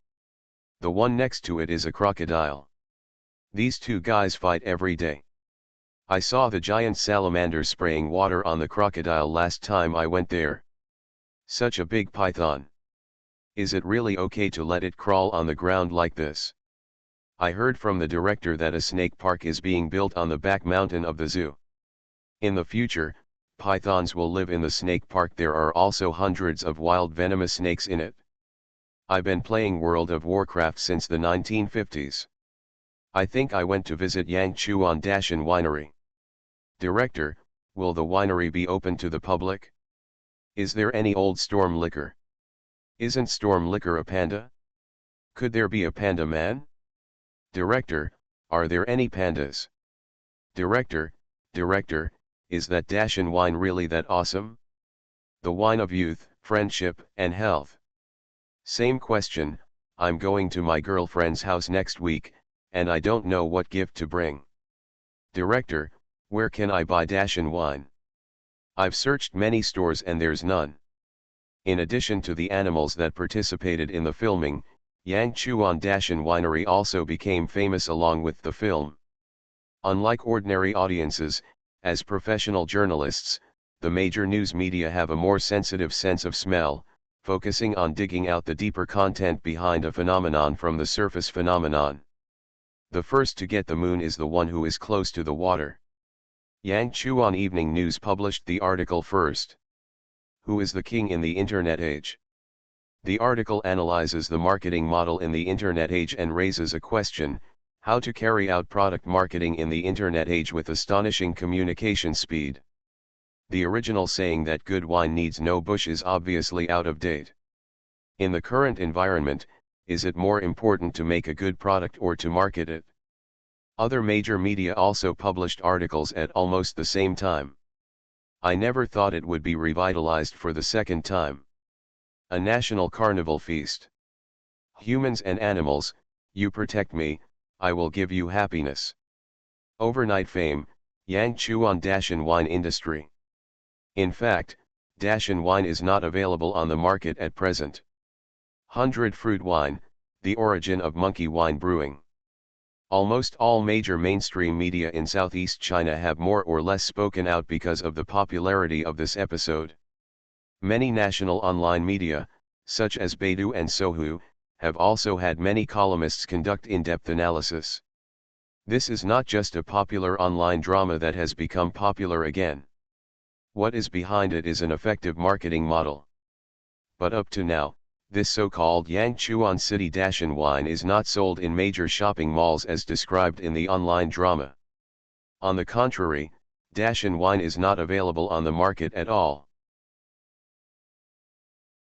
[SPEAKER 1] The one next to it is a crocodile. These two guys fight every day. I saw the giant salamander spraying water on the crocodile last time I went there. Such a big python. Is it really okay to let it crawl on the ground like this? I heard from the director that a snake park is being built on the back mountain of the zoo. In the future, pythons will live in the snake park. There are also hundreds of wild venomous snakes in it. I've been playing World of Warcraft since the 1950s. I think I went to visit Yangchuan Dashan Winery. Director, will the winery be open to the public? Is there any old Storm liquor? Isn't Storm liquor a panda? Could there be a panda man? Director, are there any pandas? Director, is that Dashan wine really that awesome? The wine of youth, friendship, and health. Same question, I'm going to my girlfriend's house next week, and I don't know what gift to bring. Director, where can I buy Dashan wine? I've searched many stores and there's none. In addition to the animals that participated in the filming, Yangchuan Dashan Winery also became famous along with the film. Unlike ordinary audiences, as professional journalists, the major news media have a more sensitive sense of smell, focusing on digging out the deeper content behind a phenomenon from the surface phenomenon. The first to get the moon is the one who is close to the water. Yangchuan Evening News published the article first. Who is the king in the Internet age? The article analyzes the marketing model in the Internet age and raises a question: how to carry out product marketing in the Internet age with astonishing communication speed. The original saying that good wine needs no bush is obviously out of date. In the current environment, is it more important to make a good product or to market it? Other major media also published articles at almost the same time. I never thought it would be revitalized for the second time. A national carnival feast. Humans and animals, you protect me, I will give you happiness. Overnight fame, Yangchuan Dashan wine industry. In fact, Dashan wine is not available on the market at present. 100 fruit wine, the origin of monkey wine brewing. Almost all major mainstream media in Southeast China have more or less spoken out because of the popularity of this episode. Many national online media, such as Baidu and Sohu, have also had many columnists conduct in-depth analysis. This is not just a popular online drama that has become popular again. What is behind it is an effective marketing model. But up to now, This so-called Yangchuan City Dashan wine is not sold in major shopping malls as described in the online drama. On the contrary, Dashan wine is not available on the market at all.